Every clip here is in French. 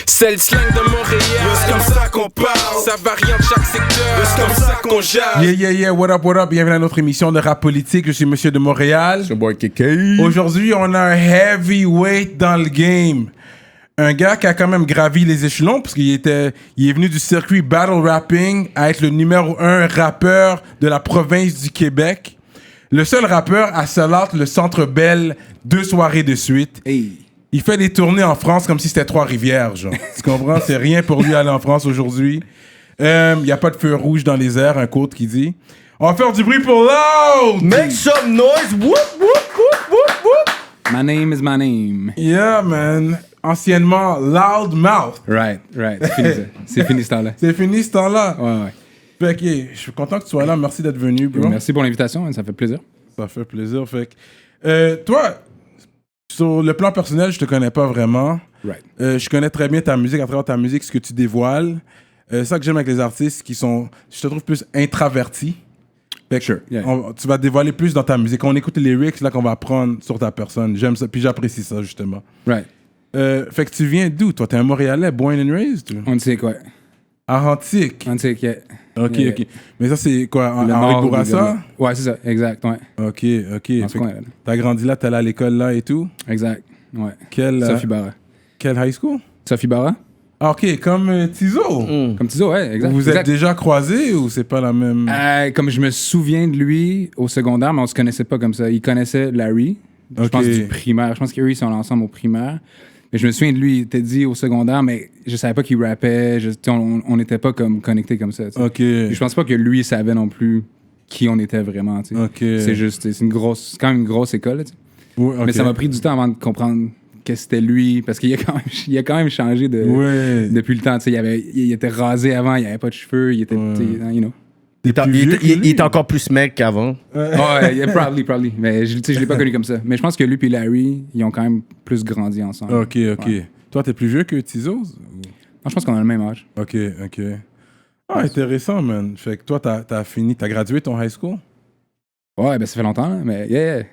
C'est le slang de Montréal. C'est comme ça qu'on parle. Ça varie en chaque secteur. C'est comme ça qu'on jase. Yeah, what up? Bienvenue à notre émission de rap politique. Je suis Monsieur de Montréal. C'est boy KK. Aujourd'hui, on a un heavyweight dans le game. Un gars qui a quand même gravi les échelons parce qu'il est venu du circuit battle rapping à être le numéro 1 rappeur de la province du Québec. Le seul rappeur à sell out le Centre Bell 2 soirées de suite. Hey. Il fait des tournées en France comme si c'était Trois-Rivières, genre. Tu comprends? C'est rien pour lui aller en France aujourd'hui. Il n'y a pas de feu rouge dans les airs, un quote qui dit. On va faire du bruit pour Loud! Make some noise! Whoop, whoop, whoop, whoop, whoop! My name is my name. Yeah, man. Anciennement Loud Mouth. Right. C'est fini ça. C'est fini ce temps-là. C'est fini ce temps-là. Ouais. Fait que, je suis content que tu sois là. Merci d'être venu, bro. Merci pour l'invitation, ça fait plaisir. Ça fait plaisir. Fait que, toi, sur le plan personnel, je te connais pas vraiment. Right. Je connais très bien ta musique, à travers ta musique, ce que tu dévoiles. C'est ça que j'aime avec les artistes qui sont, je te trouve plus intravertis. Fait que Sure, yeah. tu vas dévoiler plus dans ta musique. On écoute les lyrics là qu'on va apprendre sur ta personne. J'aime ça, puis j'apprécie ça justement. Right. Fait que tu viens d'où? Toi, t'es un Montréalais, born and raised? On sait quoi? À Antique. On sait que. Ok. Mais ça, c'est quoi? Le Henri nord Bourassa? du- Ouais, c'est ça, exact, ouais. Ok. Dans ce Fait coin-là. que t'as grandi là, t'es allé à l'école là et tout? Exact, ouais. Quelle Sophie Barra. high school? Sophie Barra? Ah, ok, comme Tizo. Comme tu dis, ouais, exact. Vous exact. êtes déjà croisés ou c'est pas la même? Comme je me souviens de lui au secondaire, mais on se connaissait pas comme ça. Il connaissait Larry, je Ok. pense du primaire. Je pense qu'eux, ils sont ensemble au primaire. Mais je me souviens de lui, il était dit au secondaire, mais je savais pas qu'il rappait. On n'était pas comme connectés comme ça. Tu sais. Ok. Puis je pense pas que lui savait non plus qui on était vraiment. Tu sais. Ok. C'est juste, c'est quand même une grosse école. Tu sais. Ouais, ok. Mais ça m'a pris du temps avant de comprendre que c'était lui, parce qu'il a quand même changé Ouais. depuis le temps. Tu sais. Il était rasé avant, il avait pas de cheveux, il était, tu sais, you know. Il était encore plus mec qu'avant. Ouais, yeah, probably. Mais je l'ai pas connu comme ça. Mais je pense que lui et Larry, ils ont quand même plus grandi ensemble. Ok. Ouais. Toi, t'es plus vieux que Tizo? Non, je pense qu'on a le même âge. Ok. Ah, intéressant, man. Fait que toi, t'as gradué ton high school? Ouais, ben ça fait longtemps, là, mais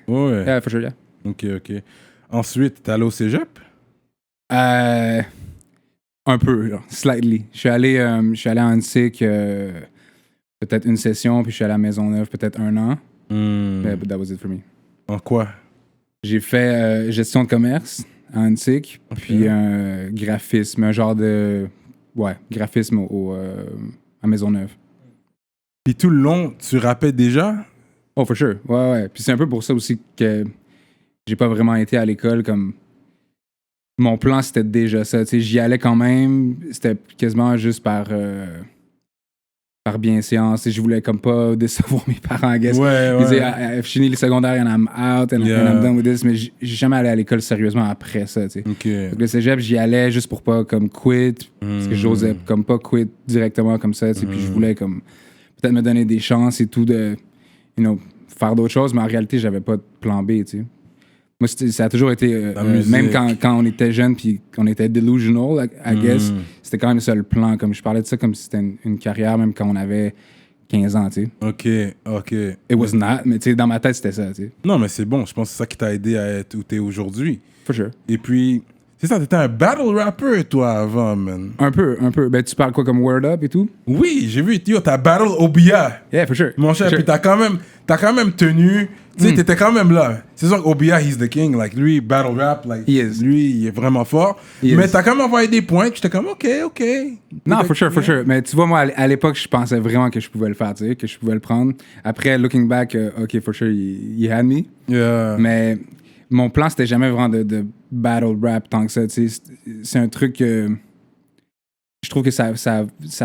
Ouais. yeah, for sure, yeah. Ok. Ensuite, t'es allé au cégep? Un peu, genre, slightly. Je suis allé à Antique peut-être une session, puis je suis allé à Maisonneuve peut-être 1 an. But that was it for me. En quoi? J'ai fait gestion de commerce à Antique, puis graphisme, un genre de... Ouais, graphisme à Maisonneuve. Puis tout le long, tu rappais déjà? Oh, for sure. Ouais. Puis c'est un peu pour ça aussi que j'ai pas vraiment été à l'école comme... Mon plan, c'était déjà ça. Tu sais, j'y allais quand même. C'était quasiment juste par bienséance. Je voulais comme pas décevoir mes parents, I guess. Ouais. Ils disaient, I've fini le secondaire and I'm out and I'm done with this. Mais j'ai jamais allé à l'école sérieusement après ça, tu sais. Ok. Donc le cégep, j'y allais juste pour pas comme quit. Parce que j'osais comme pas quit directement comme ça, tu sais. Puis je voulais comme peut-être me donner des chances et tout de, faire d'autres choses. Mais en réalité, j'avais pas de plan B, tu sais. Moi, ça a toujours été, même quand on était jeune puis qu'on était delusional, I guess, c'était quand même ça le plan. Comme je parlais de ça comme si c'était une carrière, même quand on avait 15 ans, tu sais. Ok. It was not, mais tu sais, dans ma tête, c'était ça, tu sais. Non, mais c'est bon. Je pense que c'est ça qui t'a aidé à être où t'es aujourd'hui. For sure. Et puis, c'est ça, t'étais un battle rapper, toi, avant, man. Un peu. Ben, tu parles quoi comme Word Up et tout? Oui, j'ai vu, yo, t'as battle Obia. Yeah, for sure. Mon cher, For puis sure. t'as quand même tenu, tu sais, t'étais quand même là. C'est sûr qu'Obia, he's the king, like, lui, battle rap, like, He is. lui, il est vraiment fort. He Mais is. t'as quand même envoyé des points, que j'étais comme, ok. Non, for sure. Mais tu vois, moi, à l'époque, je pensais vraiment que je pouvais le faire, tu sais, que je pouvais le prendre. Après, looking back, OK, for sure, he had me. Yeah. Mais mon plan, c'était jamais vraiment de battle rap tant que ça, tu sais. C'est un truc que je trouve que ça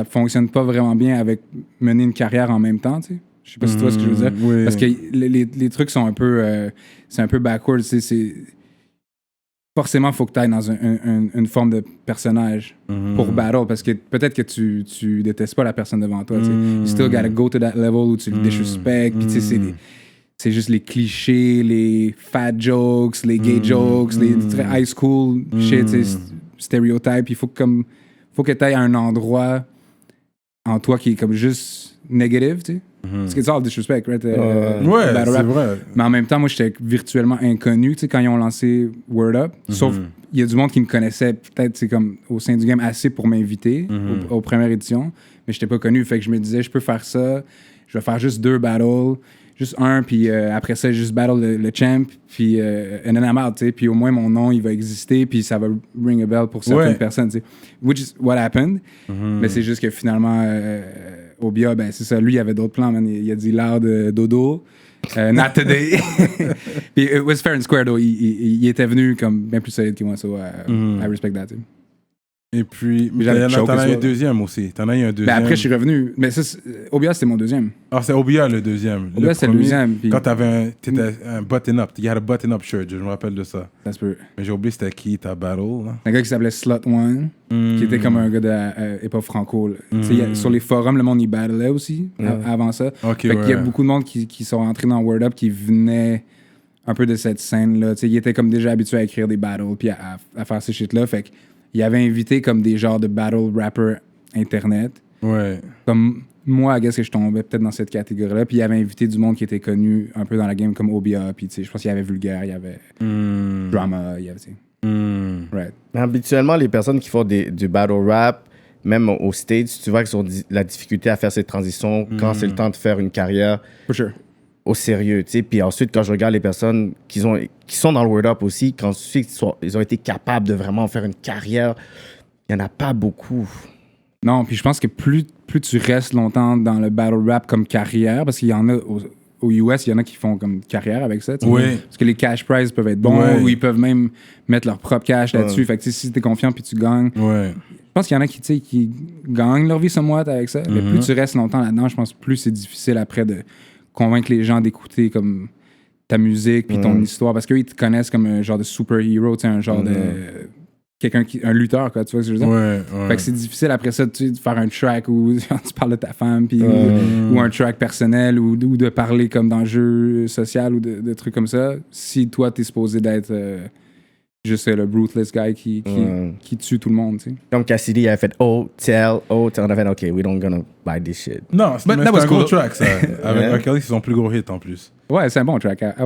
fonctionne pas vraiment bien avec mener une carrière en même temps, tu sais. Je sais pas si tu vois ce que je veux dire. Oui. Parce que les trucs sont un peu... c'est un peu backward, tu sais. Forcément, il faut que tu ailles dans une forme de personnage pour battle, parce que peut-être que tu détestes pas la personne devant toi, tu sais. You still gotta go to that level où tu le disrespects, puis tu sais, c'est juste les clichés, les fat jokes, les gay jokes, les très high school shit, tu sais, stéréotypes. Il faut que tu ailles à un endroit en toi qui est comme juste négative, tu sais. Parce que it's all disrespect, right? Ouais, Battle c'est rap. vrai. Mais en même temps, moi, j'étais virtuellement inconnu, tu sais, quand ils ont lancé Word Up. Sauf, il y a du monde qui me connaissait peut-être, c'est comme au sein du game assez pour m'inviter aux premières éditions, mais j'étais pas connu. Fait que je me disais, je peux faire ça, je vais faire juste 2 battles, juste un, puis après ça, juste battle le champ, puis and then I'm out, tu sais. Puis au moins, mon nom, il va exister, puis ça va ring a bell pour certaines personnes, tu sais. Which is what happened. Mais c'est juste que finalement, Obia, ben c'est ça, lui, il avait d'autres plans, man. Il a dit loud dodo. Not today. Puis it was fair and square, though. Il était venu comme bien plus solide que moi, so I respect that, tu sais. Et puis, J'avais t'en choqué as eu ça. un deuxième aussi. T'en as eu un deuxième. Ben après, je suis revenu. Mais ça, Obia, c'était mon deuxième. Ah, c'est Obia le deuxième. Obia, c'était le premier, deuxième, puis- Quand t'étais un button-up. You had a button-up shirt, je me rappelle de ça. Ça se peut. Mais j'ai oublié c'était qui ta battle. Là. Un gars qui s'appelait Slot One, qui était comme un gars de hip-hop franco. Là. Tu sais, sur les forums, le monde, il battlait aussi avant ça. Ok, Fait qu'il y a ouais. beaucoup de monde qui sont entrés dans Word Up qui venaient un peu de cette scène-là. Tu sais, ils étaient comme déjà habitués à écrire des battles puis à faire ces shit-là. Fait qu'il avait invité comme des genres de battle rappers internet. Ouais. Comme moi, I guess que je tombais peut-être dans cette catégorie-là. Puis il avait invité du monde qui était connu un peu dans la game comme Obia. Puis tu sais, je pense qu'il y avait Vulgaire, il y avait Drama, il y avait, tu sais. Right. Mais habituellement, les personnes qui font du battle rap, même au stage, tu vois qu'ils ont la difficulté à faire ces transitions quand c'est le temps de faire une carrière For sure. au sérieux, tu sais. Puis ensuite, quand je regarde les personnes qui sont dans le Word Up aussi, qu'ensuite ils ont été capables de vraiment faire une carrière, il n'y en a pas beaucoup. Non, puis je pense que plus tu restes longtemps dans le battle rap comme carrière, parce qu'il y en a au US, il y en a qui font comme carrière avec ça. Tu sais. Oui. Parce que les cash prizes peuvent être bons, Ouais. ou ils peuvent même mettre leur propre cash là-dessus. Fait que tu sais, si t'es confiant puis tu gagnes, Ouais. je pense qu'il y en a qui, tu sais, qui gagnent leur vie somewhat avec ça. Mais plus tu restes longtemps là-dedans, je pense plus c'est difficile après de convaincre les gens d'écouter comme ta musique puis ton histoire. Parce qu'eux, ils te connaissent comme un genre de super-héros, tu sais, un genre de... un lutteur, quoi, tu vois ce que je veux dire? Ouais. Fait que c'est difficile après ça de faire un track où tu parles de ta femme, puis, ou un track personnel, ou de parler comme d'enjeux social ou de trucs comme ça. Si toi, t'es supposé d'être juste le ruthless guy qui tue tout le monde, tu sais. Comme Cassidy avait fait tell, on a fait OK, we don't gonna buy this shit. Non, mais that c'est was un gros cool. track, ça. Avec Yeah. R. Kelly, c'est son plus gros hit en plus. Ouais, c'est un bon track. I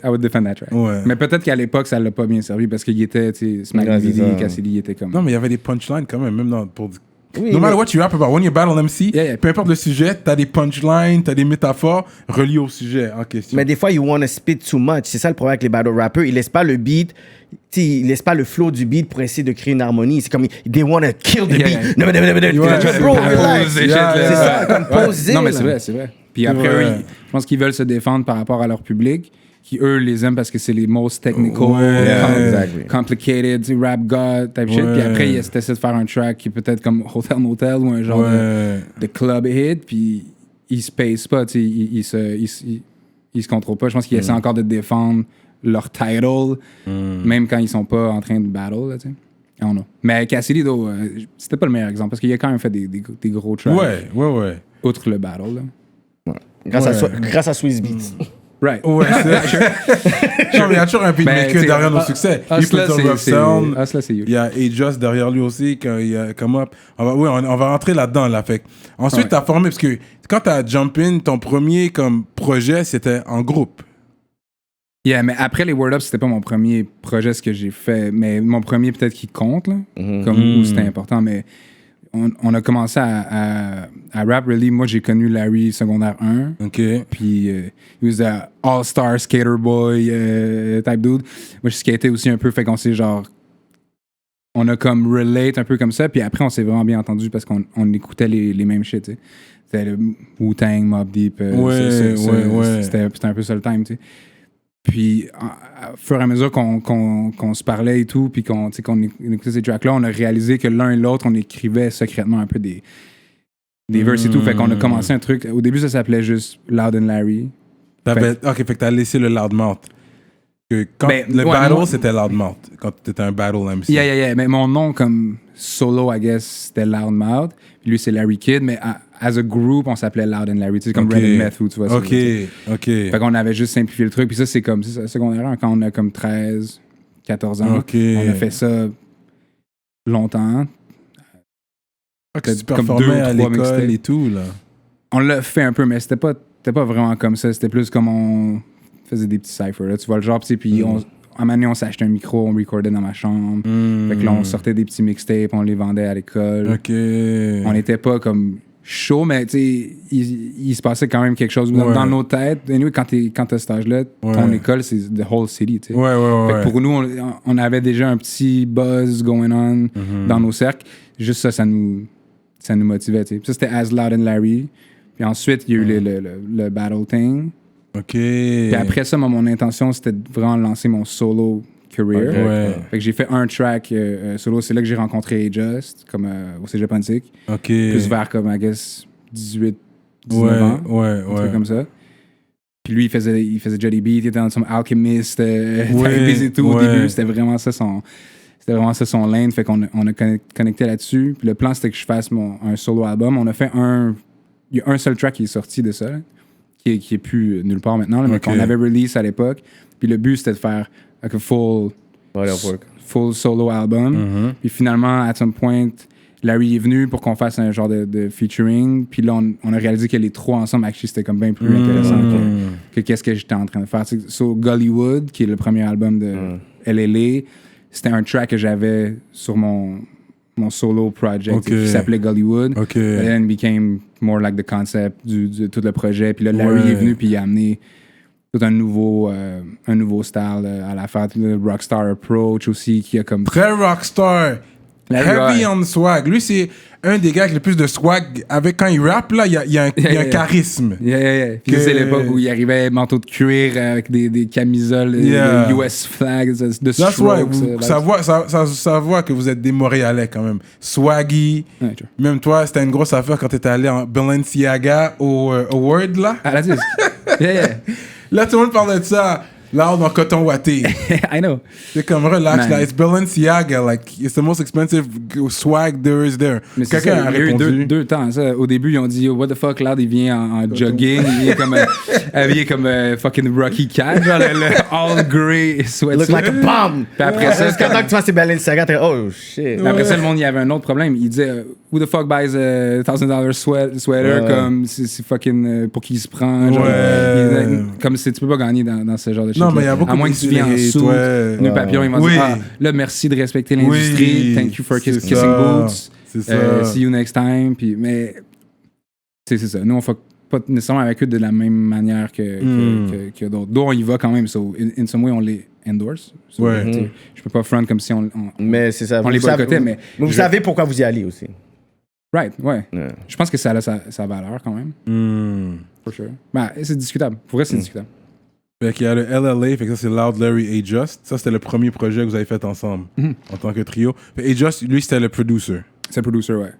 would defend that track. Ouais. Mais peut-être qu'à l'époque, ça l'a pas bien servi parce qu'il était, tu sais, Smack Ouais, c'est DVD, ça. Cassidy, il était comme... Non, mais il y avait des punchlines quand même, pour... Oui, No matter mais- what you rap about, when you battle MC, Yeah. peu importe le sujet, t'as des punchlines, t'as des métaphores reliées au sujet en question. Mais des fois, you want to spit too much. C'est ça le problème avec les battle rappers. Ils laissent pas le beat, tu sais, ils laissent pas le flow du beat pour essayer de créer une harmonie. C'est comme, they want to kill the Yeah, beat. yeah. Non, mais Ouais, bro, c'est relax. et shit, Yeah, là. C'est ça, comme poser. Non, mais là. c'est vrai. Puis après, Ouais. eux, je pense qu'ils veulent se défendre par rapport à leur public, qui eux les aiment parce que c'est les most technical, Ouais. Yeah, exactly. complicated, tu sais, rap god type shit. Ouais. Puis après, ils essaient de faire un track qui est peut-être comme Hotel Motel ou un genre de club hit, puis ils se pacent pas, tu sais, ils se contrôlent pas. Je pense qu'ils essaient encore de défendre leur title, même quand ils sont pas en train de battle, là, tu sais. I don't know. Mais Cassidy, though, c'était pas le meilleur exemple parce qu'il a quand même fait des gros tracks. Ouais. Outre le battle, là. Grâce à Swiss Beats. Right. Ouais, c'est... Non, mais il y a toujours un beatmaker Ben, derrière nos t'sais, succès. Us, là, Little Rough Sound. Us, là, c'est you. Il y a Ajust derrière lui aussi, quand il y a Come Up. On va rentrer là-dedans, là. Fait. Ensuite, Ouais. t'as formé, parce que quand t'as Jump In, ton premier comme projet, c'était en groupe. Yeah, mais après les Word Up, c'était pas mon premier projet, ce que j'ai fait. Mais mon premier, peut-être, qui compte, là. Comme où c'était important. Mais on a commencé à rap, really. Moi, j'ai connu Larry secondaire 1. OK. Puis, he was a all-star skater boy type dude. Moi, je skatais aussi un peu, fait qu'on s'est genre... On a comme relate un peu comme ça, puis après, on s'est vraiment bien entendu parce qu'on écoutait les mêmes shit, tu sais. C'était le Wu-Tang, Mobb Deep. Ouais. C'était un peu ça le time, tu sais. Puis, à fur et à mesure qu'on se parlait et tout, puis qu'on écoutait ces tracks-là, on a réalisé que l'un et l'autre, on écrivait secrètement un peu des verses et tout. Fait qu'on a commencé un truc. Au début, ça s'appelait juste Loud and Larry. OK, fait que t'as laissé le Loudmouth. Que quand Ben, le ouais, battle, moi- c'était Loudmouth. Quand t'étais un battle MC. Yeah. Mais mon nom comme solo, I guess, c'était Loudmouth. Puis lui, c'est Larry Kidd. Mais as a group, on s'appelait Loud and Larry. Tu sais, comme Ok. Red and Meth, ou tu vois ça. OK. Fait qu'on avait juste simplifié le truc. Puis ça, c'est comme ça, secondaire, quand on a comme 13, 14 ans. OK. On a fait ça longtemps. Ah, que tu comme performais 2 ou à 3 l'école mixtapes. et tout, là. On l'a fait un peu, mais c'était pas vraiment comme ça. C'était plus comme on faisait des petits cyphers. Là, tu vois le genre, puis à un moment donné, on s'achetait un micro, on recordait dans ma chambre. Fait que là, on sortait des petits mixtapes, on les vendait à l'école. OK. On n'était pas comme chaud, mais tu sais, il se passait quand même quelque chose dans nos têtes. Anyway, quand t'as cet âge-là, ton école, c'est the whole city, tu sais. Fait que pour nous, on avait déjà un petit buzz going on dans nos cercles. Juste ça nous motivait, tu sais. Ça, c'était As Loud and Larry. Puis ensuite, il y a eu le Battle Thing. OK. Puis après ça, mon intention, c'était de vraiment lancer mon solo career. Ouais. Fait que j'ai fait un track solo. C'est là que j'ai rencontré Just, comme au Cégep Antique. OK. Plus vers, comme, I guess, 18, 19 ans. Un truc comme ça. Puis lui, il faisait Jolly Beat, il était dans son Alchemist, Typebeats et tout. Au début, c'était vraiment ça son lane. Fait qu'on a connecté là-dessus. Puis le plan, c'était que je fasse un solo album. On a fait il y a un seul track qui est sorti de ça, là, qui est plus nulle part maintenant, là, mais qu'on avait release à l'époque. Puis le but, c'était de faire like a full solo album. Puis finalement, at some point, Larry est venu pour qu'on fasse un genre de featuring. Puis là, on a réalisé que les trois ensemble, actually, c'était comme bien plus intéressant que qu'est-ce que j'étais en train de faire. So, Gollywood, qui est le premier album de LLA, c'était un track que j'avais sur mon solo project qui s'appelait Gollywood. And then became more like the concept de tout le projet. Puis là, Larry est venu puis il a amené tout un nouveau style à l'affaire. Le Rockstar Approach aussi, qui a comme... Très rockstar. Heavy on swag. Lui, c'est un des gars avec le plus de swag. Quand il rappe, là, il y a un charisme. Puis c'est l'époque où il arrivait manteau de cuir avec des camisoles, des US flags, de Strokes. Ça voit que vous êtes des Montréalais quand même. Swaggy. Même toi, c'était une grosse affaire quand t'étais allé en Balenciaga au Award, là. À la disque. Là, tout le monde parle de ça. Là, on a coton watté. I know. C'est comme relax, là. It's Balenciaga. Like, it's the most expensive swag there is there. Quelqu'un a répondu. Il y a eu deux temps, ça. Au début, ils ont dit, what the fuck, là, il vient en jogging. Il vient comme habillé comme fucking Rocky Cat. Genre, le all grey sweatsuit. Look like a bomb. Puis après ça, quand tu vois ces Balenciaga, t'es oh shit. Après ça, le monde, il y avait un autre problème. Il disait, who the fuck buys a $1,000 sweater? Comme, c'est fucking, pour qui il se prend. Genre, comme, tu peux pas gagner dans ce genre de shit. Non, mais il y a beaucoup à moins que tu viennes en sous, nœud papillon, ils vont dire, là, merci de respecter l'industrie. Thank you for kissing boots. C'est ça. See you next time. Puis, mais, c'est ça. Nous, on fait pas nécessairement avec eux de la même manière que d'autres. D'où on y va quand même. So, in some way, on les endorse. So, je peux pas front comme si mais c'est ça. On les boycottait, mais... Vous savez pourquoi vous y allez aussi. Right, ouais. Je pense que ça a sa valeur quand même. For sure. Ben, c'est discutable. Pour vrai, c'est discutable. Fait qu'il y a le LLA, fait que ça c'est Loud, Larry et Just. Ça c'était le premier projet que vous avez fait ensemble en tant que trio. Et Just, lui c'était le producer. C'est le producer, ouais.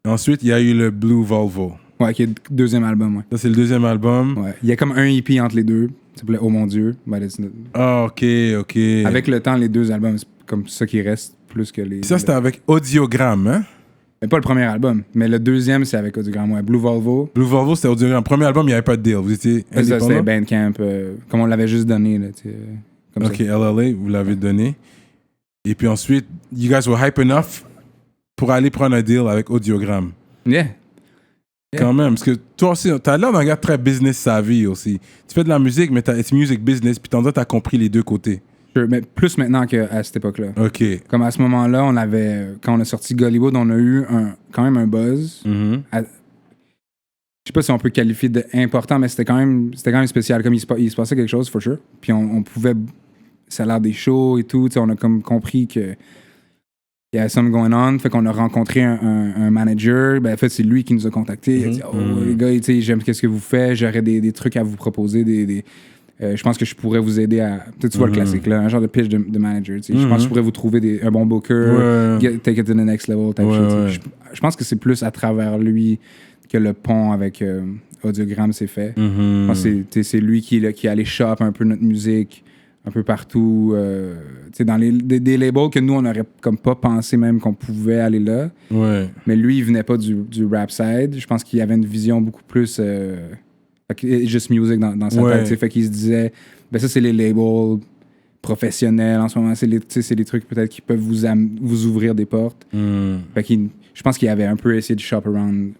Ensuite, il y a eu le Blue Volvo. Ouais, qui est le deuxième album, ouais. Ça c'est le deuxième album. Ouais. Il y a comme un EP entre les deux. Ça s'appelait Oh mon Dieu. Ah, ok. Avec le temps, les deux albums, c'est comme ça qui reste plus que les... Ça c'était avec Audiogramme, hein? Mais pas le premier album, mais le deuxième, c'est avec Audiogramme, ouais. Blue Volvo. Blue Volvo, c'était Audiogramme. Le premier album, il n'y avait pas de deal. Vous étiez indépendant? Ça, c'était Bandcamp, comme on l'avait juste donné, là, comme ok, ça. LLA, vous l'avez donné. Et puis ensuite, you guys were hype enough pour aller prendre un deal avec Audiogramme. Yeah. Quand même, parce que toi aussi, t'as l'air d'un gars très business savvy aussi. Tu fais de la musique, mais it's music business, puis t'as compris les deux côtés. Sure, mais plus maintenant qu'à cette époque-là. Ok. Comme à ce moment-là, quand on a sorti Gollywood, on a eu quand même un buzz. Je sais pas si on peut qualifier d'important, mais c'était quand même spécial. Comme il se passait quelque chose, for sure. Puis on pouvait... Ça a l'air des shows et tout. On a comme compris que il y avait something going on. Fait qu'on a rencontré un manager. Ben, en fait, c'est lui qui nous a contactés. Il a dit, les gars, j'aime qu'est-ce que vous faites. J'aurais des trucs à vous proposer, je pense que je pourrais vous aider à... Tu vois le classique, là, un genre de pitch de manager. Je pense que je pourrais vous trouver un bon booker, take it to the next level, type shit. Je pense que c'est plus à travers lui que le pont avec Audiogramme s'est fait. Je pense que c'est lui qui est allé shop un peu notre musique, un peu partout. Dans des labels que nous, on n'aurait comme pas pensé même qu'on pouvait aller là. Mais lui, il venait pas du rap side. Je pense qu'il avait une vision beaucoup plus... juste music dans sa tête. Fait qu'il se disait, ben ça, c'est les labels professionnels en ce moment. C'est les trucs peut-être qui peuvent vous ouvrir des portes. Fait qu'il, je pense qu'il avait un peu essayé de shop around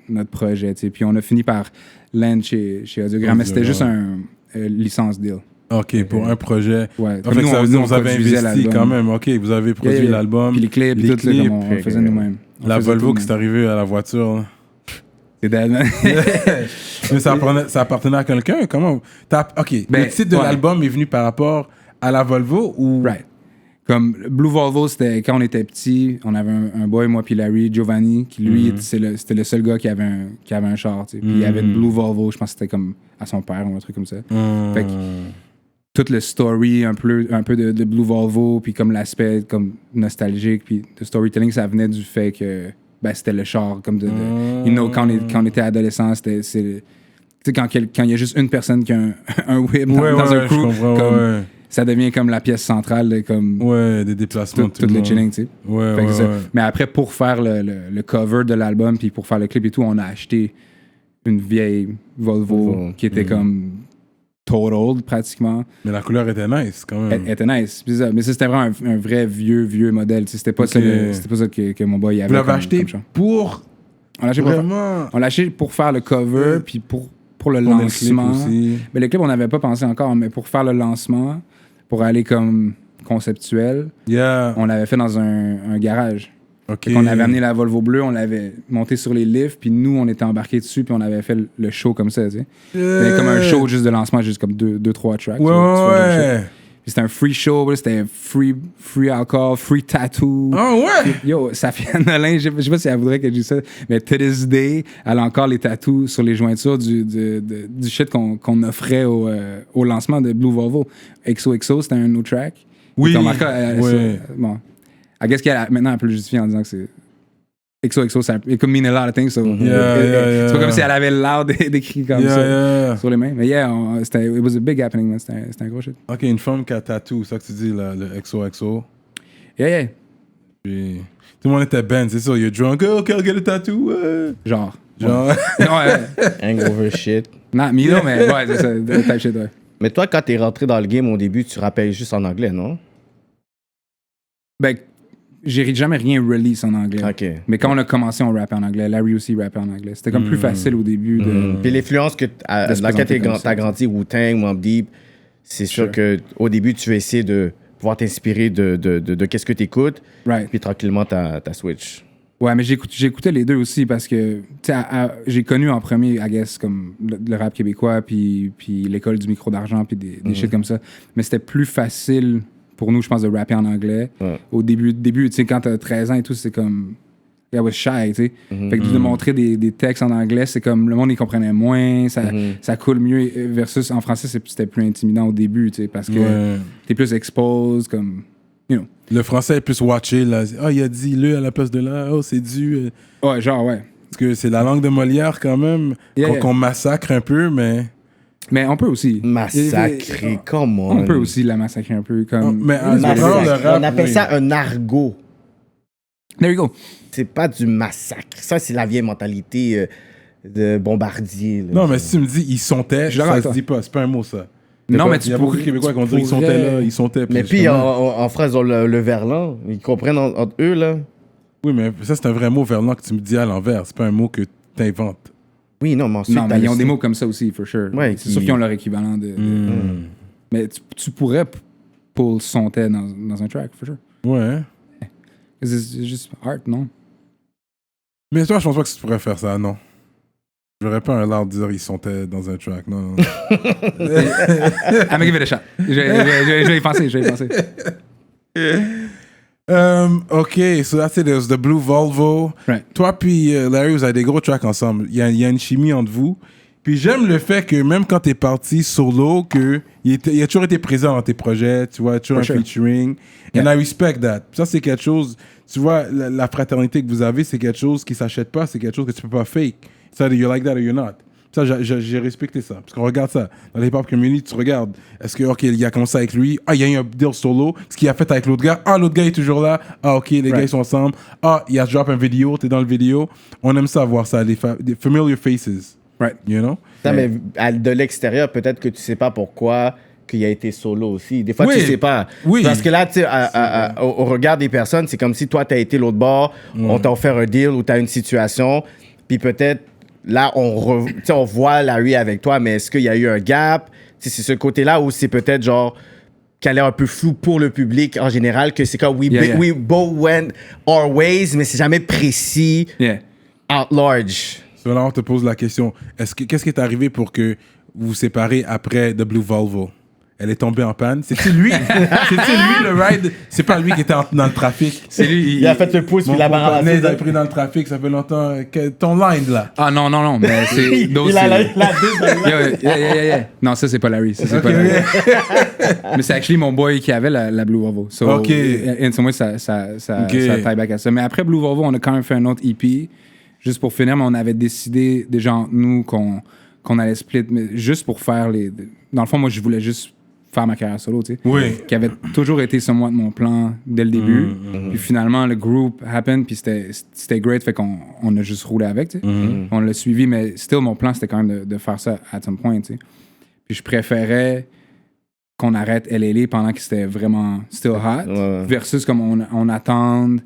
notre projet, tu sais. Puis on a fini par land chez Audiogramme, mais c'était juste un licence deal. OK, pour un projet. Ouais. En fait, Nous, ça veut dire que vous avez produisait investi l'album. quand même. OK, vous avez produit l'album. Puis les clips, les tout, là, comme on faisait nous-mêmes. On La faisait Volvo tout qui s'est arrivée à la voiture. Là. C'est dead, man. Mais ça appartenait à quelqu'un? Comment? OK, Ben, le titre de ouais. l'album est venu par rapport à la Volvo ou... Right. Comme Blue Volvo, c'était quand on était petit, on avait un boy, moi puis Larry, Giovanni, qui lui, c'était le seul gars qui avait un char, tu sais. Puis il y avait une Blue Volvo, je pense que c'était comme à son père ou un truc comme ça. Fait que tout le story un peu de Blue Volvo, puis comme l'aspect comme nostalgique, puis de storytelling, ça venait du fait que ben, c'était le char, comme you know, quand on était adolescent, tu sais, quand il y a juste une personne qui a un whip dans un crew, je comprends, comme, ça devient comme la pièce centrale, de, comme des déplacements. tout le chilling, tu sais. Fait que ça. Ouais. Mais après, pour faire le cover de l'album, puis pour faire le clip et tout, on a acheté une vieille Volvo qui était comme totaled pratiquement. Mais la couleur était nice quand même. Elle était nice. C'est ça. Mais ça, c'était vraiment un vrai vieux modèle. Tu sais, c'était pas ça, que mon boy avait. Vous l'avez acheté comme pour... on l'a acheté Vraiment? on l'a acheté pour faire le cover, puis pour le Pour le lancement. clip aussi. Mais le clip, on n'avait pas pensé encore, mais pour faire le lancement, pour aller comme conceptuel, Yeah. on l'avait fait dans un garage. OK. On avait amené la Volvo bleue, on l'avait monté sur les lifts, puis nous, on était embarqués dessus, puis on avait fait le show comme ça, tu sais. Mais comme un show juste de lancement, juste comme 2-3 tracks. Ouais. Puis c'était un free show, c'était free alcool, free tattoo. Ah ouais? Yo, Safia Nolin, je sais pas si elle voudrait que je dise ça, mais to this day, elle a encore les tattoos sur les jointures du shit qu'on offrait au lancement de Blue Volvo. XOXO, c'était un autre track. Oui. Bon. I guess maintenant, elle peut le justifier en disant que c'est XOXO, ça it could mean a lot of things. So c'est pas comme si elle avait loud d'écrit comme ça sur les mains. Mais it was a big happening, man. C'était un gros shit. OK, une femme qui a tatou, c'est ça que tu dis, le XOXO. Yeah. Puis tout le monde était band, c'est ça. You're drunk, OK, I'll get a tattoo. Genre. Ouais. Hangover shit. Non, mais non, mais ouais, c'est ça, type shit, ouais. Mais toi, quand t'es rentré dans le game au début, tu rappelles juste en anglais, non? Ben, j'ai jamais rien release en anglais. OK. Mais quand on a commencé, on rappait en anglais. Larry aussi rappait en anglais. C'était comme plus facile au début de... Puis l'influence dans laquelle t'as grandi, Wu-Tang, Mobb Deep, c'est sûr qu'au début, tu vas essayer de pouvoir t'inspirer de qu'est-ce que t'écoutes, Right. puis tranquillement, t'as switch. Ouais, mais j'écoutais les deux aussi parce que, tu sais, j'ai connu en premier, I guess, comme le rap québécois, puis l'école du micro d'argent, puis des shit comme ça. Mais c'était plus facile pour nous, je pense, de rapper en anglais. Ouais. Au début, tu sais, quand t'as 13 ans et tout, c'est comme... I was shy, tu sais. Fait que de montrer des textes en anglais, c'est comme le monde, il comprenait moins, ça coule mieux, versus en français, c'était plus intimidant au début, tu sais, parce que t'es plus exposed, comme, you know. Le français est plus watché, là. Ah, il a dit le à la place de là. Oh, c'est dû. Ouais, genre, ouais. Parce que c'est la langue de Molière, quand même, qu'on massacre un peu, mais... Mais on peut aussi. Massacrer, comment? On peut aussi la massacrer un peu, comme... Mais on appelle ça un argot. There you go. C'est pas du massacre. Ça, c'est la vieille mentalité de bombardier. Là. Non, mais si tu me dis ils sontaient, ça se dit pas. C'est pas un mot, ça. Non, mais il y a beaucoup de Québécois qui vont dire ils sontaient là, ils sontaient. Mais puis, en France, ils ont le verlan. Ils comprennent entre eux, là. Oui, mais ça, c'est un vrai mot verlan que tu me dis à l'envers. C'est pas un mot que tu inventes. Oui, non, mais ensuite... Non, mais ils ont des mots comme ça aussi, for sure. Ouais, c'est sûr qu'ils ont leur équivalent de... Mais tu pourrais pull sontais dans un track, for sure. Ouais. C'est juste art, non? Mais toi, je pense pas que tu pourrais faire ça, non. J'aurais pas un loud dire ils sontaient dans un track, non. I'm gonna give it a shot. Je vais y penser, OK, so that's it. There's the Blue Volvo. Right. Toi puis Larry, vous avez des gros tracks ensemble. Il y a une chimie entre vous. Puis j'aime le fait que même quand t'es parti solo, il a toujours été présent dans tes projets, tu vois, toujours For un sure. featuring. Yeah. And I respect that. Ça, c'est quelque chose, tu vois, la fraternité que vous avez, c'est quelque chose qui s'achète pas, c'est quelque chose que tu peux pas fake. Ça, you're like that or you're not. Ça, j'ai respecté ça. Parce qu'on regarde ça. Dans les hip-hop community, tu regardes. Est-ce que, OK, il a commencé avec lui. Ah, il y a eu un deal solo. Ce qu'il a fait avec l'autre gars. Ah, l'autre gars est toujours là. Ah, OK, les gars, ils sont ensemble. Ah, il a drop une vidéo. T'es dans le vidéo. On aime ça, voir ça. Des familiar faces. Right. You know? Ça, mais de l'extérieur, peut-être que tu sais pas pourquoi qu'il a été solo aussi. Des fois, Oui. tu sais pas. Oui. Parce que là, tu sais, au regard des personnes, c'est comme si toi, tu as été l'autre bord, on t'a offert un deal ou tu as une situation, puis peut-être, là, tu sais, on voit Larry avec toi, mais est-ce qu'il y a eu un gap? Tu sais, c'est ce côté-là où c'est peut-être genre qu'elle est un peu flou pour le public en général, que c'est comme we both went our ways, mais c'est jamais précis Yeah. at large. So là, on te pose la question. Qu'est-ce qui est arrivé pour que vous vous séparez après The Blue Volvo? Elle est tombée en panne. C'était lui. C'était lui le ride. C'est pas lui qui était dans le trafic. C'est lui. Il a fait le pouce, puis il a partenaire, il a balancé. pris dans le trafic. Ça fait longtemps. Ton line, là. Ah non, mais c'est. Il a la Yeah. Non, ça, c'est pas Larry. Ça, c'est pas Larry. Mais c'est actually mon boy qui avait la Blue Volvo. So, Ok. in some way, ça tie back à ça. Mais après Blue Volvo, on a quand même fait un autre EP. Juste pour finir, mais on avait décidé, déjà entre nous, qu'on allait split. Mais juste pour faire les. Dans le fond, moi, je voulais juste faire ma carrière solo, tu sais. Oui. Qui avait toujours été somewhat mon plan dès le début. Puis finalement, le group happened, puis c'était great, fait qu'on a juste roulé avec, tu sais. On l'a suivi, mais still, mon plan, c'était quand même de faire ça at some point, tu sais. Puis je préférais qu'on arrête LLA pendant que c'était vraiment still hot, versus comme on attende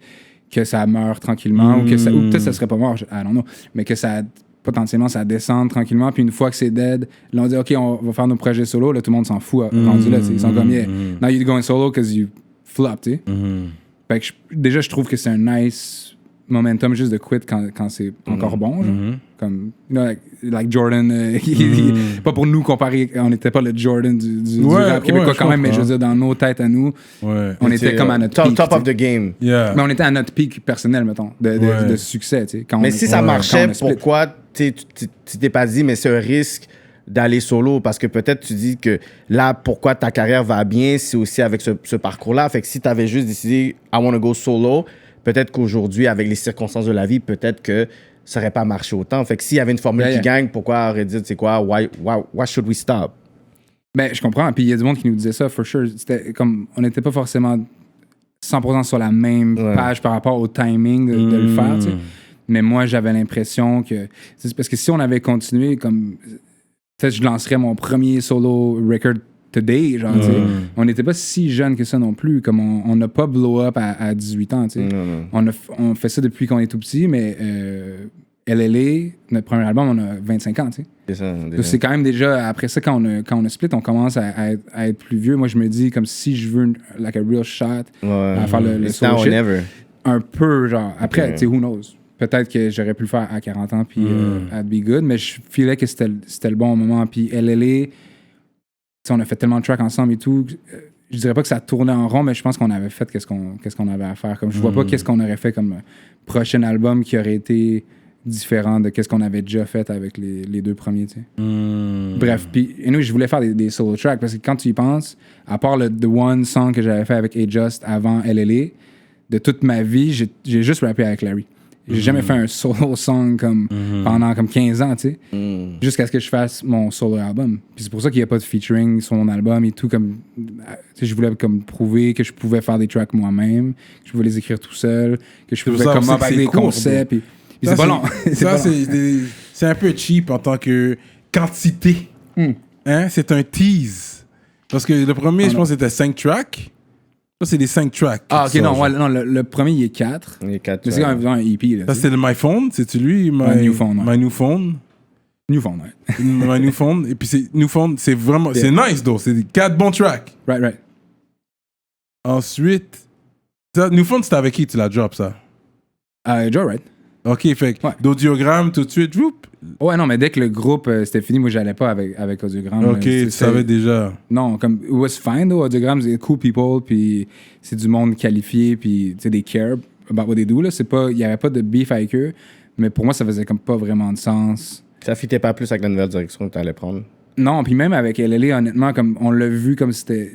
que ça meure tranquillement, ou peut-être ça serait pas mort, I don't know, mais que ça potentiellement ça descende tranquillement, puis une fois que c'est dead, là on dit ok, on va faire nos projets solo, là tout le monde s'en fout rendu là, ils sont comme yeah, now you're going solo because you flop, tu sais. Fait que déjà je trouve que c'est un nice momentum juste de quit quand c'est encore bon, genre. Comme you know, like Jordan, pas pour nous comparer, on n'était pas le Jordan du rap québécois quand même, mais je veux dire dans nos têtes à nous, on était comme à notre peak, top of the game. Yeah. mais on était à notre pic personnel, mettons, de succès, tu sais. Mais si ça marchait, pourquoi tu t'es pas dit, mais c'est un risque d'aller solo? Parce que peut-être tu dis que là, pourquoi ta carrière va bien, c'est aussi avec ce parcours-là. Fait que si tu avais juste décidé, I want to go solo, peut-être qu'aujourd'hui, avec les circonstances de la vie, peut-être que ça n'aurait pas marché autant. Fait que s'il y avait une formule qui gagne, pourquoi aurait dit, c'est quoi, why should we stop? Ben, je comprends. Puis il y a du monde qui nous disait ça, for sure. C'était comme, on n'était pas forcément 100% sur la même page par rapport au timing de le faire, tu sais. Mais moi, j'avais l'impression que... Parce que si on avait continué, comme... Peut-être je lancerais mon premier solo record today, genre, tu sais. On n'était pas si jeune que ça non plus. Comme on n'a pas blow up à 18 ans, tu sais. On fait ça depuis qu'on est tout petit, mais LLA, notre premier album, on a 25 ans, tu sais. C'est ça. Donc, c'est quand même déjà... Après ça, quand on a split, on commence à être plus vieux. Moi, je me dis, comme si je veux like a real shot à faire le solo shit. Un peu, genre... Après, tu sais, who knows? Peut-être que j'aurais pu le faire à 40 ans, puis I'd be good, mais je filais que c'était le bon moment. Puis LLA, on a fait tellement de tracks ensemble et tout. Je dirais pas que ça tournait en rond, mais je pense qu'on avait fait qu'est-ce qu'on avait à faire. Comme, je vois pas qu'est-ce qu'on aurait fait comme prochain album qui aurait été différent de qu'est-ce qu'on avait déjà fait avec les deux premiers, tu sais. Bref, puis nous, je voulais faire des solo tracks, parce que quand tu y penses, à part le The One song que j'avais fait avec A-Just avant LLA, de toute ma vie, j'ai juste rappé avec Larry. J'ai jamais fait un solo song comme pendant comme 15 ans, tu sais. Jusqu'à ce que je fasse mon solo album. Puis c'est pour ça qu'il n'y a pas de featuring sur mon album et tout. Comme, tu sais, je voulais comme prouver que je pouvais faire des tracks moi-même, que je pouvais les écrire tout seul, que je pouvais comme avec des concepts. Puis c'est pas long. Ça, c'est un peu cheap en tant que quantité. Hein? C'est un tease. Parce que le premier, je pense, c'était 5 tracks. Ça, c'est des 5 tracks. Ah, ok, non, le premier, il est 4. Il est 4. Mais c'est quand même un EP. Là, ça, c'est le My Phone. C'est-tu lui? My New Phone. My New Phone. New Phone, ouais. My New Phone. Et puis, New Phone, c'est vraiment... C'est nice, though. C'est 4 bons tracks. Right. Ensuite... Ça, New Phone, c'était avec qui tu l'as drop, ça? Joe, right. OK, fait que d'audiogramme, tout de suite, whoop. Ouais, non, mais dès que le groupe c'était fini, moi, j'allais pas avec Audiogramme. OK, tu savais déjà. Non, comme, it was fine, though. Audiogramme, c'est cool people, puis c'est du monde qualifié, puis, tu sais, they care about what they do, là. Il y avait pas de beef avec eux, mais pour moi, ça faisait comme pas vraiment de sens. Ça fitait pas plus avec la nouvelle direction que tu allais prendre? Non, puis même avec LLA, honnêtement, comme on l'a vu comme c'était...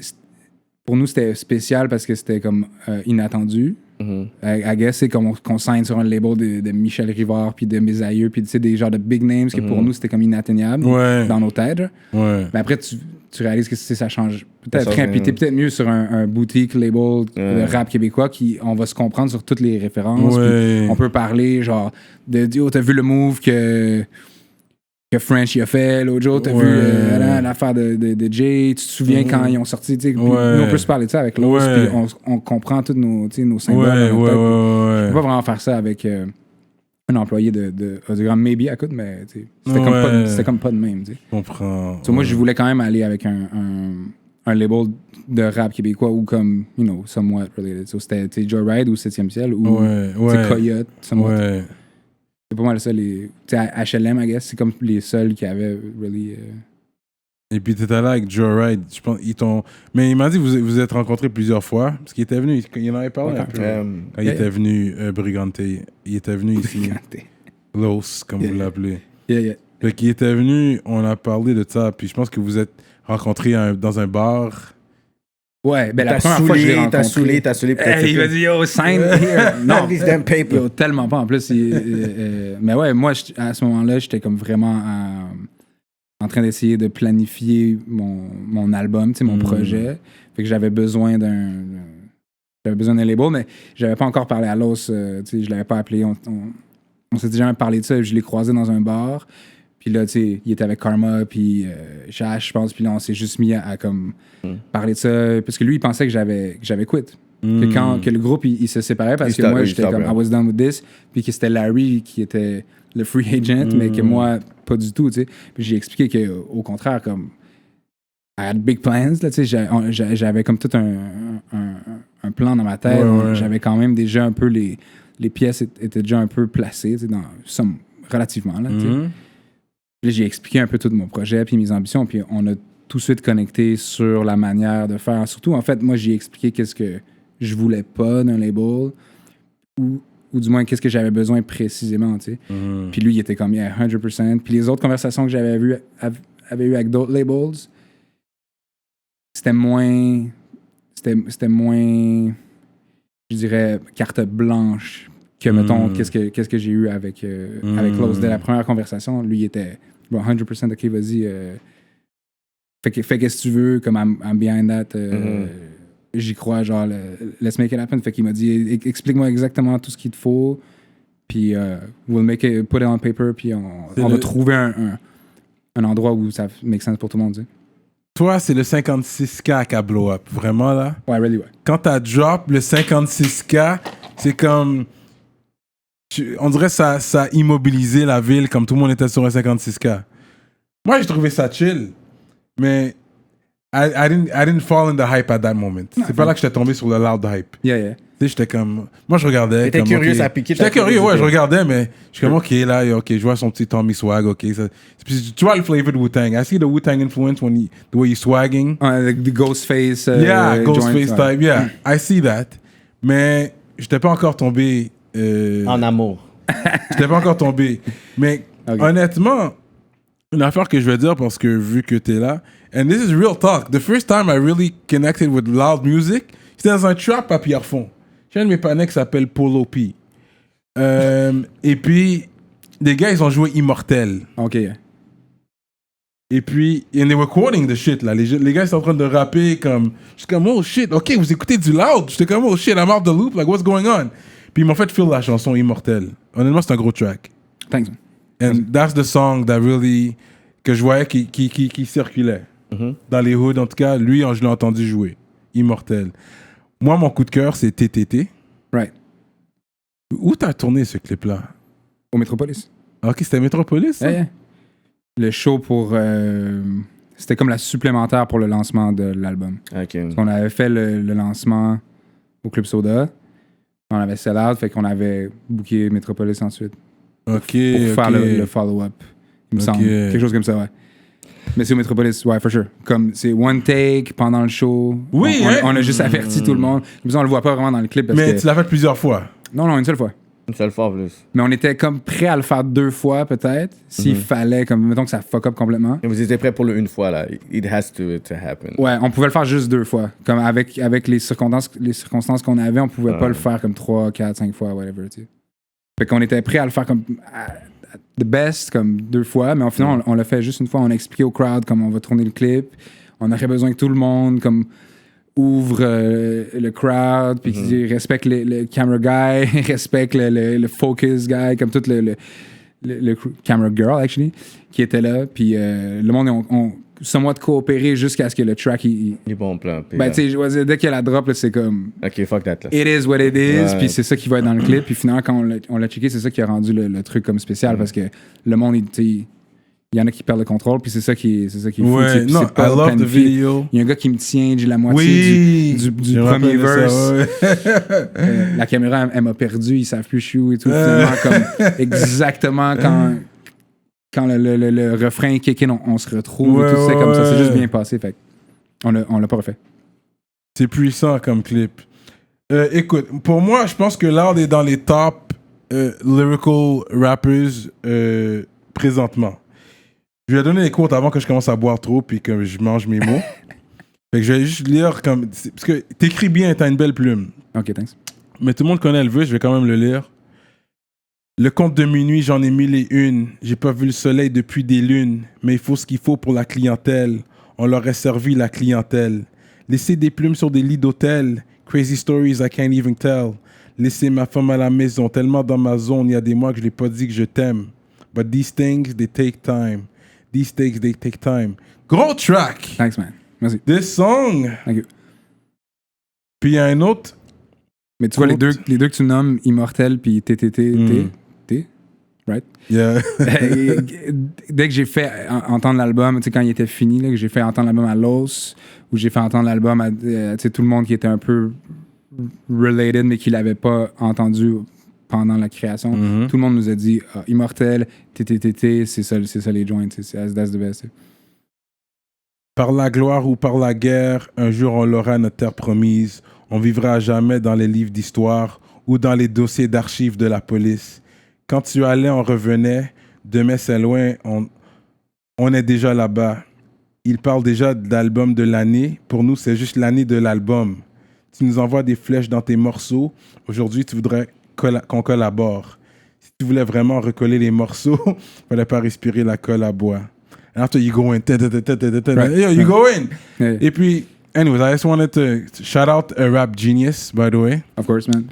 Pour nous, c'était spécial parce que c'était comme inattendu. I guess, c'est comme qu'on signe sur un label de Michel Rivard puis de mes aïeux, puis tu sais, des genres de big names que pour nous, c'était comme inatteignable dans nos têtes. Mais après, tu réalises que ça change peut-être rien. Puis t'es peut-être mieux sur un boutique label de rap québécois qui, on va se comprendre sur toutes les références. Puis on peut parler genre de « Oh, t'as vu le move que... » que French il a fait l'autre jour, t'as vu l'affaire de Jay, tu te souviens quand ils ont sorti, tu sais, nous on peut se parler de ça avec l'autre, puis on comprend tous nos symboles. Je peux pas vraiment faire ça avec un employé de Audiogramme, maybe à coup, mais c'était comme pas de même. Je comprends. Moi, je voulais quand même aller avec un label de rap québécois ou comme, somewhat related. C'était Joyride ou 7e ciel ou Coyote, somewhat. C'est pas mal ça, HLM, I guess, c'est comme les seuls qui avaient really... Et puis t'étais là avec Joyride, je pense, mais il m'a dit que vous êtes rencontrés plusieurs fois, parce qu'il était venu, il en avait parlé un peu. Quand il était venu, Brigante, il était venu ici, Los, comme vous l'appelez. Fait qu'il était venu, on a parlé de ça, puis je pense que vous êtes rencontrés dans un bar. Ouais, ben la première fois que je l'ai rencontré... T'as saoulé peut-être. Il m'a dit, yo, sign here. Non, these damn papers. Yo, tellement pas. En plus, mais ouais, moi, à ce moment-là, j'étais comme vraiment en train d'essayer de planifier mon album, tu sais, mon projet. Fait que j'avais besoin d'un label, mais j'avais pas encore parlé à Los, tu sais, je l'avais pas appelé. On s'était jamais parlé de ça. Je l'ai croisé dans un bar. Puis là, tu sais, il était avec Karma, puis Shash, je pense. Puis là, on s'est juste mis à comme parler de ça. Parce que lui, il pensait que j'avais quit. Que le groupe, il se séparait parce que moi, j'étais comme I was done with this. Puis que c'était Larry qui était le free agent, mais que moi, pas du tout, tu sais. Puis j'ai expliqué qu'au contraire, comme I had big plans, là, tu sais. J'avais comme tout un plan dans ma tête. J'avais quand même déjà un peu les pièces étaient déjà un peu placées, tu sais, relativement, là, tu sais. Puis j'ai expliqué un peu tout mon projet puis mes ambitions, puis on a tout de suite connecté sur la manière de faire. Surtout, en fait, moi, j'ai expliqué qu'est-ce que je voulais pas d'un label ou du moins qu'est-ce que j'avais besoin précisément, tu sais. Puis lui, il était comme, 100%. Puis les autres conversations que j'avais eues avec d'autres labels, c'était moins, je dirais, carte blanche que, mettons, qu'est-ce que j'ai eu avec Los. Dès la première conversation, lui, il était 100% OK, vas-y. Fais qu'est-ce que tu veux, comme I'm behind that. J'y crois, genre, let's make it happen. Fait qu'il m'a dit, explique-moi exactement tout ce qu'il te faut, puis we'll put it on paper, puis on va trouver un endroit où ça make sense pour tout le monde, tu sais. Toi, c'est le 56K qui a blow up, vraiment, là? Ouais, really, ouais. Quand t'as drop le 56K, c'est comme... On dirait que ça a immobilisé la ville comme tout le monde était sur un 56K. Moi, j'ai trouvé ça chill, mais I didn't fall in the hype at that moment. C'est pas là que j'étais tombé sur le loud hype. Yeah. Tu sais, j'étais comme... Moi, je regardais. T'étais curieux, ça piquait. J'étais curieux, ouais, je regardais, mais je suis comme, OK, là, OK, je vois son petit Tommy swag, OK. Ça, tu vois le flavor de Wu-Tang. I see the Wu-Tang influence the way you're swagging. The Ghostface. Ghostface type, yeah. I see that. Mais j'étais pas encore tombé... en amour. J'étais pas encore tombé. Mais honnêtement, une affaire que je vais dire, parce que vu que t'es là, and this is real talk, the first time I really connected with loud music, c'était dans un trap à Pierrefonds. J'ai un de mes panneaux qui s'appelle Polo P. Et puis, les gars, ils ont joué Immortel. OK. Et puis, and they were quoting the shit, là. Les gars, ils sont en train de rapper comme... J'étais comme, oh shit, OK, vous écoutez du loud. J'étais comme, oh shit, I'm out the loop, like, what's going on? Puis ils m'ont fait feel la chanson Immortel. Honnêtement, c'est un gros track. Thanks. And that's the song that really... que je voyais qui circulait. Dans les hoods, en tout cas, lui, je l'ai entendu jouer. Immortel. Moi, mon coup de cœur, c'est TTT. Right. Où t'as tourné ce clip-là? Au Metropolis. OK, c'était Metropolis, ça? Yeah. Le show pour... c'était comme la supplémentaire pour le lancement de l'album. OK. On avait fait le lancement au Club Soda. On avait sell out, fait qu'on avait booké Metropolis ensuite. OK, pour faire le follow-up. Il me semble. Quelque chose comme ça, ouais. Mais c'est au Metropolis, ouais, for sure. Comme c'est one take pendant le show. Oui, on a juste averti tout le monde. Comme ça, on le voit pas vraiment dans le clip. Parce mais que... tu l'as fait plusieurs fois. Non, une seule fois. Une seule fois en plus. Mais on était comme prêt à le faire 2 fois, peut-être, s'il fallait, comme, mettons que ça fuck up complètement. Et vous étiez prêt pour le une fois, là. It has to happen. Ouais, on pouvait le faire juste 2 fois. Comme avec les circonstances qu'on avait, on pouvait pas le faire comme 3, 4, 5 fois, whatever, tu sais. Fait qu'on était prêt à le faire comme the best, comme 2 fois, mais au final, on l'a fait juste une fois. On a expliqué au crowd comment on va tourner le clip. On aurait besoin que tout le monde, comme, ouvre le crowd, puis respecte le camera guy, respecte le focus guy, comme tout camera girl, actually, qui était là. Puis le monde ont somewhat coopéré jusqu'à ce que le track... Les bons plans. Ben, tu sais, dès qu'il y a la drop, là, c'est comme... OK, fuck that. Là. It is what it is. Ouais. Puis c'est ça qui va être dans le clip. Puis finalement, quand on l'a checké, c'est ça qui a rendu le truc comme spécial. Parce que le monde, il y en a qui perdent le contrôle. Puis c'est ça qui est fou. Ouais, Puis non, c'est pas I love the planifié. video. Il y a un gars qui me tient, j'ai la moitié Oui, du je me premier rappelle de ça, verse. ouais. La caméra, elle m'a perdu, ils savent plus je suis où et tout. Finalement, comme exactement quand le refrain kick in, on se retrouve et tout ça comme ça. C'est juste bien passé. Fait on l'a pas refait. C'est puissant comme clip. Écoute, pour moi, je pense que Loud est dans les top lyrical rappers présentement. Je vais donner les quotes avant que je commence à boire trop puis que je mange mes mots. Fait que je vais juste lire comme... Parce que t'écris bien, t'as une belle plume. OK, thanks. Mais tout le monde connaît le verse, je vais quand même le lire. Le compte de minuit, j'en ai 1001. J'ai pas vu le soleil depuis des lunes. Mais il faut ce qu'il faut pour la clientèle. On leur a servi la clientèle. Laisser des plumes sur des lits d'hôtel. Crazy stories I can't even tell. Laisser ma femme à la maison. Tellement dans ma zone, il y a des mois que je l'ai pas dit que je t'aime. But these things, they take time. These things, they take time. Gros track! Thanks, man. Merci. This song! Thank you. Puis il y a un autre... Mais tu vois, les deux que tu nommes, Immortel puis TTT, right? Yeah. Dès que j'ai fait entendre l'album, tu sais, quand il était fini, là, que j'ai fait entendre l'album à Los, ou j'ai fait entendre l'album à tu sais, tout le monde qui était un peu related, mais qui l'avait pas entendu pendant la création, tout le monde nous a dit Immortel, TTT, c'est ça les joints, that's the best. Par la gloire ou par la guerre, un jour on l'aura notre terre promise. On vivra à jamais dans les livres d'histoire ou dans les dossiers d'archives de la police. Quand tu allais, on revenait. Demain, c'est loin, on est déjà là-bas. Il parle déjà de l'album de l'année. Pour nous, c'est juste l'année de l'album. Tu nous envoies des flèches dans tes morceaux. Aujourd'hui, tu voudrais qu'on collabore. Si tu voulais vraiment recoller les morceaux, il ne fallait pas respirer la colle à bois. And after you go in, you go in. Yeah. Et puis, anyways, I just wanted to shout out a rap genius, by the way. Of course, man.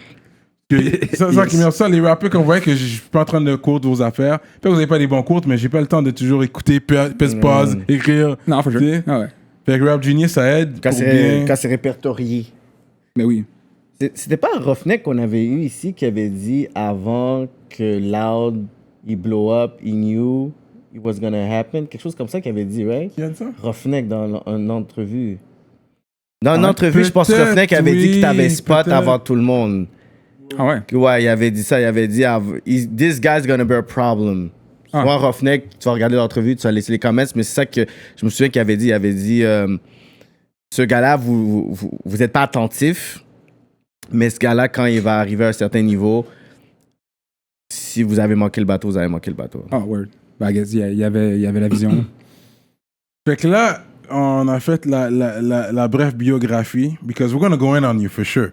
C'est ça qui me ça, les rappeurs qu'on voit que je suis pas en train de courte vos affaires. Peut-être que vous n'avez pas des bons courtes, mais j'ai pas le temps de toujours écouter, pause, écrire. Non, for sure. Tu sais? Ah ouais. Fait que rap genius, ça aide. Quand pour bien... c'est répertorié. Mais oui. C'était pas un Roughneck qu'on avait eu ici qui avait dit avant que Loud, il blow up, he knew it was gonna happen. Quelque chose comme ça qu'il avait dit, right? Qui a dit ça? Roughneck dans une entrevue. Dans une entrevue, je pense que Roughneck avait dit oui, qu'il t'avait spot peut-être. avant tout le monde. Ah ouais. Ouais, il avait dit ça. Il avait dit, this guy's gonna be a problem. Moi, Roughneck, tu vas regarder l'entrevue, tu vas laisser les comments, mais c'est ça que je me souviens qu'il avait dit. Il avait dit, ce gars-là, vous êtes pas attentif, mais ce gars-là, quand il va arriver à un certain niveau, si vous avez manqué le bateau, vous avez manqué le bateau. Ah, word. Ben, I guess, il y avait la vision. Fait que là, on a fait la brève biographie, because we're gonna go in on you for sure.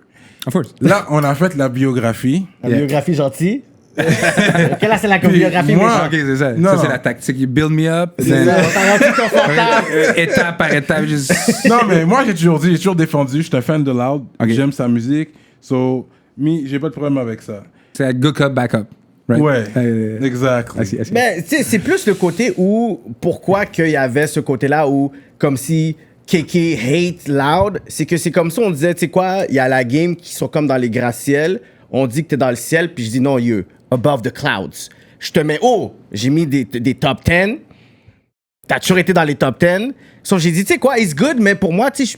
Of course. Là, on a fait la biographie. La biographie gentille. Ok, là, c'est la biographie moi, méchante. Ok, c'est ça. Non, Ça, non. c'est la tactique. You build me up. C'est ça, on t'a rendu confortable. Étape par étape. Juste... Non, mais moi, j'ai toujours défendu. Je suis un fan de Loud. Ok. J'aime sa musique. So, j'ai pas de problème avec ça. C'est la good cup, back up. Right? Ouais, exactly. I see. Mais tu sais, c'est plus le côté où, pourquoi qu'il y avait ce côté-là où, comme si Kéké hate Loud, c'est que c'est comme ça, on disait, tu sais quoi, il y a la game qui sont comme dans les gratte-ciels, on dit que t'es dans le ciel, puis je dis non, you, above the clouds. Je te mets haut, j'ai mis des top 10, t'as toujours été dans les top 10, so j'ai dit, tu sais quoi, it's good, mais pour moi, tu sais,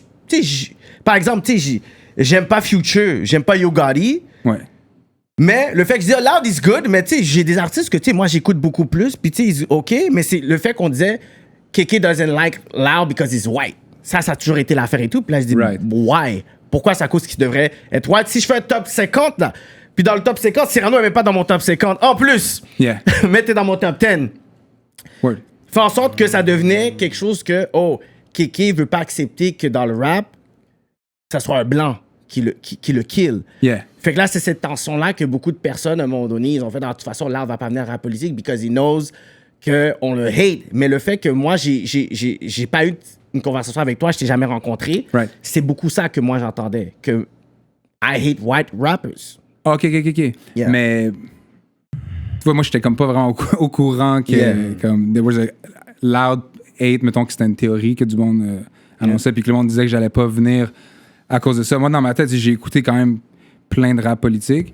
par exemple, tu sais, j'aime pas Future, j'aime pas Yo Gotti, Ouais. mais le fait que je dis Loud is good, mais tu sais, j'ai des artistes que tu sais, moi j'écoute beaucoup plus, puis tu sais, ok, mais c'est le fait qu'on disait Kéké doesn't like Loud because he's white. Ça a toujours été l'affaire et tout. Puis là, je dis, Right. why? Pourquoi c'est à cause qu'il devrait être white? Si je fais un top 50, là, puis dans le top 50, Cyrano n'est même pas dans mon top 50. En plus, Yeah. mettez dans mon top 10. Word. Fait en sorte que ça devenait quelque chose que, Kéké veut pas accepter que dans le rap, ça soit un blanc qui le kill. Yeah. Fait que là, c'est cette tension-là que beaucoup de personnes, à un moment donné, ils ont fait, de toute façon, là, on va pas venir à la politique because he knows qu'on le hate. Mais le fait que moi, j'ai pas eu une conversation avec toi, je t'ai jamais rencontré, Right. c'est beaucoup ça que moi, j'entendais. Que I hate white rappers. OK. Yeah. Mais Tu vois, moi, j'étais comme pas vraiment au courant que comme there was a loud hate, mettons que c'était une théorie que du monde annonçait, puis que le monde disait que j'allais pas venir à cause de ça. Moi, dans ma tête, j'ai écouté quand même plein de rap politique,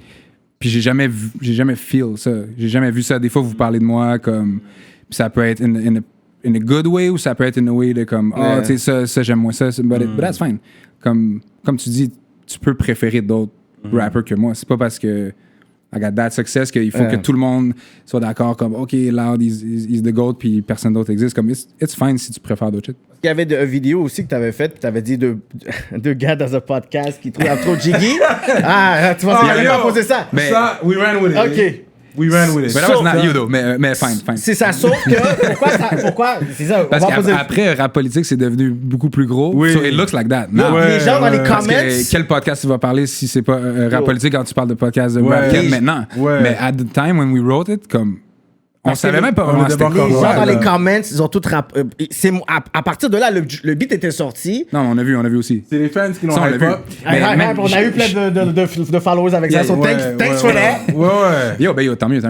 puis j'ai jamais feel ça. J'ai jamais vu ça. Des fois, vous parlez de moi comme... Ça peut être in a good way, ou ça peut être in a way de comme, tu sais, ça j'aime moins ça, but that's fine. Comme tu dis, tu peux préférer d'autres rappers que moi. C'est pas parce que I got that success qu'il faut que tout le monde soit d'accord comme, OK, Loud, he's the GOAT, puis personne d'autre existe. Comme, it's fine si tu préfères d'autres shit. Il y avait une vidéo aussi que tu avais faite, puis tu avais dit deux gars dans un podcast qui trouvaient trop jiggy. Tu vois, il avait pas posé ça. Mais ça, we ran with it. OK. We ran with it. But that was not you, though. Mais fine. C'est ça, sauf que... Pourquoi? C'est ça, parce qu'après, rap politique, c'est devenu beaucoup plus gros. Oui. So it looks like that. Les gens dans les comments... Quel podcast tu vas parler si c'est pas rap politique quand tu parles de podcast de rap maintenant? Mais at the time when we wrote it, comme... On savait même pas vraiment c'était quoi. Les gens dans les comments, ils ont tout à partir de là, le beat était sorti. Non, on a vu aussi. C'est les fans qui l'ont hype up. On a eu plein de followers avec ça. So thanks for that. Ouais. Tant mieux.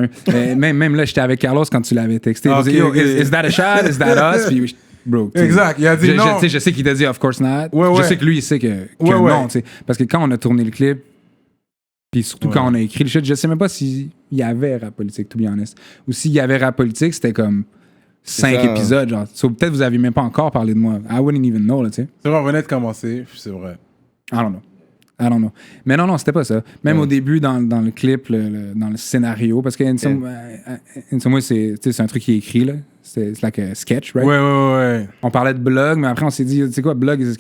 Mais même là, j'étais avec Carlos quand tu l'avais texté. Il dit, is that a shot? Is that us? Puis, bro. Exact. Il a dit non. Je sais qu'il t'a dit, of course not. Je sais que lui, il sait que non. Parce que quand on a tourné le clip, puis surtout quand on a écrit le shit, je sais même pas s'il y avait rap politique, to be honest. Ou s'il y avait rap politique, c'était comme 5 épisodes, genre. So, peut-être vous avez même pas encore parlé de moi. I wouldn't even know, là, tu sais. C'est vrai, on venait de commencer, c'est vrai. I don't know. Mais non, c'était pas ça. Même au début, dans le clip, dans le scénario, parce que in some way, c'est un truc qui est écrit, là. C'est like a sketch, right? Ouais. On parlait de blog, mais après, on s'est dit, tu sais quoi, blog, c'est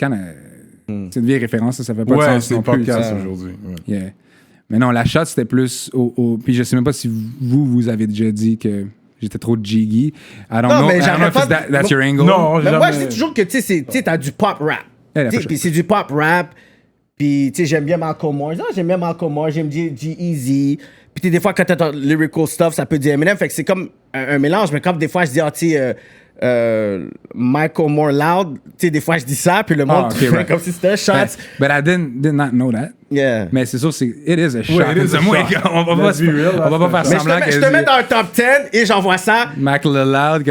une vieille référence, ça fait pas de sens. C'est podcast aujourd'hui. Yeah. Mais non, la shot, c'était plus Puis je sais même pas si vous avez déjà dit que j'étais trop jiggy. I don't know if that's your angle. Non, moi, je dis toujours que, tu sais, t'as du pop rap. Puis c'est du pop rap. Puis, tu sais, j'aime bien Malcolm Moore. J'aime bien Malcolm Moore, j'aime G-Eazy. Puis, des fois, quand t'as lyrical stuff, ça peut dire Eminem. Fait que c'est comme un mélange. Mais comme des fois, je dis, tu sais... Michael Moore Loud, tu sais, des fois je dis ça, puis le monde comme si c'était un shot. But I did not know that. Yeah. Mais c'est sûr, it is a shot. It is a shot. On va pas faire semblant que je te mets dans le top 10 et j'envoie ça. Michael Loud,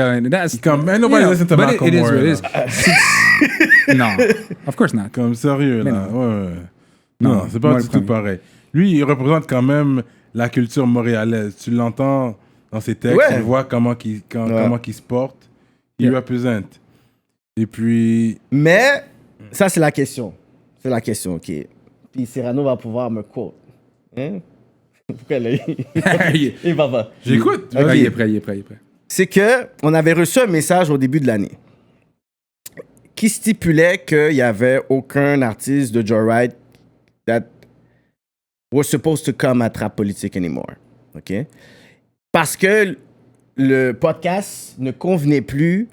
comme nobody listen to Michael Moore. It is. Non, of course not. Comme sérieux, là. Ouais. Non, c'est pas du tout pareil. Lui, il représente quand même la culture montréalaise. Tu l'entends dans ses textes, tu vois comment il se porte. Il représente. Et puis... Mais, ça, c'est la question. C'est la question, OK. Puis Cyrano va pouvoir me quote. Hein? Pourquoi là? Il va pas. J'écoute. Okay. Il est prêt. C'est qu'on avait reçu un message au début de l'année qui stipulait qu'il n'y avait aucun artiste de Joyride that was supposed to come at Rap Politique anymore. OK? Parce que le podcast ne convenait plus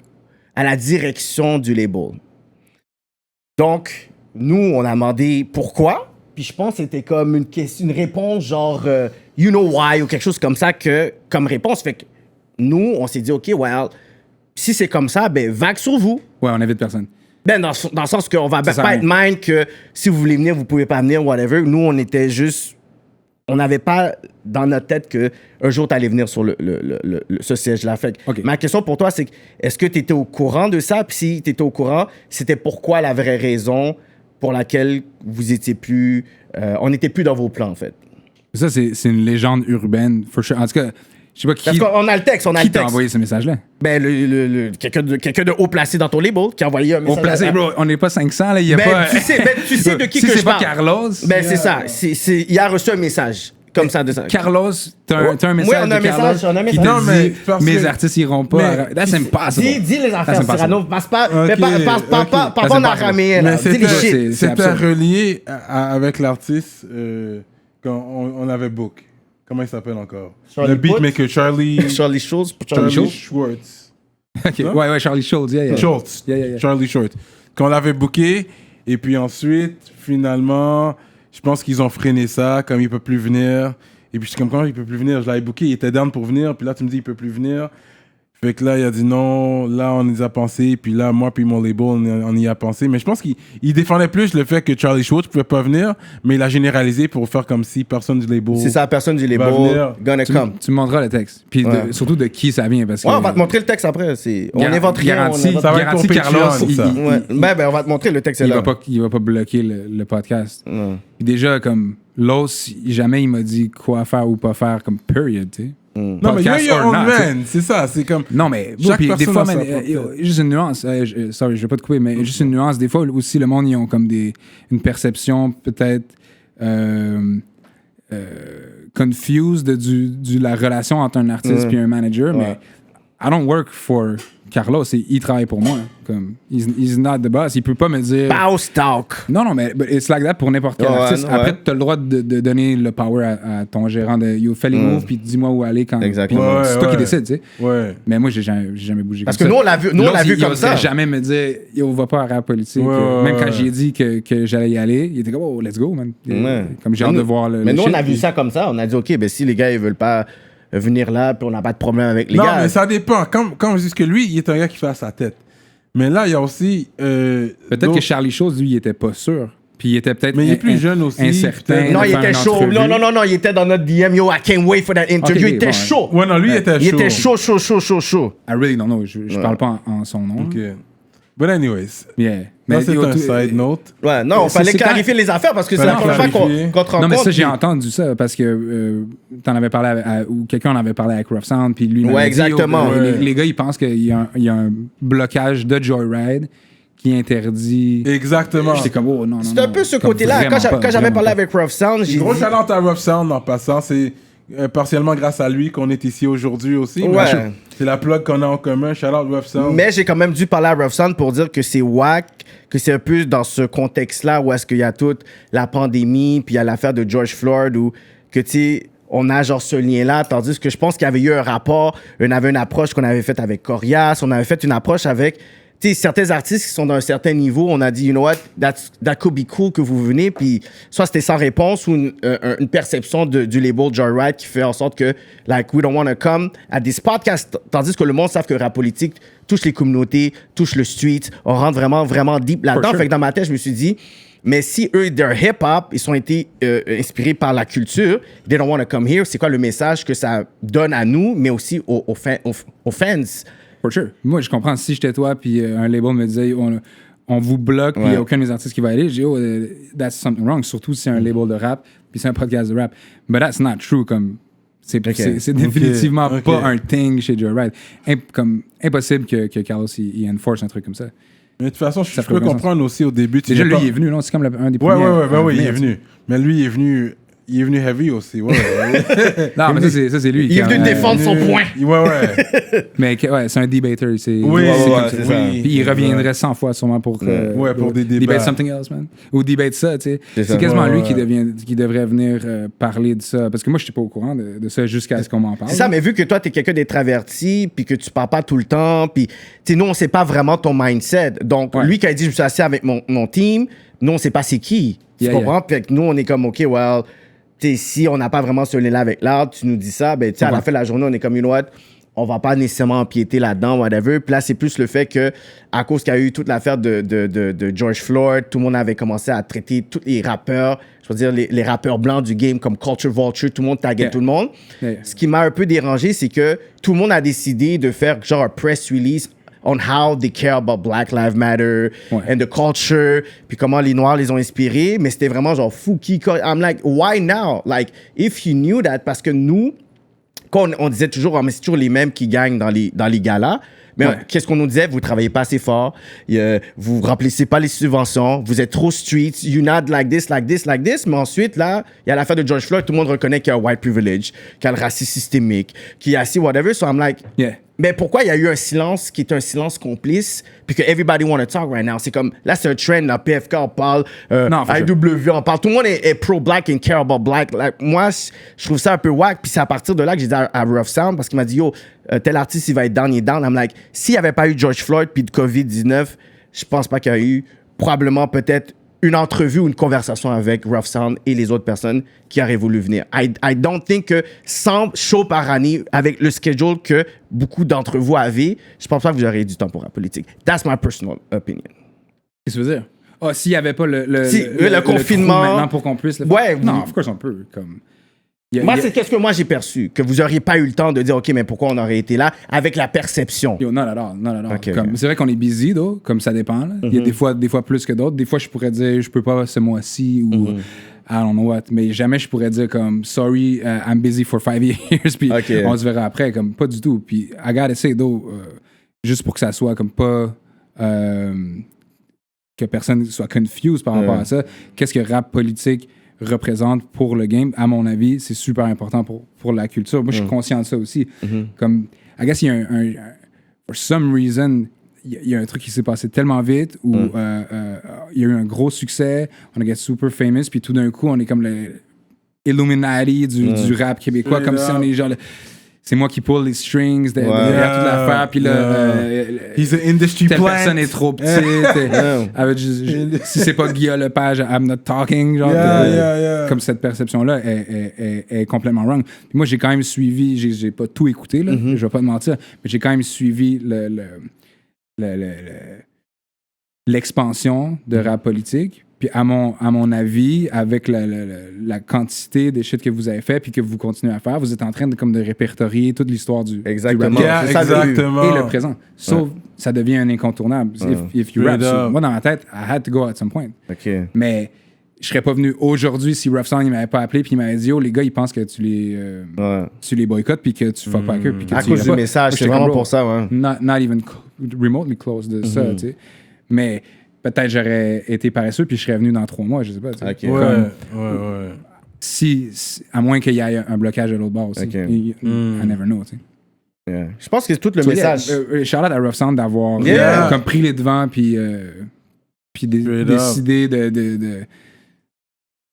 à la direction du label. Donc, nous, on a demandé pourquoi. Puis je pense que c'était comme une réponse genre you know why ou quelque chose comme ça comme réponse. Fait que nous, on s'est dit, OK, well, si c'est comme ça, ben vague sur vous. Ouais, on invite personne. Ben, dans le sens qu'on va pas être mind que si vous voulez venir, vous pouvez pas venir, whatever. Nous, on était juste... On n'avait pas dans notre tête qu'un jour, tu allais venir sur ce siège-là. Fait que ma question pour toi, c'est est-ce que tu étais au courant de ça? Puis si tu étais au courant, c'était pourquoi la vraie raison pour laquelle vous étiez plus... on n'était plus dans vos plans, en fait. Ça, c'est une légende urbaine, for sure. En tout cas, je sais pas qui... Parce qu'on a le texte, Qui t'a envoyé ce message-là? Ben, quelqu'un de haut placé dans ton label qui a envoyé un message. Haut placé, bro, on n'est pas 500, là, il y a pas... Tu sais de qui que je parle. Si c'est pas Carlos... Ben, c'est ça. Il a reçu un message. Comme ça, de ça. Carlos, t'as un message on a un de Carlos message, on a un qui message. te dit mes artistes iront pas. That's impossible. Dis les affaires, Cyrano. Passe pas en araméen. Dis les shit. C'était relié avec l'artiste quand on avait book. Comment il s'appelle encore? Le beatmaker Charlie Schultz. Charlie Schwartz. Ouais, Charlie Schultz. Schultz. Charlie Schwartz. Qu'on l'avait booké, et puis ensuite, finalement... Je pense qu'ils ont freiné ça, comme il peut plus venir. Et puis je suis comme, comment il peut plus venir? Je l'avais booké, il était down pour venir. Puis là, tu me dis, il peut plus venir. Fait que là, il a dit non, là, on y a pensé, puis là, moi, puis mon label, on y a pensé. Mais je pense qu'il défendait plus le fait que Charlie Schwartz pouvait pas venir, mais il a généralisé pour faire comme si personne du label. C'est ça, la personne du label, gonna come. Tu me montreras le texte. Puis surtout de qui ça vient. Parce que, on va te montrer le texte après. On invente rien. Garantie, ça va être garantie pour Carlos. Ben, on va te montrer le texte. Il va pas bloquer le podcast. Puis déjà, comme Los, jamais il m'a dit quoi faire ou pas faire, comme period, tu sais. Non, mais you're your own man, c'est ça, c'est comme... Non, mais puis des fois, juste une nuance, sorry, je vais pas te couper, mais juste une nuance, des fois aussi, le monde, ils ont comme une perception peut-être confused de la relation entre un artiste et un manager, mais I don't work for Carlos, il travaille pour moi. Comme, he's not the boss. Il peut pas me dire. Boss talk. Non, mais it's like that pour n'importe quel artiste. Après, tu as le droit de donner le power à ton gérant de you fais les moves, puis dis-moi où aller quand. Exactement. C'est toi qui décides, tu sais. Ouais. Mais moi, j'ai jamais bougé. Parce que nous, on l'a vu comme ça. Il jamais me dire, yo, va pas à rap politique. Même quand j'ai dit que j'allais y aller, il était comme, oh, let's go, man. Comme j'ai hâte de voir le. Mais nous, shit, on a vu ça comme ça. On a dit, OK, ben si les gars, ils veulent pas venir là, puis on n'a pas de problème avec les gars. Non, mais ça dépend. Comme je dis que lui, il est un gars qui fait à sa tête. Mais là, il y a aussi... peut-être que Charlie Chose, lui, il était pas sûr. Puis il était peut-être mais il est plus jeune aussi. Incertain. Non, il était chaud. Non, il était dans notre DM. Yo, I can't wait for that interview. Il était chaud. Ouais, non, lui, il était chaud. Il était chaud. I really don't know. Je parle pas en son nom. OK. But anyways. Yeah. Mais c'est un side note. Ouais, non, il fallait clarifier les affaires parce que c'est la première fois qu'on te rencontre. Non, mais ça, j'ai entendu ça parce que t'en avais parlé ou quelqu'un en avait parlé avec Rough Sound, puis lui, ouais, exactement. Les gars, ils pensent qu'il y a un blocage de Joyride qui interdit. Exactement. J'étais comme, oh non. C'est un peu ce côté-là. Quand j'avais parlé avec Rough Sound, j'ai dit. Gros talent à Rough Sound en passant, c'est partiellement grâce à lui qu'on est ici aujourd'hui aussi. Ouais. C'est la plug qu'on a en commun. Shout out Rough Sound. Mais j'ai quand même dû parler à Rough Sound pour dire que c'est whack, que c'est un peu dans ce contexte-là où est-ce qu'il y a toute la pandémie, puis il y a l'affaire de George Floyd, où que tu sais, on a genre ce lien-là, tandis que je pense qu'il y avait eu un rapport, on avait une approche qu'on avait faite avec Corias, on avait fait une approche avec tu sais, certains artistes qui sont d'un certain niveau, on a dit, you know what, that could be cool que vous venez, puis soit c'était sans réponse ou une perception du label Joyride qui fait en sorte que, like, we don't want to come at this podcast, tandis que le monde savent que rap politique touche les communautés, touche le street, on rentre vraiment, vraiment deep là-dedans. Fait que dans ma tête, je me suis dit, mais si eux, their hip-hop, ils ont été inspirés par la culture, they don't want to come here, c'est quoi le message que ça donne à nous, mais aussi aux fans? For sure. Moi, je comprends. Si j'étais toi, puis un label me disait, on vous bloque, puis il n'y a aucun de mes artistes qui va aller, je dis, oh, that's something wrong. Surtout si c'est un label de rap, puis c'est un podcast de rap. But that's not true. Comme, c'est définitivement pas un thing chez Joyride. Comme, impossible que Carlos il enforce un truc comme ça. Mais de toute façon, je peux comprendre aussi au début. Déjà, lui, il est venu, non? C'est comme un des premiers. Ouais, il est venu. Mais lui, il est venu heavy aussi. Ouais. Non, mais ça, c'est lui. Il est venu défendre son point. Ouais. Mais c'est un debater. C'est ça. Puis il reviendrait 100 fois sûrement pour des débats. Debate something else, man. Ou debate ça, tu sais. C'est quasiment lui qui devrait venir parler de ça. Parce que moi, je n'étais pas au courant de ça jusqu'à ce qu'on m'en parle. C'est ça, mais vu que toi, tu es quelqu'un d'introverti, puis que tu parles pas tout le temps, puis nous, on sait pas vraiment ton mindset. Donc, lui qui a dit, je me suis assis avec mon team, nous, on sait pas c'est qui. Tu comprends? Puis nous, on est comme, OK, well... T'sais, si on n'a pas vraiment ce lien-là avec l'art, tu nous dis ça, ben, à la fin de la journée, on est comme, you know what, on va pas nécessairement empiéter là-dedans, whatever. Puis là, c'est plus le fait que, à cause qu'il y a eu toute l'affaire de George Floyd, tout le monde avait commencé à traiter tous les rappeurs, je veux dire, les rappeurs blancs du game comme Culture Vulture, tout le monde taguait tout le monde. Ce qui m'a un peu dérangé, c'est que tout le monde a décidé de faire genre un press release on how they care about Black Lives Matter and the culture, puis comment les Noirs les ont inspirés, mais c'était vraiment genre fou. I'm like, why now? Like, if you knew that, parce que nous, quand on disait toujours, mais c'est toujours les mêmes qui gagnent dans les galas, mais qu'est-ce qu'on nous disait? Vous travaillez pas assez fort, vous remplissez pas les subventions, vous êtes trop street, you're not like this. Mais ensuite, là, il y a l'affaire de George Floyd, tout le monde reconnaît qu'il y a white privilege, qu'il y a le racisme systémique, qu'il y a ci, whatever. So I'm like, mais pourquoi il y a eu un silence qui est un silence complice, puis que everybody want to talk right now? C'est comme, là, c'est un trend, la PFK, on parle, IW, on parle, tout le monde est pro-black and care about black. Like, moi, je trouve ça un peu whack, puis c'est à partir de là que j'ai dit à Rough Sound, parce qu'il m'a dit, yo, tel artiste, il va être down, il est down. I'm like, s'il n'y avait pas eu George Floyd puis de COVID-19, je pense pas qu'il y a eu probablement peut-être une entrevue ou une conversation avec Rough Sound et les autres personnes qui auraient voulu venir. I don't think que 100 shows par année, avec le schedule que beaucoup d'entre vous avez, je pense pas que vous auriez du temps pour la politique. That's my personal opinion. Qu'est-ce que tu veux dire? Ah, s'il n'y avait pas le confinement. maintenant pour qu'on puisse le faire. Non, of course on peut. Comme... C'est qu'est-ce que moi j'ai perçu, que vous n'auriez pas eu le temps de dire, OK, mais pourquoi on aurait été là avec la perception. Yo, non, non. Okay, C'est vrai qu'on est busy, though, comme ça dépend. Là. Il y a des fois plus que d'autres. Des fois, je pourrais dire, je peux pas ce mois-ci ou I don't know what. Mais jamais je pourrais dire comme, sorry, I'm busy for 5 years, puis on se verra après. Comme, pas du tout. Puis, I gotta say, though, juste pour que ça soit comme pas... que personne soit confused par rapport à ça. Qu'est-ce que rap politique représente pour le game, à mon avis, c'est super important pour la culture. Moi, je suis conscient de ça aussi. Comme, I guess, il y a for some reason, il y a un truc qui s'est passé tellement vite où il y a eu un gros succès, on a get super famous, puis tout d'un coup, on est comme le Illuminati du rap québécois, comme si on est genre... C'est moi qui pull les strings de toute l'affaire, puis là, he's an industry telle plant. personne est trop petite. Si c'est pas Guillaume Lepage, I'm not talking, genre, comme cette perception-là est complètement wrong. Puis moi, j'ai quand même suivi, j'ai pas tout écouté, là, je vais pas te mentir, mais j'ai quand même suivi l'expansion de rap politique. Puis à mon avis, avec la quantité des shit que vous avez fait puis que vous continuez à faire, vous êtes en train de répertorier toute l'histoire du Exactement. du rap. Exactement. Et le présent. Sauf, ça devient un incontournable. If you rap. So, moi, dans ma tête, I had to go at some point. Mais je serais pas venu aujourd'hui si Rough Sound il m'avait pas appelé puis il m'avait dit, oh, les gars, ils pensent que tu les boycottes puis que tu fuck pas avec eux. À cause du message, c'est vraiment pour ça, ouais. Not even remotely close de ça, tu sais. Mais... peut-être j'aurais été paresseux puis je serais venu dans 3 mois, je sais pas. Si, à moins qu'il y ait un blocage de l'autre bord aussi. I never know, tu sais. Je pense que c'est tout le message. Charlotte à Rough Sound d'avoir comme pris les devants puis décidé de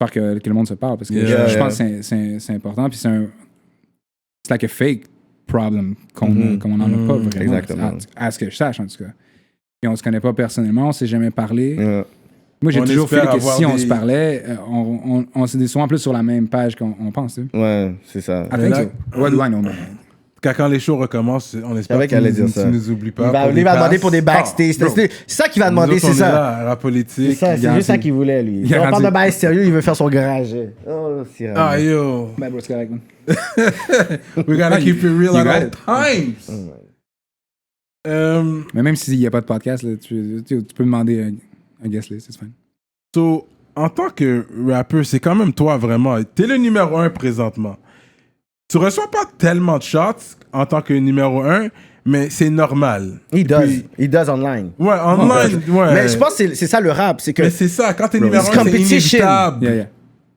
faire que le monde se parle parce que je pense que c'est important puis c'est like a fake problem qu'on n'en a pas vraiment. Exactement. À ce que je sache en tout cas. Et on se connaît pas personnellement, on s'est jamais parlé. Moi, j'ai toujours fait que si on se parlait, on s'est souvent plus sur la même page qu'on pense. Tu sais. Ouais, c'est ça. I think so. What do I know, man? Quand les shows recommencent, on espère que tu nous oublies pas. Il va demander pour des backstage. C'est ça qu'il va demander, c'est ça. Là, la politique. C'est juste ça qu'il voulait, lui. On parle de bail sérieux, il veut faire son garage. Oh, c'est ah, yo. Ben, bro, c'est correct, man. We gotta keep it real at all times. Mais même s'il n'y a pas de podcast, là, tu peux demander un guest list, c'est fine. So, en tant que rappeur, c'est quand même toi vraiment. T'es le numéro 1 présentement. Tu reçois pas tellement de shots en tant que numéro 1, mais c'est normal. Il does online. Ouais, online, ouais. Mais je pense que c'est ça le rap. C'est que mais c'est ça, quand t'es numéro 1, c'est inévitable.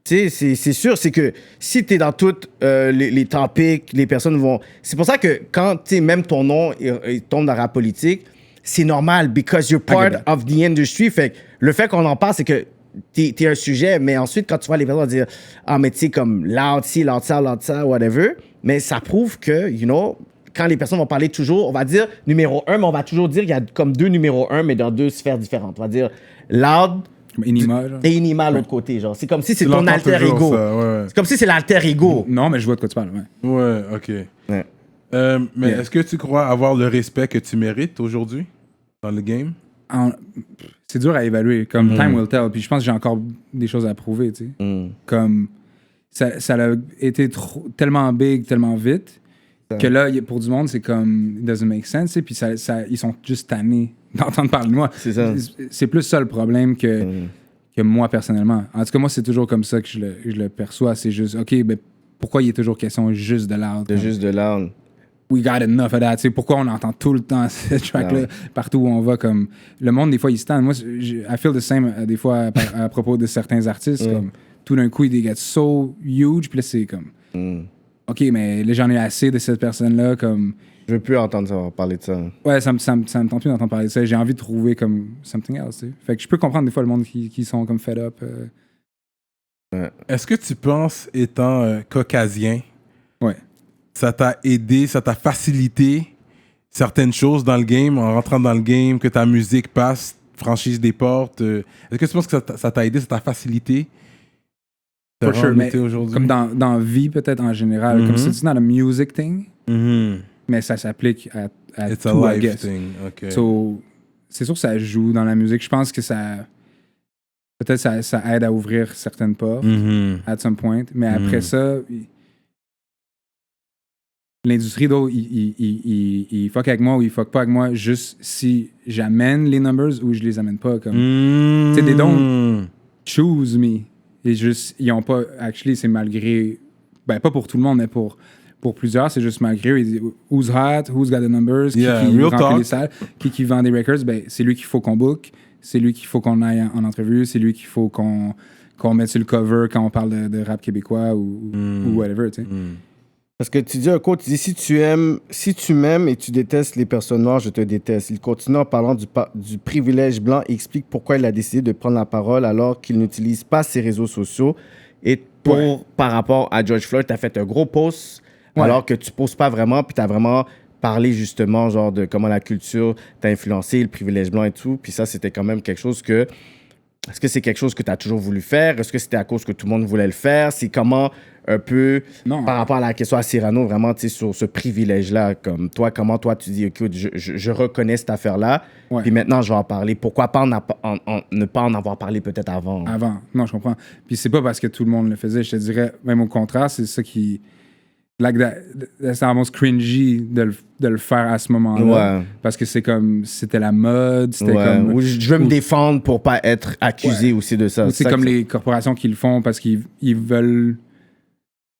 Tu sais, c'est sûr, c'est que si t'es dans toutes les topics, les personnes vont... C'est pour ça que quand, tu sais, même ton nom il tombe dans la rap politique, c'est normal, because you're part of the industry. Fait que le fait qu'on en parle, c'est que t'es un sujet, mais ensuite, quand tu vois les personnes dire « Ah, mais tu sais, comme loud ci, loud ça, whatever », mais ça prouve que, you know, quand les personnes vont parler toujours, on va dire numéro 1, mais on va toujours dire qu'il y a comme 2 numéros 1, mais dans 2 sphères différentes. On va dire loud... Inima, genre. Et Inima à l'autre côté, genre. C'est comme si c'est ton alter ego. C'est comme si c'est l'alter ego. Non, mais je vois de quoi tu parles, ouais. Ouais, ok. Mais est-ce que tu crois avoir le respect que tu mérites aujourd'hui dans le game? C'est dur à évaluer. Comme time will tell. Puis je pense que j'ai encore des choses à prouver, tu sais. Comme ça a été tellement big, tellement vite, que là, pour du monde, c'est comme it doesn't make sense. Puis ils sont juste tannés d'entendre parler de moi. C'est ça. C'est plus ça le problème que moi personnellement. En tout cas, moi, c'est toujours comme ça que je le perçois. C'est juste, OK, ben pourquoi il est toujours question juste de l'art? Juste de l'art. We got enough of that. Pourquoi on entend tout le temps cette track-là partout où on va? Comme, le monde, des fois, il se tente. Moi, I feel the same des fois à propos de certains artistes. Comme, tout d'un coup, ils get so huge. Puis là, c'est comme, OK, mais là, j'en ai assez de cette personne-là. Comme, je veux plus entendre parler de ça. Ouais, ça me tente plus d'entendre parler de ça. J'ai envie de trouver comme something else. Tu sais. Fait que je peux comprendre des fois le monde qui sont comme fed up. Est-ce que tu penses, étant caucasien, ça t'a aidé, ça t'a facilité certaines choses dans le game, en rentrant dans le game, que ta musique passe franchise des portes? Est-ce que tu penses que ça t'a aidé, ça t'a facilité? For sure, mais comme dans vie peut-être en général, comme c'est not a music thing, mais ça s'applique à It's tout, a I life guess. thing, ok. So, c'est sûr que ça joue dans la musique. Je pense que peut-être ça aide à ouvrir certaines portes at some point, mais après ça, l'industrie, il fuck avec moi ou il fuck pas avec moi juste si j'amène les numbers ou je les amène pas. Comme, tu sais, they don't choose me. Et juste, ils ont pas, actually, c'est malgré, ben pas pour tout le monde, mais pour plusieurs, c'est juste malgré eux. Ils disent, who's hot, who's got the numbers, qui remplit les salles, qui vend des records, ben c'est lui qu'il faut qu'on book, c'est lui qu'il faut qu'on aille en entrevue, c'est lui qu'il faut qu'on mette sur le cover quand on parle de rap québécois ou whatever, tu sais. Parce que tu dis un quote, tu dis si tu m'aimes et tu détestes les personnes noires, je te déteste. Il continue en parlant du privilège blanc et explique pourquoi il a décidé de prendre la parole alors qu'il n'utilise pas ses réseaux sociaux. Et par rapport à George Floyd, tu as fait un gros post alors que tu poses pas vraiment, puis tu as vraiment parlé justement genre de comment la culture t'a influencé, le privilège blanc et tout. Puis ça, c'était quand même quelque chose que... Est-ce que c'est quelque chose que tu as toujours voulu faire? Est-ce que c'était à cause que tout le monde voulait le faire? C'est comment un peu, par rapport à la question à Cyrano, vraiment, tu sais, sur ce privilège-là, comme toi, comment toi, tu dis, écoute, je reconnais cette affaire-là, puis maintenant, je vais en parler. Pourquoi pas ne pas en avoir parlé peut-être avant? Avant, non, je comprends. Puis c'est pas parce que tout le monde le faisait, je te dirais, même au contraire, c'est ça qui... Like c'est almost cringy de le faire à ce moment-là. Ouais. Parce que c'est comme, c'était la mode, c'était comme... Ou je veux me défendre pour pas être accusé aussi de ça. C'est comme les corporations qui le font parce qu'ils veulent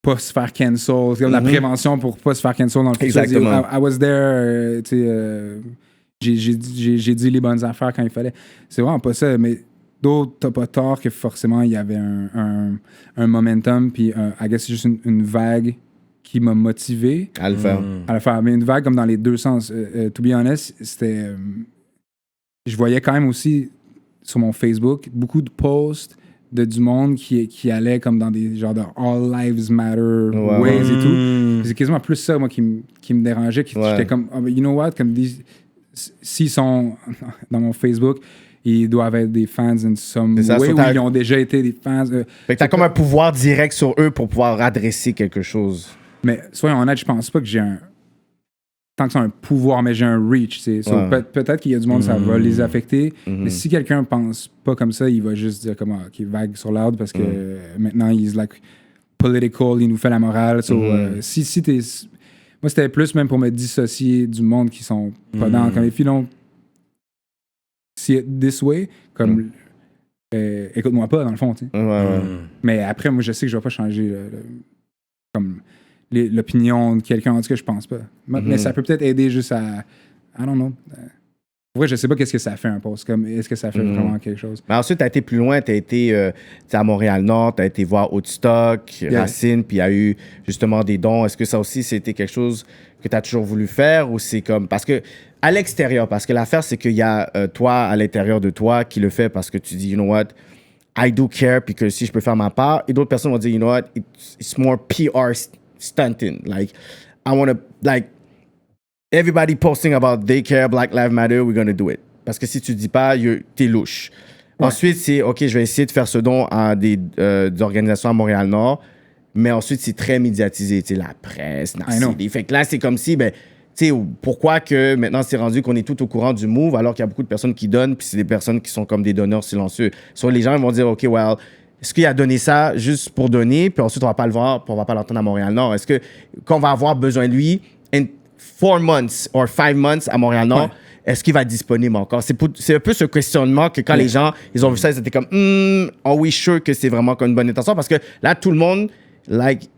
pas se faire cancel. C'est comme la prévention pour pas se faire cancel dans le futur. Exactement. I was there, tu sais, j'ai dit les bonnes affaires quand il fallait. C'est vraiment pas ça, mais d'autres, t'as pas tort que forcément il y avait un momentum, puis I guess c'est juste une vague qui m'a motivé à le faire. À le faire. Mais une vague comme dans les deux sens. To be honest, c'était... je voyais quand même aussi sur mon Facebook beaucoup de posts du monde qui allait comme dans des genres de All Lives Matter ways et tout. C'est quasiment plus ça, moi, qui me dérangeait. J'étais comme, oh, you know what? Comme s'ils sont dans mon Facebook, ils doivent être des fans in some way, ou ils ont déjà été des fans. Fait que t'as comme un pouvoir direct sur eux pour pouvoir adresser quelque chose. Mais soyons honnêtes, je pense pas que j'ai tant que c'est un pouvoir, mais j'ai un reach. Peut-être qu'il y a du monde, ça va les affecter. Mais si quelqu'un pense pas comme ça, il va juste dire comme qu'il vague sur l'ordre parce que maintenant, il est like political, il nous fait la morale. Si t'es... Moi, c'était plus même pour me dissocier du monde qui sont pas dans. Comme les filles don't see it this way, comme écoute-moi pas, dans le fond. Mais après, moi, je sais que je vais pas changer comme l'opinion de quelqu'un. En tout cas, je pense pas. Mais ça peut peut-être aider juste à... I don't know. En vrai, je sais pas qu'est-ce que ça fait un post. Comme, est-ce que ça fait vraiment quelque chose? Mais ensuite, tu as été plus loin. Tu as été à Montréal-Nord, tu as été voir Woodstock, Racine, puis il y a eu justement des dons. Est-ce que ça aussi, c'était quelque chose que tu as toujours voulu faire ou c'est comme... Parce que à l'extérieur, parce que l'affaire, c'est qu'il y a toi, à l'intérieur de toi, qui le fait parce que tu dis, you know what, I do care, puis que si je peux faire ma part. Et d'autres personnes vont dire, you know what, it's more PR stunting. Like, I want to, like, everybody posting about they care, Black Lives Matter, we're going to do it. Parce que si tu dis pas, t'es louche. Ensuite, c'est, OK, je vais essayer de faire ce don à des organisations à Montréal-Nord, mais ensuite, c'est très médiatisé, tu sais, la presse, fait que là, c'est comme si, ben, tu sais, pourquoi que maintenant, c'est rendu qu'on est tout au courant du move, alors qu'il y a beaucoup de personnes qui donnent, puis c'est des personnes qui sont comme des donneurs silencieux. Soit les gens ils vont dire, OK, well, est-ce qu'il a donné ça juste pour donner, puis ensuite, on va pas le voir, puis on va pas l'entendre à Montréal-Nord? Est-ce que, quand on va avoir besoin de lui, in 4 months or 5 months à Montréal-Nord, est-ce qu'il va être disponible encore? C'est un peu ce questionnement que quand les gens, ils ont vu ça, ils étaient comme, are we sure que c'est vraiment comme une bonne intention? Parce que là, tout le monde, like,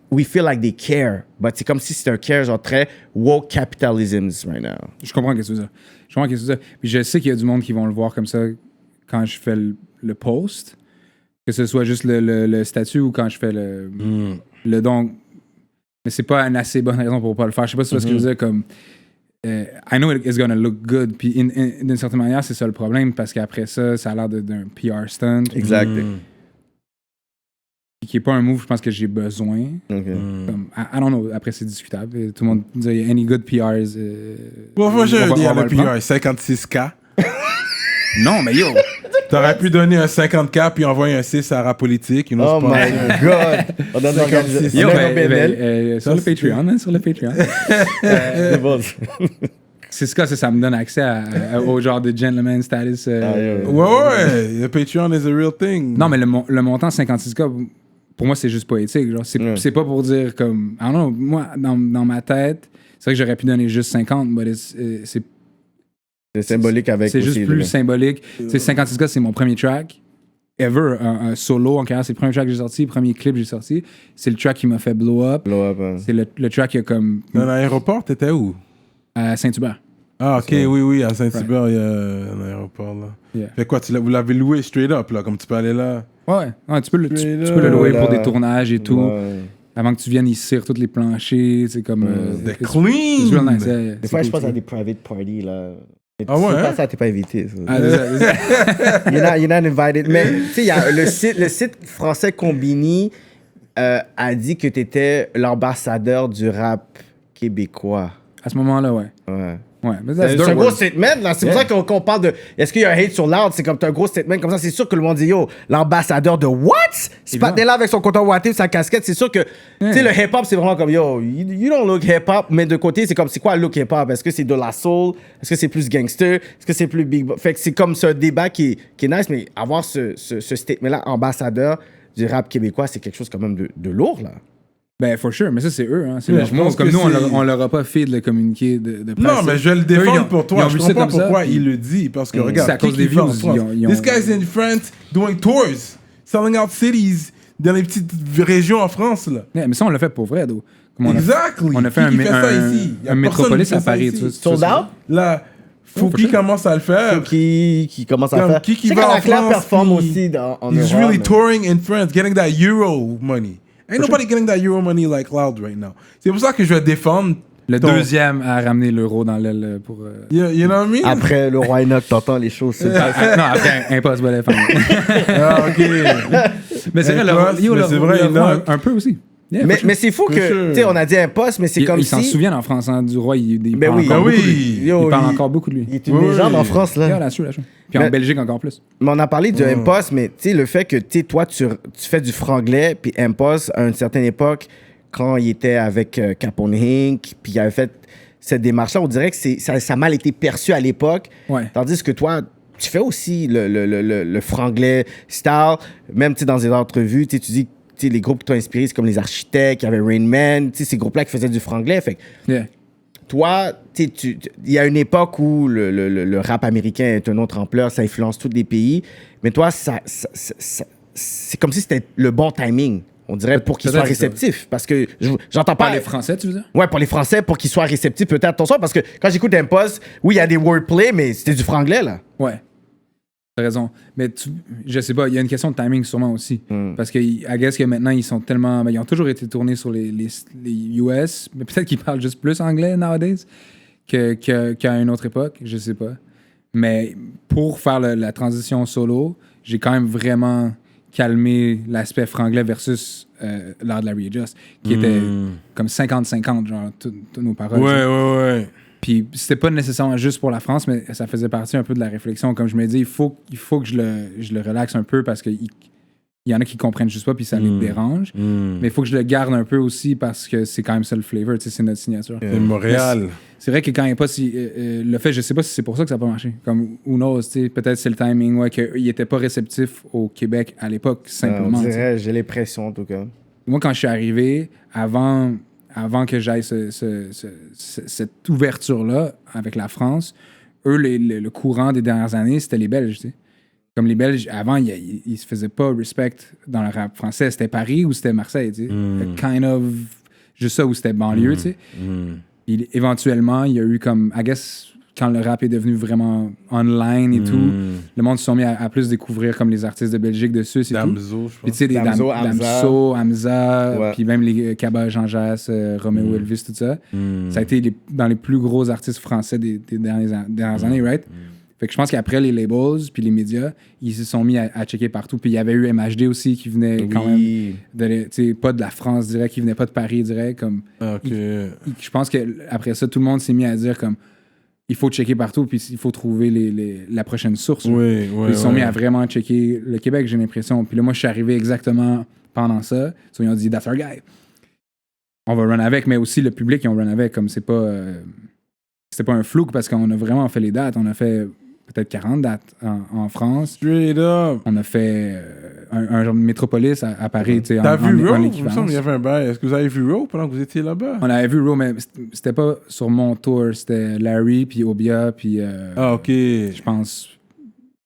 we feel like they care. But c'est comme si c'était un care genre très woke capitalism right now. Je comprends ce que tu veux dire. Puis je sais qu'il y a du monde qui vont le voir comme ça quand je fais le post, que ce soit juste le statut ou quand je fais le don. Mais c'est pas une assez bonne raison pour pas le faire. Je sais pas si c'est ce que je veux dire, comme... I know it's gonna look good. Puis d'une certaine manière, c'est ça le problème, parce qu'après ça, ça a l'air d'un PR stunt. Exact. Qui est pas un move, je pense que j'ai besoin. Comme, I don't know, après c'est discutable. Tout le monde dit any good PRs. Moi, je veux dire, le PR, 56K. Non, mais yo. T'aurais pu donner un 50K puis envoyer un 6 à Rap Politique. You know, Oh c'est my pas- God. On donne l'organisation. Yo, On donne BNL. sur le Patreon, hein, sur le Patreon. C'est bon. C'est ça me donne accès au genre de gentleman status. Ouais, le Patreon is a real thing. Non, mais le montant 56K, pour moi, c'est juste poétique. Genre, c'est pas pour dire comme. I don't know, moi, dans ma tête, c'est vrai que j'aurais pu donner juste 50, mais c'est symbolique avec c'est juste aussi, plus là. symbolique. C'est 56K, c'est mon premier track. Ever, un solo en carrière, c'est le premier track que j'ai sorti, le premier clip que j'ai sorti. C'est le track qui m'a fait blow up. C'est le track qui a comme. Dans l'aéroport, t'étais où? À Saint-Hubert. Ah, ok, oui, à Saint-Hubert, il y a un aéroport, là. Yeah. Fait quoi, vous l'avez loué straight up, là, comme tu peux aller là? Ouais, tu peux le Straight louer up. pour des tournages et tout. Ouais. Avant que tu viennes, ils cirent tous les planchers. C'est comme. They're it's clean! real nice, yeah, Des c'est fois, je cool, pense à des private parties, là. Mais Ah ouais, c'est hein? pas ça, t'es pas invité. Ça. Ah, c'est ça. You're not invited. Mais tu sais, il y a le site français Combini a dit que t'étais l'ambassadeur du rap québécois. À ce moment-là, ouais. Ouais. Ouais, mais that's C'est dirt un gros work. statement, là. C'est pour ça qu'on parle de. Est-ce qu'il y a un hate sur Loud? C'est comme t'as un gros statement comme ça. C'est sûr que le monde dit yo, l'ambassadeur de what? C'est pas là avec son coton watté, sa casquette. C'est sûr que. Tu sais, le hip-hop, c'est vraiment comme yo, you don't look hip-hop. Mais de côté, c'est comme c'est quoi le look hip-hop? Est-ce que c'est de la soul? Est-ce que c'est plus gangster? Est-ce que c'est plus big? Fait que c'est comme ce débat qui est nice, mais avoir ce statement-là, ambassadeur du rap québécois, c'est quelque chose quand même de lourd, là. Ben, for sure, mais ça, c'est eux. Hein. C'est Ouais, le je monde. pense Comme que nous, c'est- on leur a pas fait de le communiquer de presse. Non, mais je vais le Eux, défendre ils ont- pour ils toi. ont Je vu ça comprends comme ça, pourquoi puis- il le dit. Parce que C'est regarde, à cause qui des qui fait en views, France? ils ont- This guy's in France doing tours, selling out cities dans les petites régions en France, là. Yeah, mais ça, on l'a fait pour vrai, though. Comme Exactly. On a fait Qui fait ça ici? Y a un personne métropolis qui fait à ça Paris. ici. tu vois, Sold ça, out? Là, Fouki for sure. commence à le faire. Qui commence à Comme faire. qui Tu sais, va quand en la Claire France, performe puis aussi en He's Europe, really mais- touring in France, getting that Euro money. Ain't nobody getting that Euro money like Loud right now. C'est pour ça que je vais défendre Le ton- deuxième à ramener l'euro dans l'aile pour. You know what I mean? Après le roi Enoch, t'entends les choses. c'est pas- Non, après Impossible FM. Ah, ok. Mais c'est vrai, Impossible, le mais c'est vrai, le roi, Enoch. un peu aussi. Yeah, Mais, for sure. mais c'est fou For que, sure. tu sais, on a dit un poste, mais c'est comme Ils s'en si. souviennent en France, hein, du roi. Il Ben parle oui. encore Ben beaucoup de lui. oui. Yo, Il parle encore beaucoup de lui. Il est une Oui, légende oui. en France, là. Yeah, là-dessus. Puis en Mais- Belgique encore plus. Mais on a parlé du M-Post, mais tu sais, le fait que tu sais, toi, tu fais du franglais, puis M-Post, à une certaine époque, quand il était avec Capone Inc., puis il avait fait cette démarche-là, on dirait que ça a mal été perçu à l'époque. Ouais. Tandis que toi, tu fais aussi le franglais style, même tu sais, dans des entrevues, tu sais, tu dis que tu sais, les groupes qui t'ont inspiré, c'est comme les Architectes, il y avait Rain Man, tu sais, ces groupes-là qui faisaient du franglais. Fait que Yeah. toi, tu sais, il y a une époque où le rap américain est une autre ampleur, ça influence tous les pays, mais toi, c'est comme si c'était le bon timing, on dirait, pour qu'ils soient Peut-être c'est ça. réceptifs. Parce que j'entends pas... Par les Français, tu veux dire? Ouais, pour les Français, pour qu'ils soient réceptifs, peut-être, attention, parce que quand j'écoute Impost, oui, il y a des wordplay, mais c'était du franglais, là. Ouais. T'as raison. Mais je sais pas, il y a une question de timing sûrement aussi. Parce que, I guess que maintenant, ils sont tellement. Ben, ils ont toujours été tournés sur les US, mais peut-être qu'ils parlent juste plus anglais nowadays qu'à une autre époque, je sais pas. Mais pour faire la transition solo, j'ai quand même vraiment calmé l'aspect franglais versus l'art de la Readjust, qui était comme 50-50, genre, toutes nos paroles. Ouais. Puis c'était pas nécessairement juste pour la France, mais ça faisait partie un peu de la réflexion. Comme je me dis, il faut que je le relaxe un peu parce qu'il y en a qui comprennent juste pas puis ça les dérange. Mais il faut que je le garde un peu aussi parce que c'est quand même ça le flavor, tu sais, c'est notre signature. C'est Montréal. C'est vrai que quand il n'y a pas le fait, je sais pas si c'est pour ça que ça n'a pas marché. Comme who knows, tu sais, peut-être c'est le timing, ouais, qu'il n'était pas réceptif au Québec à l'époque, simplement. On tu sais. dirait, j'ai l'impression, en tout cas. Moi, quand je suis arrivé, avant que j'aille cette ouverture-là avec la France, eux, le courant des dernières années, c'était les Belges, tu sais. Comme les Belges, avant, ils se faisaient pas respect dans le rap français. C'était Paris ou c'était Marseille, tu sais. Kind of, juste ça, ou c'était banlieue, tu sais. Puis, éventuellement, il y a eu comme, I guess, quand le rap est devenu vraiment online et tout, le monde se sont mis à plus découvrir comme les artistes de Belgique, de Suisse et tout. Damso, je Puis pense. tu sais, des Damso, Damso, Hamza, Ouais. puis même les Kaba, Jean Jass, Roméo Elvis, tout ça. Ça a été dans les plus gros artistes français des dernières années, right? Fait que je pense qu'après les labels puis les médias, ils se sont mis à checker partout. Puis il y avait eu MHD aussi qui venait quand même, Oui. tu sais, pas de la France direct, qui venait pas de Paris direct. Comme, Ok. je pense qu'après ça, tout le monde s'est mis à dire comme il faut checker partout, puis il faut trouver la prochaine source. Oui, Puis ils sont mis à vraiment checker le Québec, j'ai l'impression. Puis là, moi, je suis arrivé exactement pendant ça. So, ils ont dit, that's our guy. On va run avec, mais aussi le public, ils ont run avec. Comme c'était pas un flou, parce qu'on a vraiment fait les dates. On a fait peut-être 40 dates en France. Straight up. On a fait un genre de métropolis à Paris. T'as vu Raw? Il me équivalence. semble qu'il y avait un bail. Est-ce que vous avez vu Raw pendant que vous étiez là-bas? On avait vu Raw, mais c'était pas sur mon tour. C'était Larry, puis Obia, puis Ah, ok. je pense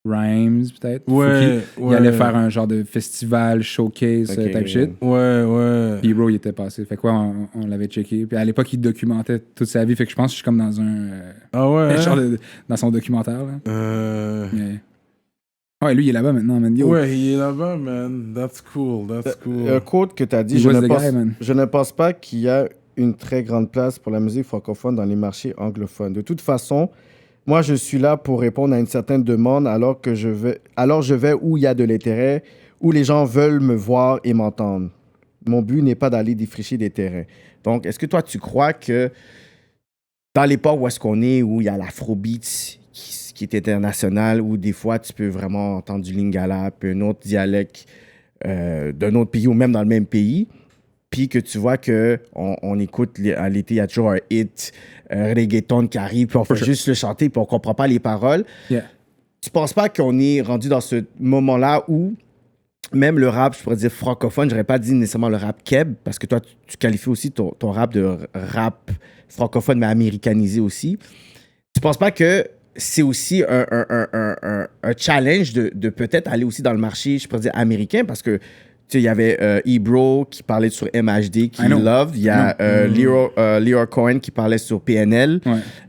Rhymes, peut-être. Ouais, Il allait faire un genre de festival, showcase, type shit. Ouais. Puis Raw, il était passé. Fait quoi, on l'avait checké. Puis à l'époque, il documentait toute sa vie. Fait que je pense que je suis comme dans un... Ah ouais? genre dans son documentaire, là. Mais... Ouais, lui, il est là-bas maintenant, man. Yo. Ouais, il est là-bas, man. That's cool. Un quote que tu as dit, He was the guy, man. je ne pense pas qu'il y a une très grande place pour la musique francophone dans les marchés anglophones. De toute façon, moi, je suis là pour répondre à une certaine demande alors je vais où il y a de l'intérêt, où les gens veulent me voir et m'entendre. Mon but n'est pas d'aller défricher des terrains. Donc, est-ce que toi, tu crois que dans l'époque où est-ce qu'on est, où il y a l'afrobeat qui est international, où des fois, tu peux vraiment entendre du lingala, puis un autre dialecte d'un autre pays ou même dans le même pays, puis que tu vois qu'on écoute à l'été, il y a toujours un hit reggaeton qui arrive, puis on fait juste le chanter, puis on comprend pas les paroles. Yeah. Tu penses pas qu'on est rendu dans ce moment-là où même le rap, je pourrais dire francophone, j'aurais pas dit nécessairement le rap keb, parce que toi, tu qualifies aussi ton rap de rap francophone, mais américanisé aussi. Tu penses pas que c'est aussi un challenge de peut-être aller aussi dans le marché, je pourrais dire américain, parce que tu sais, il y avait Ebro qui parlait sur MHD, qui Loved. Il y a Leroy Cohen qui parlait sur PNL.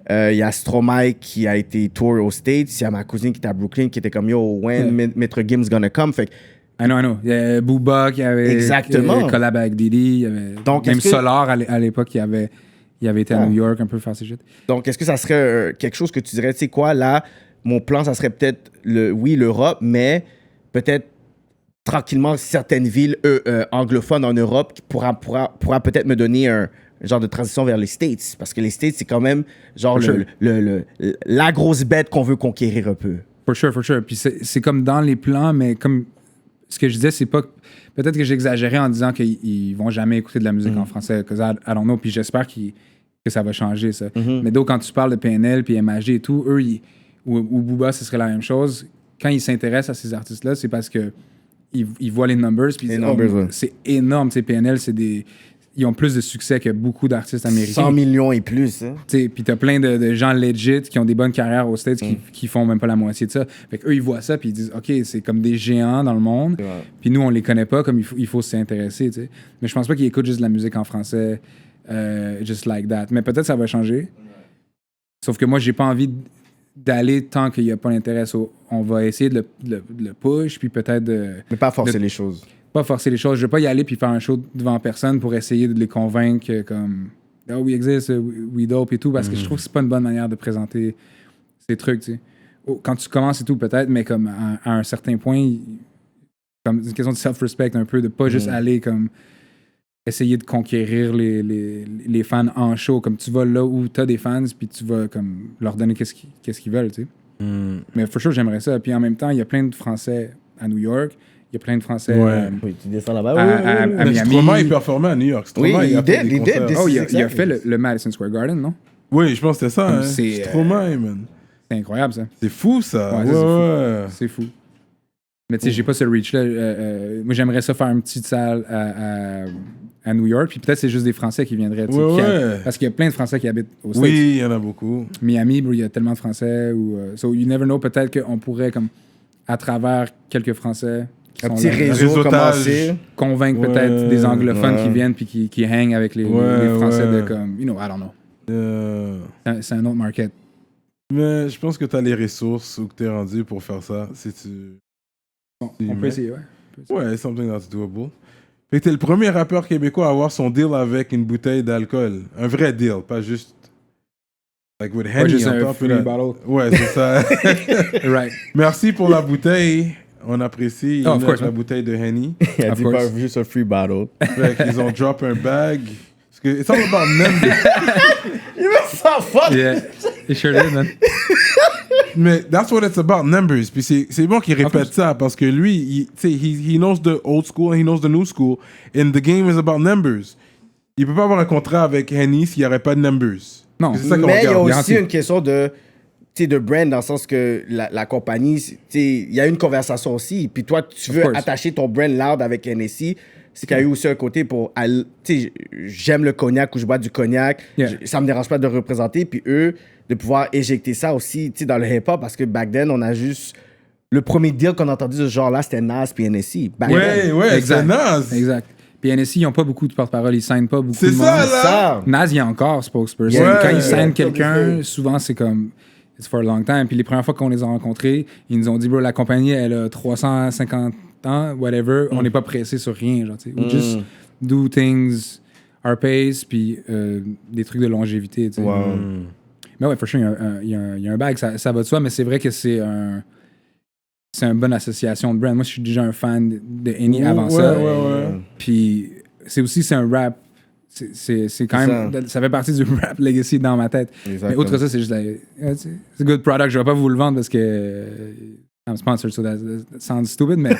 Il y a Stromae qui a été tour aux States. Il y a ma cousine qui était à Brooklyn qui était comme Yo, when Maître Gims gonna come. Fait que, I know. Il y avait Booba qui avait collab avec Diddy. Il y avait donc, même Solar à l'époque qui avait été à New York un peu faire ses shit. Donc, est-ce que ça serait quelque chose que tu dirais, tu sais quoi, là, mon plan, ça serait peut-être, l'Europe, mais peut-être tranquillement certaines villes anglophones en Europe qui pourra peut-être me donner un genre de transition vers les States. Parce que les States, c'est quand même genre la grosse bête qu'on veut conquérir un peu. For sure. Puis c'est comme dans les plans, mais comme ce que je disais, c'est pas... Peut-être que j'exagérais en disant qu'ils vont jamais écouter de la musique en français, because I don't know, puis j'espère que ça va changer, ça. Mais donc, quand tu parles de PNL, puis MHD et tout, eux, ou Booba, ce serait la même chose. Quand ils s'intéressent à ces artistes-là, c'est parce que ils voient les numbers, puis ils disent, c'est énorme, tu sais, PNL, ils ont plus de succès que beaucoup d'artistes américains. 100 millions et plus. Hein? Puis t'as plein de gens legit qui ont des bonnes carrières aux States qui font même pas la moitié de ça. Fait qu'eux, ils voient ça, puis ils disent, OK, c'est comme des géants dans le monde, puis nous, on les connaît pas, comme il faut s'y intéresser, tu sais. Mais je pense pas qu'ils écoutent juste de la musique en français, just like that. Mais peut-être ça va changer. Sauf que moi, j'ai pas envie d'aller tant qu'il y a pas d'intérêt. On va essayer de le push, puis peut-être de... Mais pas forcer les choses. Pas forcer les choses. Je vais pas y aller puis faire un show devant personne pour essayer de les convaincre comme oh, we exist, we dope et tout, parce que je trouve que c'est pas une bonne manière de présenter ces trucs, tu sais. Quand tu commences et tout, peut-être, mais comme à un certain point, comme c'est une question de self-respect un peu, de pas juste aller comme essayer de conquérir les fans en show, comme tu vas là où t'as des fans puis tu vas comme leur donner qu'est-ce qu'ils veulent, tu sais. Mais for sure, j'aimerais ça. Puis en même temps, il y a plein de Français à New York. Il y a plein de Français oui, tu descends là-bas. à Miami. Stromae, il performait à New York. Stromae, il a fait le Madison Square Garden, non? Oui, je pense que c'était ça. Hein. C'est Stromae, man. C'est incroyable, ça. C'est fou, ça. Ouais. C'est fou. Mais tu sais, j'ai pas ce reach-là. Moi, j'aimerais ça faire une petite salle à New York. Puis peut-être c'est juste des Français qui viendraient. Parce qu'il y a plein de Français qui habitent aux States. Oui, il y en a beaucoup. Miami, il y a tellement de Français. So you never know. Peut-être qu'on pourrait, comme, à travers quelques Français... Un petit réseau commencer. Convaincre peut-être des anglophones qui viennent puis qui hang avec les Français de comme, I don't know. C'est un autre market. Mais je pense que tu as les ressources où tu es rendu pour faire ça. Si tu... Bon, on peut essayer, ouais. Ouais, something that's doable. Fait que t'es le premier rappeur québécois à avoir son deal avec une bouteille d'alcool. Un vrai deal, pas juste... Like with Henny juste on un top. free bottle. Ouais, c'est ça. Right. Merci pour la bouteille. On apprécie la bouteille de Henny. Il a dit pas juste un free bottle. Fait qu'ils ont drop un bag. Parce que it's all about numbers. You must have fun. Yeah. It sure did, man. Mais that's what it's about, numbers. Puis c'est bon qu'il répète ça parce que lui, tu sais, he knows the old school and he knows the new school. And the game is about numbers. Il peut pas avoir un contrat avec Henny s'il n'y aurait pas de numbers. Non. C'est ça qu'on Mais il y a regarde. aussi une question de brand, dans le sens que la compagnie, il y a une conversation aussi. Puis toi, tu veux course. attacher ton brand loud avec NSI. C'est qu'il y a eu aussi un côté pour... Tu sais, j'aime le cognac ou je bois du cognac. Yeah. Ça me dérange pas de le représenter. Puis eux, de pouvoir éjecter ça aussi, tu sais, dans le hip-hop. Parce que back then, on a juste... Le premier deal qu'on a entendu de ce genre-là, c'était Nas puis NSI. Back then. Ouais, Exact. c'est naze. Exact. Puis NSI, ils n'ont pas beaucoup de porte-parole, ils signent pas beaucoup C'est de ça, monde. là. Ça. Nas, il y a encore spokesperson. Ouais. Quand ils Ouais. signent quelqu'un, souvent c'est comme it's for a long time. Puis les premières fois qu'on les a rencontrés, ils nous ont dit, bro, la compagnie, elle a 350 ans, whatever, on n'est pas pressé sur rien. Genre, we just do things our pace, puis des trucs de longévité. Tu sais. Mais ouais, for sure, il y a un bag, ça va de soi, mais c'est vrai que c'est une bonne association de brand. Moi, je suis déjà un fan de Henny avant ça. Ouais. Puis c'est un rap. C'est quand même. Ça fait partie du rap legacy dans ma tête. Exactement. Mais outre ça, c'est juste. C'est a good product. Je vais pas vous le vendre parce que. I'm sponsored, so that sounds stupid, mais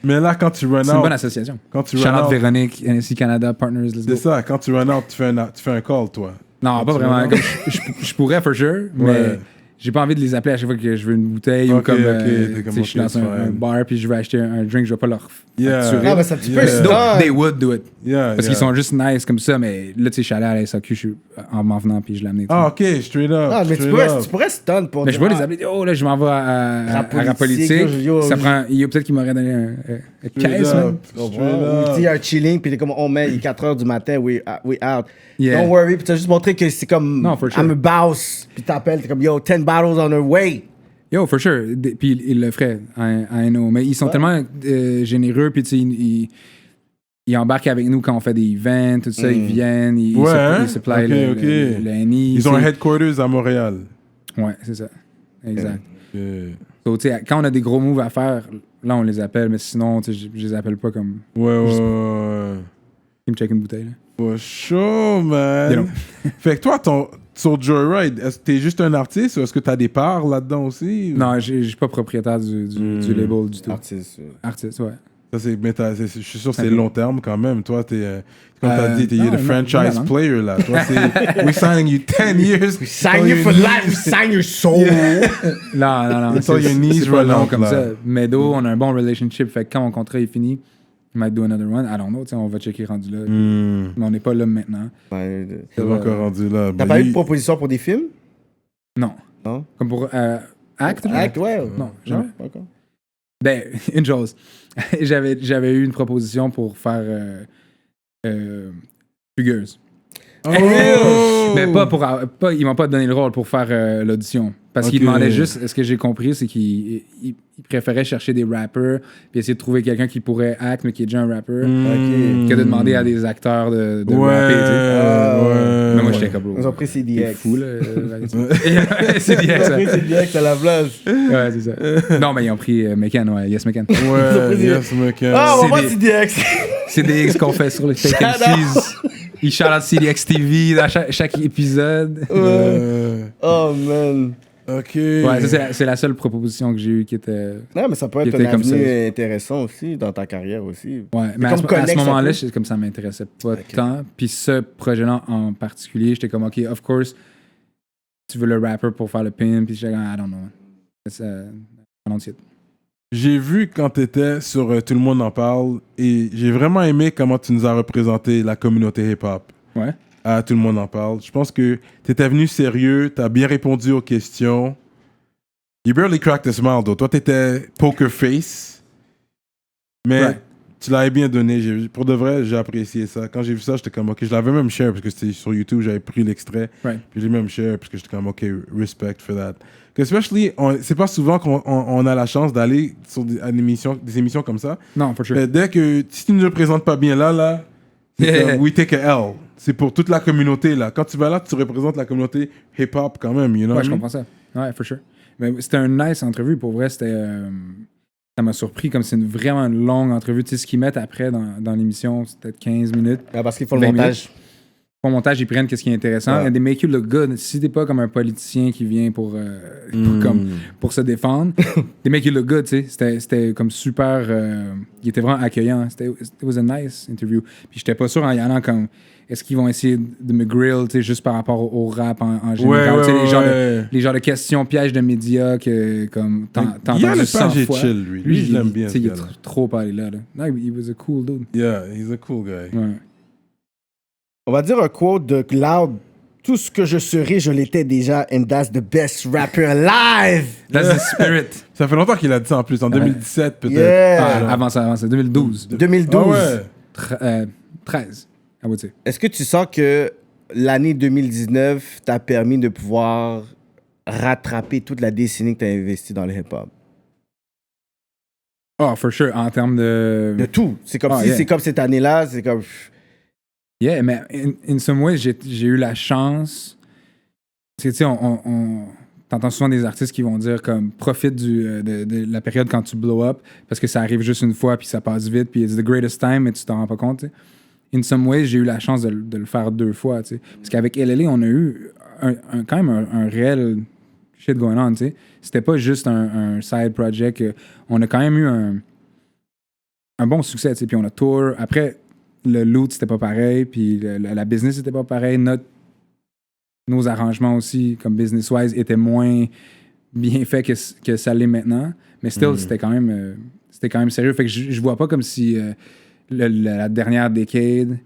Mais là, quand tu run c'est une bonne out, association. quand tu Shout run out out, Véronique, NSC Canada, Partners, let's go. c'est ça, quand tu run out, tu fais un call, toi. Non, pas tu vraiment. run out. Comme je pourrais, for sure, mais Ouais. j'ai pas envie de les appeler à chaque fois que je veux une bouteille ou Ok, comme. t'es comme, tu sais, je suis ok, dans c'est un fine. bar puis je veux acheter un drink, je vais pas leur Yeah. facturer. Ah, mais c'est un petit peu Yeah. No, stun. they would do it. Yeah, Parce qu'ils sont juste nice comme ça, mais là, tu sais, je suis allé à la SAQ en m'en venant, puis je l'ai amené. tu sais. Ah, ok, straight up. Ah, mais tu pourrais stun pour... Mais je peux les appeler, oh là, je m'en vais à Rap Politique. yo, Ça prend, peut-être qu'il m'aurait donné un caisse, man. Ou tu sais, un chilling, puis t'es comme, on met, il est 4 h du matin, we out. Yeah. Don't worry, puis t'as juste montré que c'est comme, Non, for sure. I'm a boss, puis t'appelles, t'es comme, yo, 10 bottles on the way. Yo, for sure. Puis ils le feraient, I know. Mais ils sont tellement généreux, puis tu sais, ils embarquent avec nous quand on fait des events, tout ça, ils viennent, ils supply le NI. Ils ont un headquarters à Montréal. Ouais, c'est ça. Exact. Ok. So, tu sais, quand on a des gros moves à faire, là, on les appelle, mais sinon, tu sais, je les appelle pas comme... Ouais. Ils me check une bouteille, là. For sure, man. You know. Fait que toi, sur Joyride, est-ce que t'es juste un artiste ou est-ce que t'as des parts là-dedans aussi? Non, je suis pas propriétaire du label du tout. Artiste, ouais. Ça, je suis sûr que c'est long terme quand même. Toi, comme t'as dit, t'es non, le franchise non. player là. Toi, c'est we're signing you 10 years. Sign you for life, we sign your soul. Non. It's all your knees c'est pas long run out, comme là. ça. Meadow, on a un bon relationship. Fait que quand mon contrat est fini, il might do another one. I don't know, tu sais, on va checker rendu là. Mais on n'est pas là maintenant. C'est pas encore rendu là. T'as pas eu de proposition pour des films? Non. Non? Comme pour Act? Act, ouais. Non, jamais. Non, d'accord. Ben, une chose. J'avais eu une proposition pour faire Fugueuse. Oh! Mais pas, ils m'ont pas donné le rôle pour faire l'audition. Parce qu'ils Ok. demandaient juste, ce que j'ai compris, c'est qu'ils préféraient chercher des rappers puis essayer de trouver quelqu'un qui pourrait act, mais qui est déjà un rapper, que de demander à des acteurs de rapper. Tu sais. Mais moi, j'étais comme... Ils ont pris T'es CDX. fou, là. C'est Ils ont pris CDX à la place. Ouais, c'est ça. Non, mais ils ont pris Mekan, ouais. Yes, Mekan. Ouais, yes, mec. Ah, on va des- CDX. C'est des X qu'on fait sur le Fake MCs. Ils shout out CDX TV dans chaque épisode. Oh, man. Ok. Ouais, ça, c'est la seule proposition que j'ai eue qui était. Non, mais ça peut être Qui un était comme avenue ça. intéressant aussi dans ta carrière aussi. Ouais, mais comme à connexe ce moment-là, un peu. c'est comme ça m'intéressait pas tant. Puis ce projet-là en particulier, j'étais comme, OK, of course, tu veux le rapper pour faire le pin. Puis j'étais comme, I don't know. C'est un autre site. J'ai vu quand t'étais sur Tout le monde en parle et j'ai vraiment aimé comment tu nous as représenté la communauté hip-hop. Ouais. À Tout le monde en parle. Je pense que t'étais venu sérieux, t'as bien répondu aux questions. You barely cracked a smile, though. Toi, t'étais poker face. Mais Ouais. tu l'avais bien donné. Pour de vrai, j'ai apprécié ça. Quand j'ai vu ça, j'étais comme, OK, je l'avais même share parce que c'était sur YouTube, j'avais pris l'extrait. Right. Puis j'ai même share parce que j'étais comme, OK, respect for that. Especially, c'est pas souvent qu'on a la chance d'aller sur des émissions comme ça. Non, for sure. Mais dès que, si tu ne le présentes pas bien là, c'est comme, we take a L. C'est pour toute la communauté, là. Quand tu vas là, tu représentes la communauté hip-hop quand même, you know? Ouais, je comprends ça. Ouais, for sure. Mais c'était une nice entrevue. Pour vrai, c'était... ça m'a surpris, comme c'est vraiment une longue entrevue. Tu sais, ce qu'ils mettent après dans l'émission, c'est peut-être 15 minutes. Ah, parce qu'il faut le 20 montage. Au montage, ils prennent qu'est-ce qui est intéressant. And they make you look good. Si t'es pas comme un politicien qui vient pour se défendre, they make you look good, tu sais. C'était comme super... il était vraiment accueillant. It was a nice interview. Puis j'étais pas sûr en y allant comme... Est-ce qu'ils vont essayer de me grill, tu sais, juste par rapport au rap en général? Tu sais, les genres de questions pièges de médias que, comme, t'entends juste 100 fois. Chill, lui, je l'aime bien. Tu sais, il est trop parlé là. Non, he was a cool dude. Yeah, he's a cool guy. Ouais. On va dire un quote de Loud. Tout ce que je serai, je l'étais déjà, and that's the best rapper alive. That's the spirit. Ça fait longtemps qu'il a dit ça en plus, en 2017 peut-être. Yeah. Avant ça, 2012. 2012. Ah ouais. 13, I would say. Est-ce que tu sens que l'année 2019 t'a permis de pouvoir rattraper toute la décennie que t'as investi dans le hip-hop? Oh, for sure, en termes de... De tout. C'est comme si c'est comme cette année-là, c'est comme... Yeah, mais in some ways, j'ai eu la chance... Parce que, tu sais, t'entends souvent des artistes qui vont dire comme profite de la période quand tu blow up parce que ça arrive juste une fois puis ça passe vite puis it's the greatest time mais tu t'en rends pas compte, tu sais. In some ways, j'ai eu la chance de le faire 2 fois, tu sais. Parce qu'avec LLA, on a eu quand même un réel shit going on, tu sais. C'était pas juste un side project. On a quand même eu un bon succès, tu sais. Puis on a tour. Après, le loot, c'était pas pareil. Puis la business, c'était pas pareil. Nos arrangements aussi, comme business-wise, étaient moins bien faits que ça l'est maintenant. Mais still, c'était quand même sérieux. Fait que je vois pas comme si la dernière décade,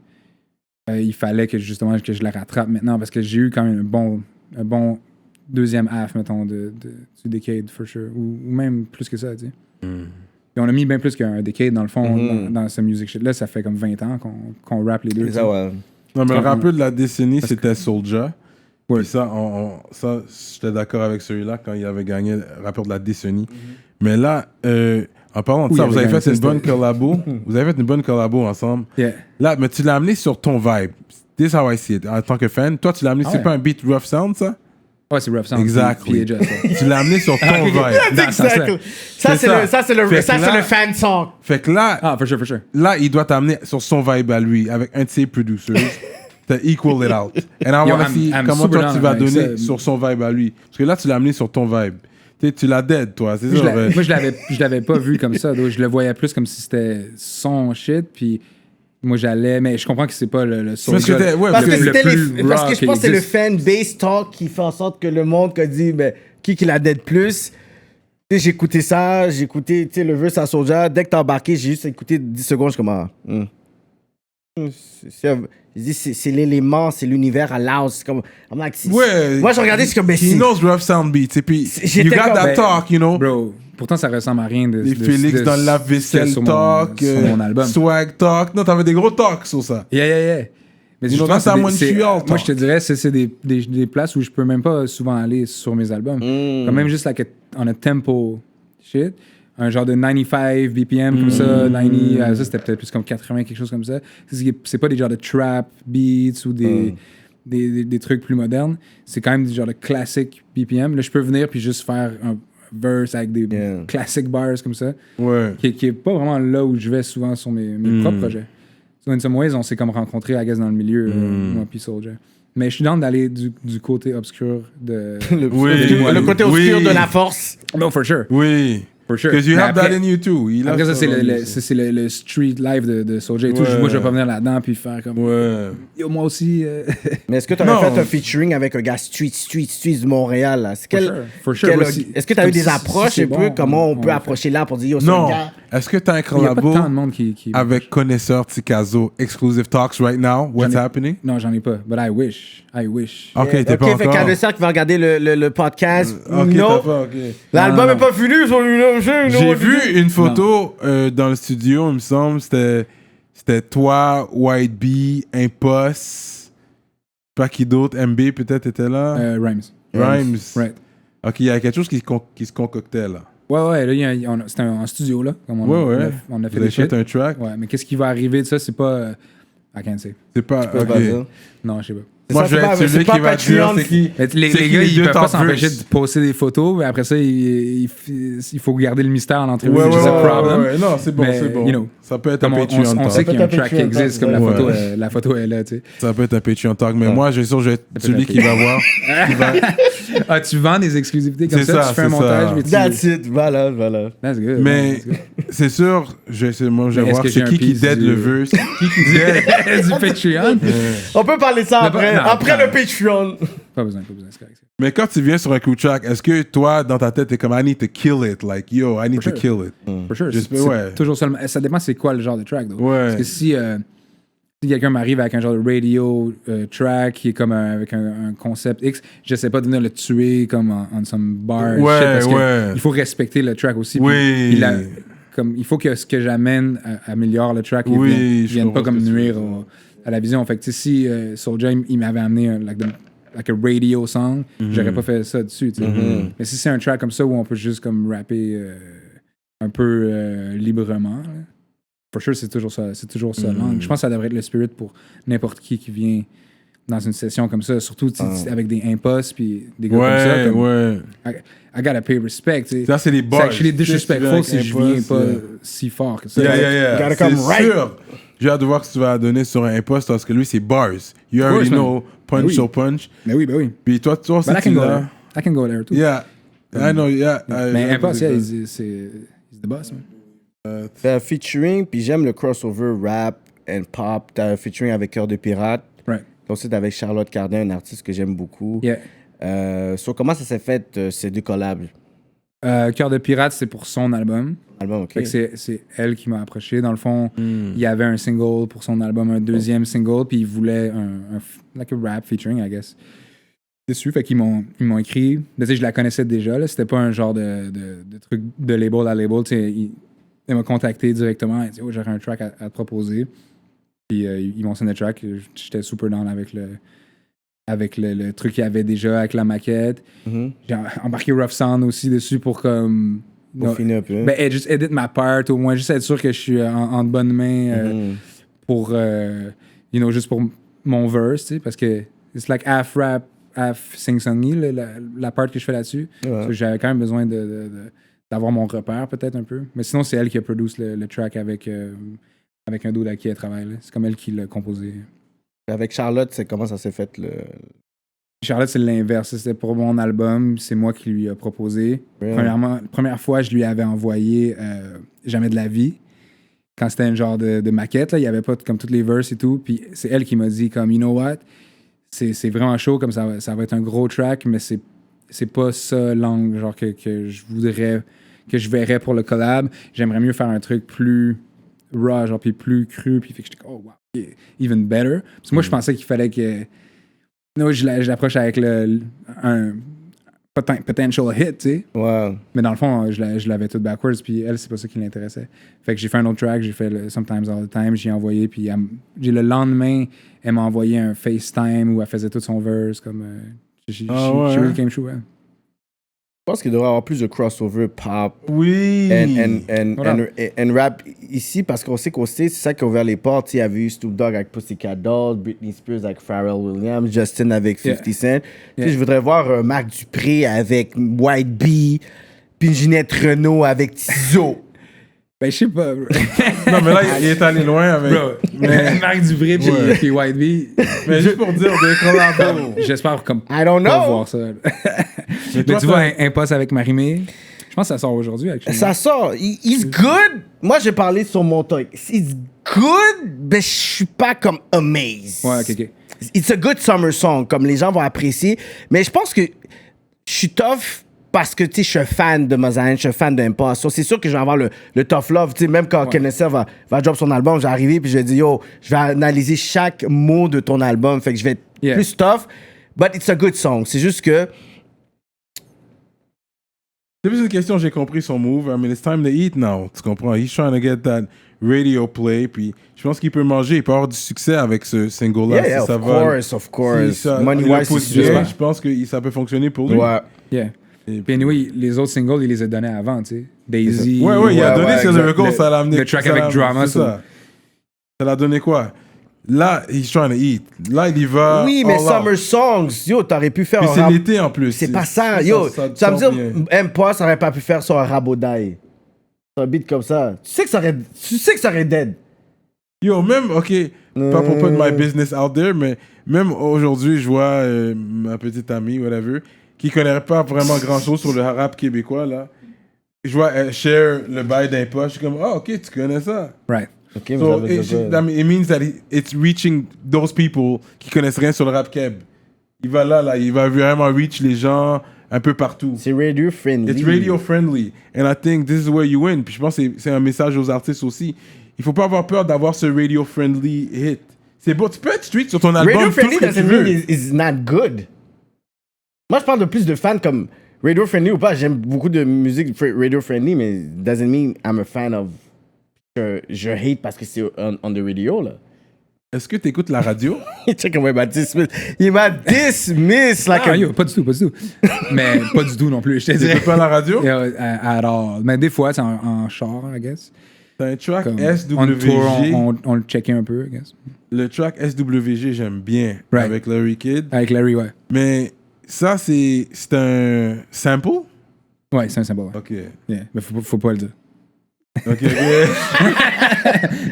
il fallait que justement que je la rattrape maintenant parce que j'ai eu quand même un bon deuxième half, mettons, du decade, for sure. Ou même plus que ça, tu sais. Et on a mis bien plus qu'un decade, dans le fond, dans ce music shit-là. Ça fait comme 20 ans qu'on rappe les deux. Ça, ouais. Non, mais le rappeur de la décennie, c'était Soulja. Ouais. Puis ça, j'étais d'accord avec celui-là quand il avait gagné rappeur de la décennie. Mais là, en parlant de ça, vous avez fait une bonne collabo. Vous avez fait une bonne collabo ensemble. Yeah. Là, mais tu l'as amené sur ton vibe. This is how I see it. En tant que fan, toi, tu l'as amené, c'est pas un beat rough sound, ça? Ouais, c'est rough sound. Exactly. Tu l'as amené sur ton vibe. Exactly. Ça, c'est le fan song. Fait que là, for sure. Là, il doit t'amener sur son vibe à lui, avec un de ses producers. T'as equal it out. And I want to see comment toi tu vas donner sur son vibe à lui. Parce que là, tu l'as amené sur ton vibe. Tu l'as dead, toi, c'est ça? Moi, je l'avais pas vu comme ça. Donc, je le voyais plus comme si c'était son shit, puis moi, j'allais... Mais je comprends que c'est pas le son. Parce que je pense que c'est le fan base talk qui fait en sorte que le monde a dit, ben, qui la dead plus? J'ai écouté ça, j'ai écouté le verse à Soulja. Dès que t'as embarqué, j'ai juste écouté 10 secondes, je suis comme... C'est l'élément, c'est l'univers à Loud. Comme, moi, je regardais, c'est comme... He knows rough sound beats. Et puis, you got that talk, you know. Bro, pourtant, ça ressemble à rien de Félix dans la vaisselle talk, sur mon album. swag talk. Non, t'avais des gros talks sur ça. Yeah. Mais moi, je te dirais, c'est des places où je peux même pas souvent aller sur mes albums. Comme même juste on a tempo shit. Un genre de 95 BPM comme ça, 90, ça c'était peut-être plus comme 80, quelque chose comme ça. C'est pas des genres de trap beats ou des trucs plus modernes. C'est quand même des genres de classic BPM. Là, je peux venir puis juste faire un verse avec des classic bars comme ça. Ouais. Qui est pas vraiment là où je vais souvent sur mes propres projets. So, in some ways, on s'est comme rencontrés, I guess, dans le milieu, moi puis Soulja. Mais je suis dans d'aller du côté obscur de... le côté obscur de la force. No, for sure. Oui. For sure. Because you have that in you too. Après ça, c'est le street live de Soulja et tout. Moi, je vais pas venir là-dedans puis faire comme... Yo, moi aussi... Mais est-ce que tu avais fait un featuring avec un gars street de Montréal, là? For sure. Est-ce que tu as eu des approches un peu? Comment on peut approcher là pour dire, yo, c'est un gars... Est-ce que tu as un collabo avec Connaisseur Tikazo, Exclusive Talks right now? What's happening? Non, j'en ai pas. But I wish. OK, t'es pas encore. Fait Connaisseur qui va regarder le podcast. OK, non. L'album n'est pas fini. J'ai vu une photo dans le studio, il me semble. C'était toi, White Bee, Impost, pas qui d'autre, MB peut-être était là? Rhymes. Right. OK, il y a quelque chose qui se concoctait là. Ouais, là, c'était un studio, là. Comme on a fait des shit. Un track? Ouais, mais qu'est-ce qui va arriver de ça, c'est pas... I can't say. C'est pas... OK. Non, je sais pas. Moi, je vais être celui qui va dire c'est qui. Les gars, ils peuvent pas s'empêcher de poster des photos, mais après ça, il faut garder le mystère en entrevue. Ouais, problem. non, c'est bon, Mais, c'est bon. you know, Ça peut être un Patreon on talk. sait qu'il y a un track qui existe, comme Ouais. la photo est là, tu sais. Ça peut être un Patreon talk, mais moi, je suis sûr que je vais être celui qui va voir. Ah, tu vends des exclusivités comme C'est ça, ça, tu fais un c'est montage, ça. mais tu... That's it, voilà. That's good. Mais That's good. c'est sûr, je vais Mais est-ce voir que c'est j'ai qui un piece dead du- le verse. Qui dead. Du Patreon? On peut parler de ça après, non, après non. le Patreon. Pas besoin, c'est correct. Mais quand tu viens sur un coup de track, est-ce que toi, dans ta tête, t'es comme I need to kill it? Like, yo, I need to sure. kill it. For sure. J'espère, C'est ouais. toujours seulement... Ça dépend c'est quoi le genre de track, though. Ouais. Parce que si quelqu'un m'arrive avec un genre de radio track qui est comme avec un concept X, je sais pas de venir le tuer comme en some bar Ouais, shit, parce que ouais. il faut respecter le track aussi. puis Oui. il faut que ce que j'amène améliore le track et Oui, je vienne pas comprends comme ce que tu nuire veux dire. à la vision. Fait que tu sais, si Soulja il m'avait amené un radio song, j'aurais pas fait ça dessus. Tu sais. Mais si c'est un track comme ça où on peut juste comme rapper un peu librement, là, for sure c'est toujours ça langue. Je pense que ça devrait être le spirit pour n'importe qui vient dans une session comme ça, surtout tu sais, avec des impostes puis des gars comme ça. Comme, Ouais. I gotta pay respect. Tu sais. Ça, c'est les bars. C'est actually disrespectful si je viens pas Yeah. si fort que ça. Yeah. Gotta come C'est right. sûr. J'ai hâte de voir ce que tu vas donner sur un imposte parce que lui, c'est bars. You already course, man. know, punch Ben oui. sur punch. Mais oui, ben oui. Puis toi, But I c'est can go là. there. I can go there too. Yeah. I know, yeah. Mais imposte, yeah, he's the boss, man. T'as un featuring, puis j'aime le crossover rap and pop. T'as un featuring avec Cœur de Pirate. Right. T'as aussi avec Charlotte Cardin, un artiste que j'aime beaucoup. Yeah. So, comment ça s'est fait, ces deux collabs? Cœur de pirate, c'est pour son album. Album, ok. Fait que c'est elle qui m'a approché. Dans le fond, il y avait un single pour son album, un deuxième single, puis il voulait un like a rap featuring, I guess. Dessus, fait qu'ils m'ont écrit. Mais, tu sais, je la connaissais déjà, là. C'était pas un genre de truc de label à label. Tu sais, elle m'a contacté directement. Elle dit, oh, j'aurais un track à te proposer. Puis ils m'ont sonné le track. J'étais super down avec le truc qu'il y avait déjà, avec la maquette. J'ai embarqué Rough Sound aussi dessus pour comme... Pour finir un peu. Ben, juste edit ma part, au moins, juste être sûr que je suis en bonne main pour, juste pour mon verse, tu sais, parce que c'est like half rap, half sing-songy, la part que je fais là-dessus. Ouais. So, j'avais quand même besoin d'avoir mon repère, peut-être un peu. Mais sinon, c'est elle qui a produit le track avec un dude à qui elle travaille. Là. C'est comme elle qui l'a composé. Avec Charlotte, c'est comment ça s'est fait, le... Charlotte, c'est l'inverse. C'était pour mon album. C'est moi qui lui ai proposé. Yeah. Première fois, je lui avais envoyé Jamais de la vie. Quand c'était un genre de maquette, là, il n'y avait pas comme toutes les verses et tout. Puis c'est elle qui m'a dit comme, you know what? C'est vraiment chaud, comme ça va être un gros track, mais c'est pas ça l'angle genre que je voudrais, que je verrais pour le collab. J'aimerais mieux faire un truc plus raw, genre, puis plus cru. Puis fait que j'étais comme, oh wow, even better. Parce que moi, je pensais qu'il fallait que... Non, je l'approche avec un potential hit, tu sais. Ouais. Mais dans le fond, je l'avais tout backwards, puis elle, c'est pas ça qui l'intéressait. Fait que j'ai fait un autre track, j'ai fait le Sometimes All the Time, j'ai envoyé, puis le lendemain, elle m'a envoyé un FaceTime où elle faisait tout son verse, comme... she really came true, ouais. Je pense qu'il devrait y avoir plus de crossover pop Oui. and rap ici, parce qu'on sait qu'au States, c'est ça qui a ouvert les portes. Il y avait eu Snoop Dogg avec Pussycat Dolls, Britney Spears avec Pharrell Williams, Justin avec 50 Cent. Puis je voudrais voir Marc Dupré avec White Bee, puis Ginette Renault avec Tizo. Ben, je sais pas, bro. Non, mais là, il est allé loin avec. Bro, Marc Dupré puis White Bee. Mais juste pour dire, des collabos. J'espère comme I don't pas know. voir ça. Mais toi, tu vois, un poste avec Marie-Mé, je pense que ça sort aujourd'hui, actuellement. Ça sort. He's good. Moi, j'ai parlé sur mon truc. He's good, mais je suis pas comme amazed. Ouais, ok. It's a good summer song, comme les gens vont apprécier. Mais je pense que je suis tough parce que, tu sais, je suis un fan de Mosaïne, je suis un fan d'Impost. So, c'est sûr que je vais avoir le tough love. Tu sais, même quand Kenneth va drop son album, je vais arriver puis je vais dire, yo, je vais analyser chaque mot de ton album. Fait que je vais être plus tough. But it's a good song. C'est juste que... C'est plus une question, j'ai compris son move. I mean, it's time to eat now. Tu comprends? He's trying to get that radio play. Puis je pense qu'il peut manger, il peut avoir du succès avec ce single-là. Yeah, si ça of course. Si ça, Money-wise, il a c'est bien, sûr. je pense que ça peut fonctionner pour lui. Ouais. Yeah. Et Puis anyway, les autres singles, il les a donnés avant, tu sais. Daisy. Ouais, il a donné ses exact. lyrics, ça l'a amené. le track ça avec l'a- Drama, c'est ça. Ça l'a donné quoi? Là, he's trying to eat. Là, il y va. Oui, mais all out. Summer Songs, yo, t'aurais pu faire Puis un c'est rap. l'été en plus. C'est pas ça, yo. ça Tu vas me sort dire, bien. M-Pas, ça aurait pas pu faire sur un rabodaille. Sur un beat comme ça. Tu sais que ça aurait dead. Yo, même, ok, pas pour put my business out there, mais même aujourd'hui, je vois ma petite amie, whatever, qui connaît pas vraiment grand chose sur le rap québécois, là. Je vois elle share le bail d'impôt, je suis comme, oh, ok, tu connais ça. Right. Ok, mais So, ça veut dire quoi? I mean, it means that it's reaching those people qui connaissent rien sur le rap keb. Il va là, il va vraiment reach les gens un peu partout. C'est radio friendly. It's radio friendly. And I think this is where you win. Puis je pense que c'est un message aux artistes aussi. Il faut pas avoir peur d'avoir ce radio friendly hit. C'est beau, tu peux être street sur ton album. Radio tout ce friendly que tu doesn't veux. mean is not good. Moi, je parle de plus de fans comme radio friendly ou pas. J'aime beaucoup de musique radio friendly, mais doesn't mean I'm a fan of. Je hate parce que c'est on the radio, là. Est-ce que tu écoutes la radio? Check comment il m'a dismiss. Il m'a dismiss like Ah, a... yo, pas du tout. Mais pas du tout non plus, je te Tu dirais. écoutes pas la radio? Yeah, at all. Mais des fois, c'est en char, I guess. T'as un track Comme SWG. on tour, on le checkait un peu, I guess. Le track SWG, j'aime bien. Right. Avec Larry Kidd. Avec Larry, ouais. Mais ça, c'est un sample? Ouais, c'est un symbole. Ouais. Ok. Yeah. Mais faut pas le dire. Ok.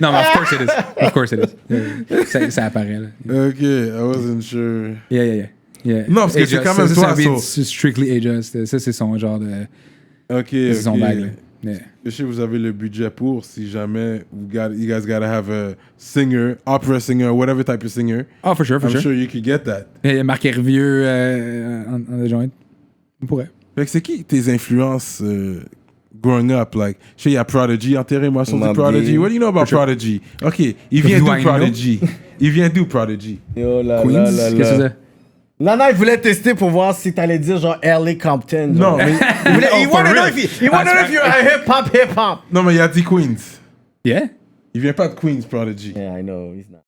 Non, mais of course it is. Of course it is. Ça apparaît, là. Ok, I wasn't sure. Yeah. Non, parce que c'est quand même ça, toi, c'est un beat so- strictly A-Just. Ça, c'est son genre de... Ok, C'est son bag, là. ok. Yeah. Je sais que vous avez le budget pour si jamais you guys gotta have a singer, opera singer, whatever type of singer. Oh, for sure. I'm sure you could get that. Il y a Marc Hervieux en joint. On pourrait. Fait que c'est qui tes influences growing up? Like, je sais, il y a Prodigy, enterrez-moi sur du Mobb Prodigy. Deep. What do you know about Prodigy? Ok, il vient Do d'où I know? Prodigy? Il vient d'où Prodigy? Yo là Queens? là là Qu'est-ce que là. c'est? Non, il voulait tester pour voir si t'allais dire genre L.A. Compton. Non, genre. mais, He wanna know if you're a hip-hop. non, mais il a dit Queens. Yeah? Il vient pas de Queens, Prodigy. Yeah, I know, he's not.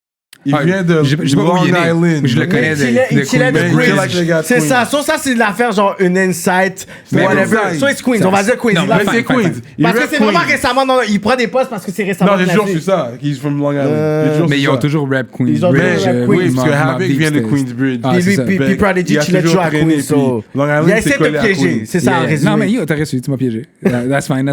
Il Ah, vient de j'ai pas où Long il est né. Island. Je le connais Il de chillait de Queens. Mais il Queens. like les gars de C'est Queens. ça. Ça, c'est de l'affaire genre une insight. Mais Whatever. inside. So it's Queens. On va dire Queens. Non, Il a Mais fait- c'est fine, Queens. fine. Il Parce que rap c'est vraiment Queens. récemment. Non, il prend des postes parce que c'est récemment. Non, j'ai toujours classé. su ça. He's from Long Island. J'ai toujours Mais su ils ont ça. toujours rap Ils ont toujours Queensbridge. rap Oui, parce que Mobb Havoc Deep, vient de c'était- Queensbridge. Ah, Puis c'est lui, ça. puis Fait Prodigy il a chillait toujours toujours à traîné, Queens. so- puis Long Island, Il a c'est essayé de collé te à piéger. Queens. C'est ça, en Yeah. résumé. Non, mais yo, t'as reçu, tu m'as piégé. That's fine.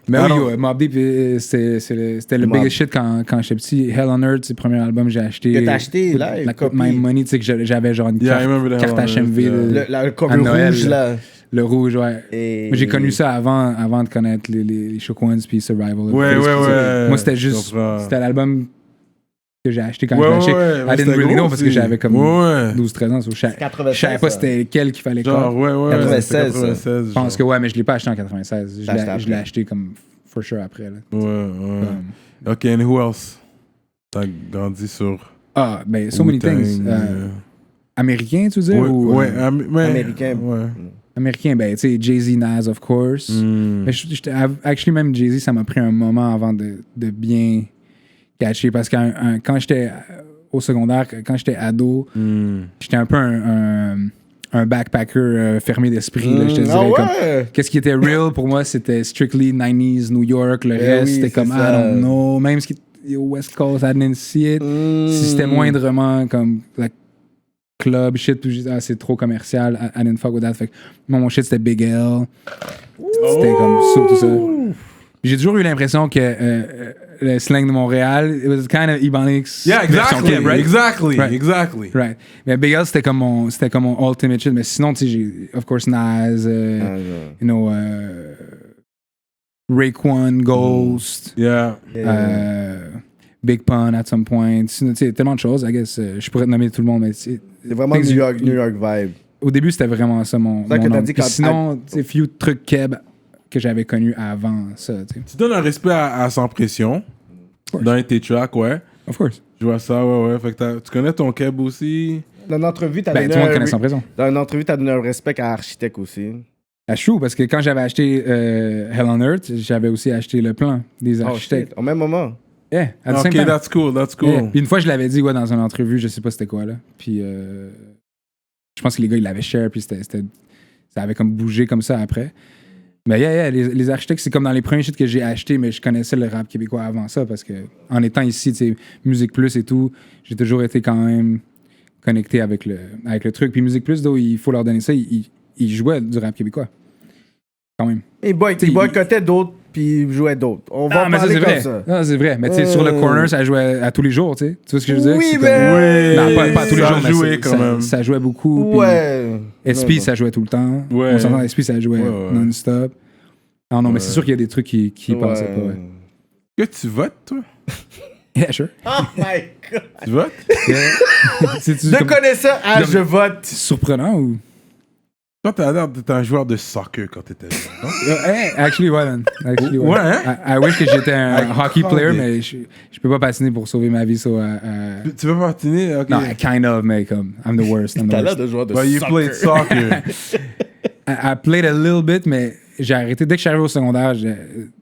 Mais I oui, don't- yo, Mobb Deep, c'était le Mobb. biggest shit quand j'étais petit. Hell on Earth, c'est le premier album que j'ai acheté. Que t'as acheté, Put- là, La copie. My Money, tu sais que j'avais genre une Yeah, I remember that carte Hell on HMV. Earth, Le cover à Noël, rouge, là. Le rouge, ouais. Et- Moi, j'ai connu ça avant de connaître les Shook Ones puis Survival. Ouais. Moi, c'était Je juste. comprends. C'était l'album que j'ai acheté quand Ouais, je l'ai acheté. ouais, I mais didn't c'était really gros know parce que aussi. j'avais comme Ouais. 12-13 ans. So je 96, savais pas ça. c'était lequel qu'il fallait Genre, coller. ouais. 96, c'était 96. Je pense genre. que ouais, mais je l'ai pas acheté en 96. Je T'as acheté l'ai après. acheté comme for sure après. Là. Ouais. Ok, and who else? T'as grandi sur. Ah, ben, so many Wu-Tang, things. Américain, tu veux dire? ou, Américain. Ouais. Américain, ben, tu sais, Jay-Z, Nas, of course. Mais actually, même Jay-Z, ça m'a pris un moment avant de bien catcher parce que quand j'étais au secondaire, quand j'étais ado, j'étais un peu un backpacker fermé d'esprit. Là, je te dirais comme. Qu'est-ce qui était real pour moi, c'était strictly 90s New York. Le reste, oui, c'était c'est comme, ça. I don't know. Même ce qui était West Coast, I didn't see it. Si c'était moindrement comme like, club shit, tout, c'est trop commercial, I didn't fuck with that. Fait que mon shit, c'était Big L. C'était comme tout ça. J'ai toujours eu l'impression que le slang de Montréal, it was kind of Ebonics. Yeah, version exactly. Keb, right? Exactly. Right. Exactly. Right. Mais Big L, c'était comme mon ultimate shit. Mais sinon, tu sais, j'ai, of course, Nas, you know, Raekwon, Ghost, Yeah. Big Pun at some point. Sinon, tu sais, tellement de choses, I guess. Je pourrais te nommer tout le monde, mais C'est vraiment New York vibe. au début, c'était vraiment ça mon ça que t'as nom. dit Puis quand- sinon, tu sais, few trucs Keb que j'avais connus avant ça, tu sais. Tu donnes un respect à Sans Pression dans tes tracks, ouais. Of course. Je vois ça, ouais. Fait que tu connais ton Keb aussi. Dans une entrevue, t'as Ben, tout le monde donné connaît sans prison. Dans une entrevue, t'as donné un respect à Architecte aussi. À Chou, parce que quand j'avais acheté Hell on Earth, j'avais aussi acheté le plan des Oh, architectes. shit. Au même moment. Yeah, at the Ok, same time. that's cool. Yeah. Puis une fois, je l'avais dit dans une entrevue, je sais pas c'était quoi, là. Puis je pense que les gars, ils l'avaient share, puis ça avait comme bougé comme ça après. Ben, les architectes, c'est comme dans les premiers shit que j'ai achetés, mais je connaissais le rap québécois avant ça parce que, en étant ici, tu sais, Musique Plus et tout, j'ai toujours été quand même connecté avec le truc. Puis Musique Plus, il faut leur donner ça, ils jouaient du rap québécois. Quand même. Ils boycottaient d'autres, puis ils jouaient d'autres. On va mais ça, parler c'est comme vrai. ça. Non, c'est vrai. Mais tu sais, sur le corner, ça jouait à tous les jours, tu sais. Tu vois ce que je veux dire? Oui, C'est mais... comme... Non, pas à tous les Ça jours, mais jouait quand même. ça jouait beaucoup. puis Ouais. SP, ça jouait tout le temps. Ouais. On s'entend, SP, ça jouait Ouais. non-stop. Ah non, mais c'est sûr qu'il y a des trucs qui passaient pas, ouais. Que tu votes, toi? Yeah, sure. Oh my God. Tu votes? C'est-tu De comme- connaître ça, comme- je vote. surprenant ou... Toi, t'as l'air d'être un joueur de soccer quand t'étais jeune, non? Actually, ouais, man. Actually, Ouais, hein? I wish que j'étais un I hockey can't player, be. mais je peux pas patiner pour sauver ma vie, so... Tu veux patiner? Ok. Non, kind of, mais comme, I'm the worst. I'm the T'as l'air worst. de joueur de But you soccer. played soccer. I played a little bit, mais j'ai arrêté. Dès que je suis arrivé au secondaire,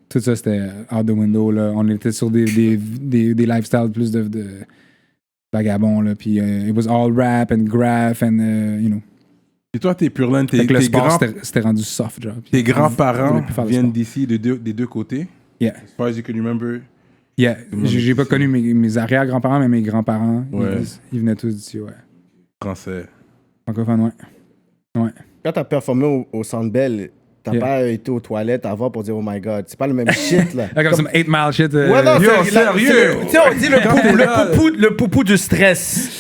tout ça, c'était out the window, là. On était sur des lifestyles plus de vagabonds, là. Puis it was all rap and graph and, you know. Et toi, t'es purlaine, Fait que le sport, c'était rendu soft, genre. Puis tes on grands-parents voulait plus faire de viennent sport. d'ici, des deux côtés. Yeah. As far as you can remember. Yeah. J'ai pas connu mes arrière-grands-parents, mais mes grands-parents, Ouais. ils venaient tous d'ici, ouais. Français. Francophone, ouais. Ouais. Quand t'as performé au Centre Bell, t'as Yeah. pas été aux toilettes avant pour dire « Oh my God », c'est pas le même shit, là. Like, some 8 Mile shit. Ouais, non, Yo, c'est sérieux? Tu sais, on dit le poupou du stress.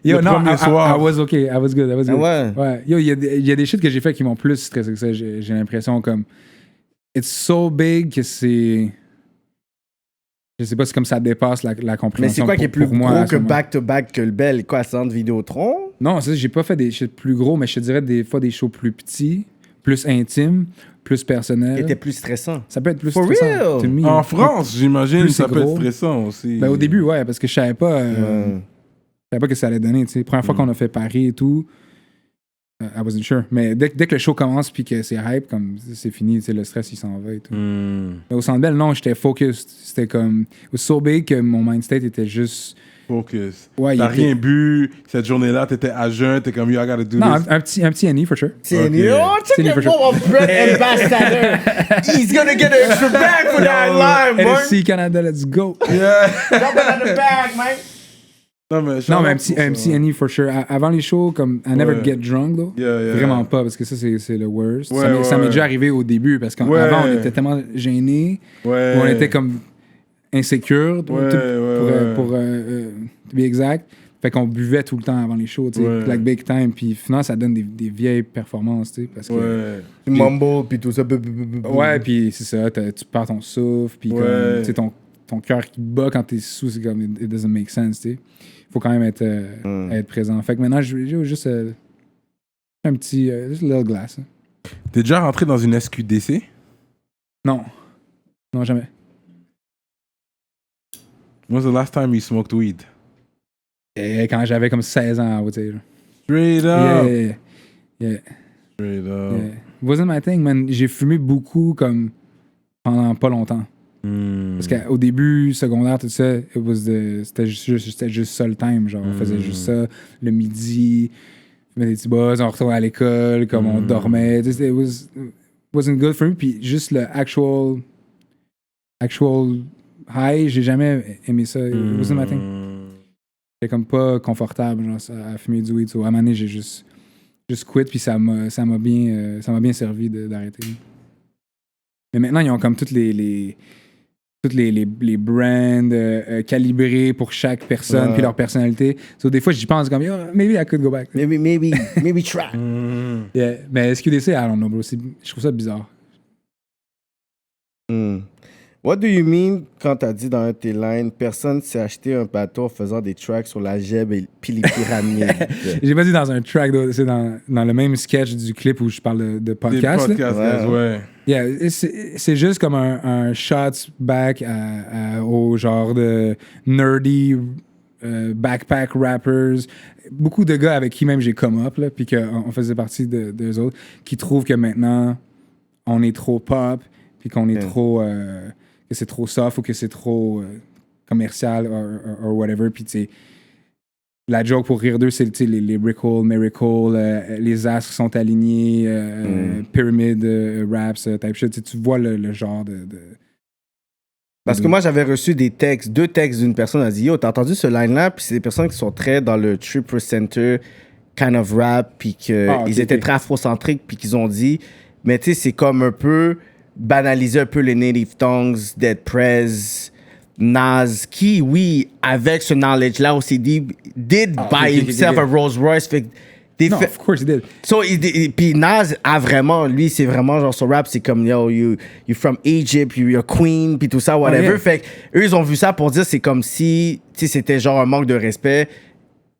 Yo, Le non, premier soir. I was okay. I was good. I was good. Ouais. Yo, il y a des shit que j'ai fait qui m'ont plus stressé que ça. J'ai l'impression comme... It's so big que c'est... Je sais pas, c'est comme ça dépasse la Mais compréhension. c'est quoi qui est plus pour moi, gros à ce que moment. back-to-back que le Bell? Quoi, Centre Vidéotron? Non, c'est ça, j'ai pas fait des shit plus gros, mais je te dirais des fois des shows plus petits, plus intimes, plus Qui personnels. était plus stressant. Ça peut être plus For stressant. real? to me. En France, j'imagine, Plus ça c'est peut être gros. stressant aussi. Ben, au début, ouais, parce que je savais pas... Ouais. Je savais pas que ça allait donner. Tu sais. Première fois qu'on a fait Paris et tout, I wasn't sure. Mais dès que le show commence puis que c'est hype, comme c'est fini, tu sais, le stress il s'en va et tout. Mais au Centre Bell, non, j'étais focused. C'était comme, it was so big que mon mind state était juste. Focus. Ouais, T'as il était- rien bu. Cette journée-là, t'étais à jeun. T'es comme, yo, I gotta do Non, this. un petit Annie for sure. C'est Ok. Oh, check C'est it for sure. out, brand ambassador. He's gonna get an extra bag for that live, man. NSC Canada, let's go. Yeah. Drop it on the bag, man. Non, mais, Non, mais un petit Annie for sure. Avant les shows, comme I never Ouais. get drunk though. Yeah. Vraiment pas, parce que ça c'est le worst. Ouais, ça m'est ouais. déjà arrivé au début, parce qu'avant Ouais. on était tellement gênés. Ouais. On était comme insécure Ouais, ouais. pour to be exact. Fait qu'on buvait tout le temps avant les shows, tu sais, Ouais. like big time. Puis finalement, ça donne des vieilles performances, tu sais, parce que... Ouais. Mumble, puis tout ça. Ouais, puis c'est ça, tu perds ton souffle, puis Ouais. comme, tu sais, ton cœur qui bat quand t'es sous, c'est comme, it doesn't make sense, tu sais. Faut quand même être présent. Fait que maintenant, j'ai juste un petit, juste a little glass. Hein. T'es déjà rentré dans une SQDC? Non. Non, jamais. When was the last time you smoked weed? Et quand j'avais comme 16 ans, tu sais. Straight up. Yeah. Straight up. Yeah. It wasn't my thing, man. J'ai fumé beaucoup comme pendant pas longtemps. Parce qu'au début, secondaire, tout ça, c'était juste ça le time. Genre, on faisait juste ça le midi, on faisait des petits buzz, on retournait à l'école, comme on dormait. It wasn't good for me. Puis juste le actual high, j'ai jamais aimé ça. It wasn't my thing. C'était comme pas confortable genre, à fumer du weed. So, à un moment donné, j'ai juste quit, puis ça m'a bien servi d'arrêter. Mais maintenant, ils ont comme toutes les brands calibrés pour chaque personne, puis leur personnalité. So, des fois, j'y pense comme, oh, maybe I could go back. Maybe try. Yeah. Mais SQDC, I don't know, bro. Je trouve ça bizarre. What do you mean quand t'as dit dans un de tes lines, personne s'est acheté un bateau en faisant des tracks sur la Jeb et puis les pyramides? J'ai pas dit dans un track, c'est dans le même sketch du clip où je parle de podcast. Des là. podcasts, ouais. Yeah, c'est juste comme un shot back au genre de nerdy backpack rappers. Beaucoup de gars avec qui même j'ai come up, là, puis qu'on faisait partie d'eux autres, qui trouvent que maintenant, on est trop pop, puis qu'on est trop... que c'est trop soft ou que c'est trop commercial or whatever. Puis tu sais, la joke pour rire d'eux, c'est les lyrical, miracle, les astres qui sont alignés, pyramid, raps, type shit. Tu vois le genre de... Parce que moi, j'avais reçu deux textes d'une personne qui a dit « Yo, t'as entendu ce line-là? » Puis c'est des personnes qui sont très dans le Tripper Center kind of rap, puis qu'ils étaient très afrocentriques, puis qu'ils ont dit « Mais tu sais, c'est comme un peu banaliser un peu les native tongues, Dead Prez, Nas, qui, oui, avec ce knowledge-là aussi, did buy himself a Rolls Royce. » No, of course he did. So, puis Nas a vraiment, lui, c'est vraiment genre son rap, c'est comme yo, you from Egypt, you're queen, puis tout ça, whatever. yeah. Fait eux, ils ont vu ça pour dire c'est comme si, tu sais, c'était genre un manque de respect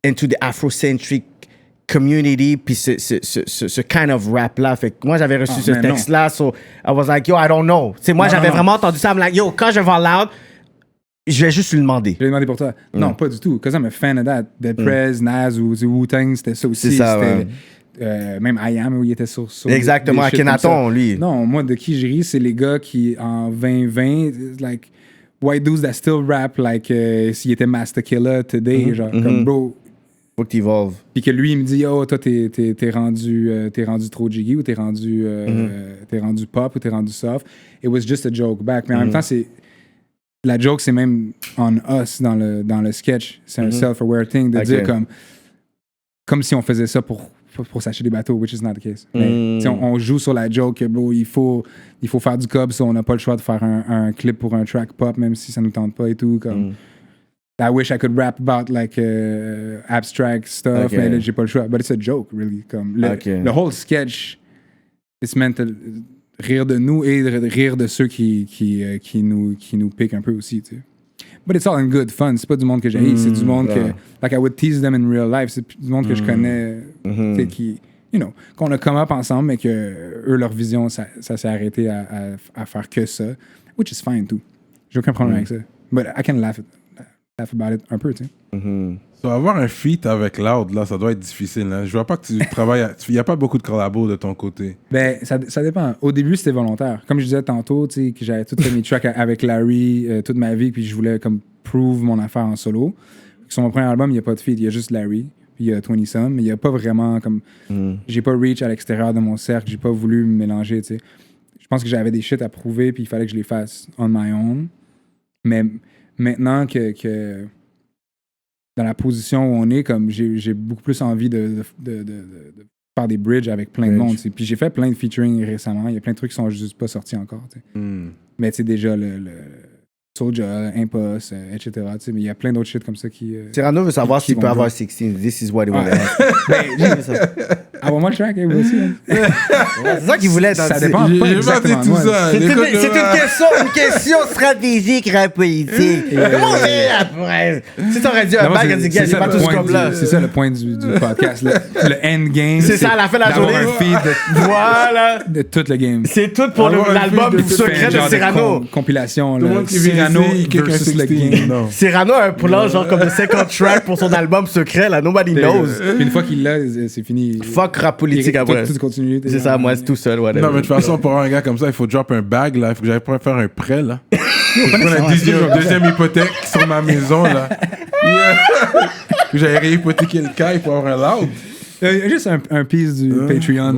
into the Afrocentric community, puis ce kind of rap-là. Fait que moi, j'avais reçu ce texte-là, so I was like, yo, I don't know. Tu sais, moi, j'avais vraiment entendu ça, I'm like, yo, quand je vais voir Loud, je vais juste lui demander. Je vais demander pour toi. Non, pas du tout. Because I'm a fan of that. Dead Prez, Nas ou Wu-Tang, c'était ça aussi. C'est ça, même I Am, où il était sur exactement, Akhenaton, lui. Non, moi, de qui je ris, c'est les gars qui, en 2020, like, white dudes that still rap, like, s'il était Master Killer today, genre, comme, bro. Faut que t'evolves. Puis que lui, il me dit, yo, toi, t'es rendu trop jiggy, ou t'es rendu pop, ou t'es rendu soft. It was just a joke back. Mais en même temps, c'est... La joke, c'est même on us dans le sketch. C'est un self-aware thing de dire comme si on faisait ça pour s'acheter des bateaux, which is not the case. Mais, on joue sur la joke que, bro, il faut faire du cob, so on n'a pas le choix de faire un clip pour un track pop, même si ça nous tente pas et tout. Comme, I wish I could rap about like abstract stuff, mais là, j'ai pas le choix. But it's a joke, really. Comme, le whole sketch is meant to rire de nous et rire de ceux qui nous piquent un peu aussi, tu sais. But it's all in good fun. C'est pas du monde que j'ai. C'est du monde que... Like, I would tease them in real life. C'est du monde que je connais, tu sais, qui... You know, qu'on a come up ensemble, mais que eux, leur vision, ça s'est arrêté à faire que ça. Which is fine, too. J'ai aucun problème avec ça. But I can laugh about it un peu, tu sais. So, avoir un feat avec Loud, là, ça doit être difficile. Hein? Je vois pas que tu travailles... Il n'y a pas beaucoup de collabos de ton côté. Ben, ça dépend. Au début, c'était volontaire. Comme je disais tantôt, tu sais, que j'avais toutes mes tracks avec Larry toute ma vie, puis je voulais comme prove mon affaire en solo. Sur mon premier album, il n'y a pas de feat, il y a juste Larry, puis il y a 20 Some, mais il n'y a pas vraiment comme... J'ai pas reach à l'extérieur de mon cercle, j'ai pas voulu me mélanger, tu sais. Je pense que j'avais des shit à prouver, puis il fallait que je les fasse on my own. Mais maintenant que dans la position où on est, comme j'ai beaucoup plus envie de faire des bridges avec plein de monde. T'sais. Puis j'ai fait plein de featuring récemment. Il y a plein de trucs qui sont juste pas sortis encore. Mais tu sais, déjà, le Soulja, Impost, etc. Mais il y a plein d'autres shit comme ça qui... Cyrano veut savoir s'il peut avoir 16. This is what he wanted. Envoie-moi le track, vous aussi. C'est ça qu'il voulait. Ça dépend pas exactement de moi. C'est une question stratégique, rap politique. Comment on fait après? Si t'aurais dit un bac, elle dit, gars, j'ai pas tout ce comme-là. C'est ça le point du podcast. Le endgame. C'est ça, à la fin de la journée. Un feed voilà. De tout le game. C'est tout pour l'album secret de Cyrano. Compilation. Cyrano versus le game. Cyrano a un plan genre comme de 50 tracks pour son album secret, là. Nobody knows. Puis une fois qu'il l'a, c'est fini. Fuck rap politique après. Tout continue. C'est ça, moi, c'est tout seul. Non, mais de toute façon, pour avoir un gars comme ça, il faut drop un bag, là. Il faut que j'aille faire un prêt, là. Il faut prendre la deuxième hypothèque sur ma maison, là. Que j'aille réhypothéquer le cas pour avoir un Loud. Juste un piece du Patreon.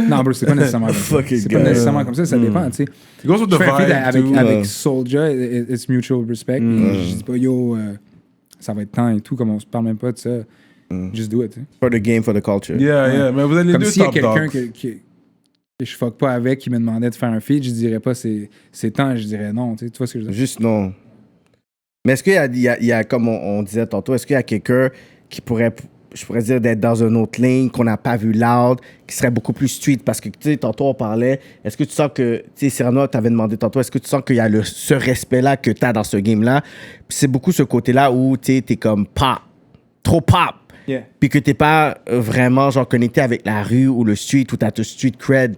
Non, bro, c'est pas nécessairement comme ça. C'est pas nécessairement comme ça, ça dépend, tu sais. Je fais un feat avec Soulja, it's mutual respect. Je dis pas, yo, ça va être temps et tout, comme on se parle même pas de ça. Just do it. For the game, for the culture. Yeah, mais vous êtes les comme deux s'il y a top quelqu'un dogs. que je fuck pas avec, qui me demandait de faire un feat, je dirais pas c'est temps, je dirais non, tu vois ce que je veux dire? Juste non. Mais est-ce qu'il y a comme on disait tantôt, est-ce qu'il y a quelqu'un qui pourrait, je pourrais dire, d'être dans une autre ligne, qu'on n'a pas vu Loud, qui serait beaucoup plus street? Parce que, tu sais, tantôt on parlait, est-ce que tu sens que, tu sais, Cyrano t'avait demandé tantôt, est-ce que tu sens qu'il y a ce respect-là que tu as dans ce game-là? Puis c'est beaucoup ce côté-là où, tu sais, t'es comme pop, trop pop. Yeah. Puis que t'es pas vraiment genre connecté avec la rue ou le street ou t'as ton street cred.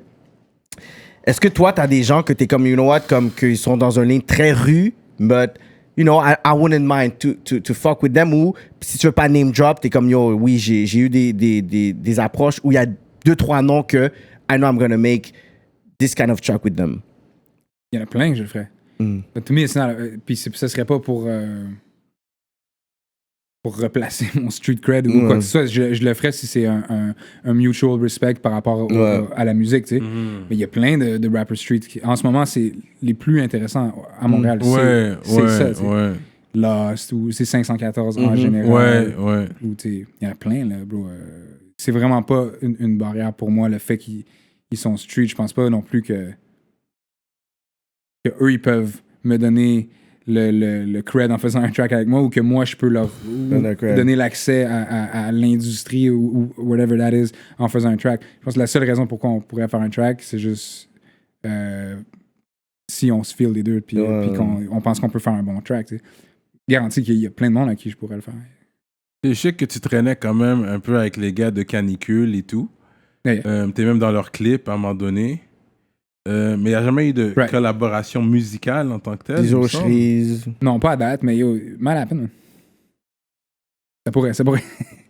Est-ce que toi t'as des gens que t'es comme, you know what, comme qu'ils sont dans une ligne très rue, but you know, I wouldn't mind to fuck with them, ou si tu veux pas name drop, t'es comme, yo, oui, j'ai eu des approches où il y a 2-3 noms que I know I'm gonna make this kind of track with them. Il y en a plein que je le ferais. But to me, it's not, puis ça serait pas pour pour replacer mon street cred ou quoi que ce soit. Je le ferais si c'est un mutual respect par rapport à la musique, tu sais. Mais il y a plein de rappers street qui, en ce moment, c'est les plus intéressants à Montréal. C'est ça, tu sais. Lost ou c'est 514 en général. Ou tu sais, il y en a plein, là, bro. C'est vraiment pas une barrière pour moi, le fait qu'ils sont street. Je pense pas non plus que eux, ils peuvent me donner le cred en faisant un track avec moi ou que moi, je peux leur donner l'accès à l'industrie ou whatever that is en faisant un track. Je pense que la seule raison pourquoi on pourrait faire un track, c'est juste si on se file les deux puis qu'on pense qu'on peut faire un bon track. T'sais. Garanti qu'il y a plein de monde à qui je pourrais le faire. Je sais que tu traînais quand même un peu avec les gars de Canicule et tout. Ouais. T'es même dans leur clip à un moment donné. Mais il n'y a jamais eu de collaboration musicale en tant que telle. Tizo Shreeze. Non, pas à date, mais yo, mal à la peine. Ça pourrait.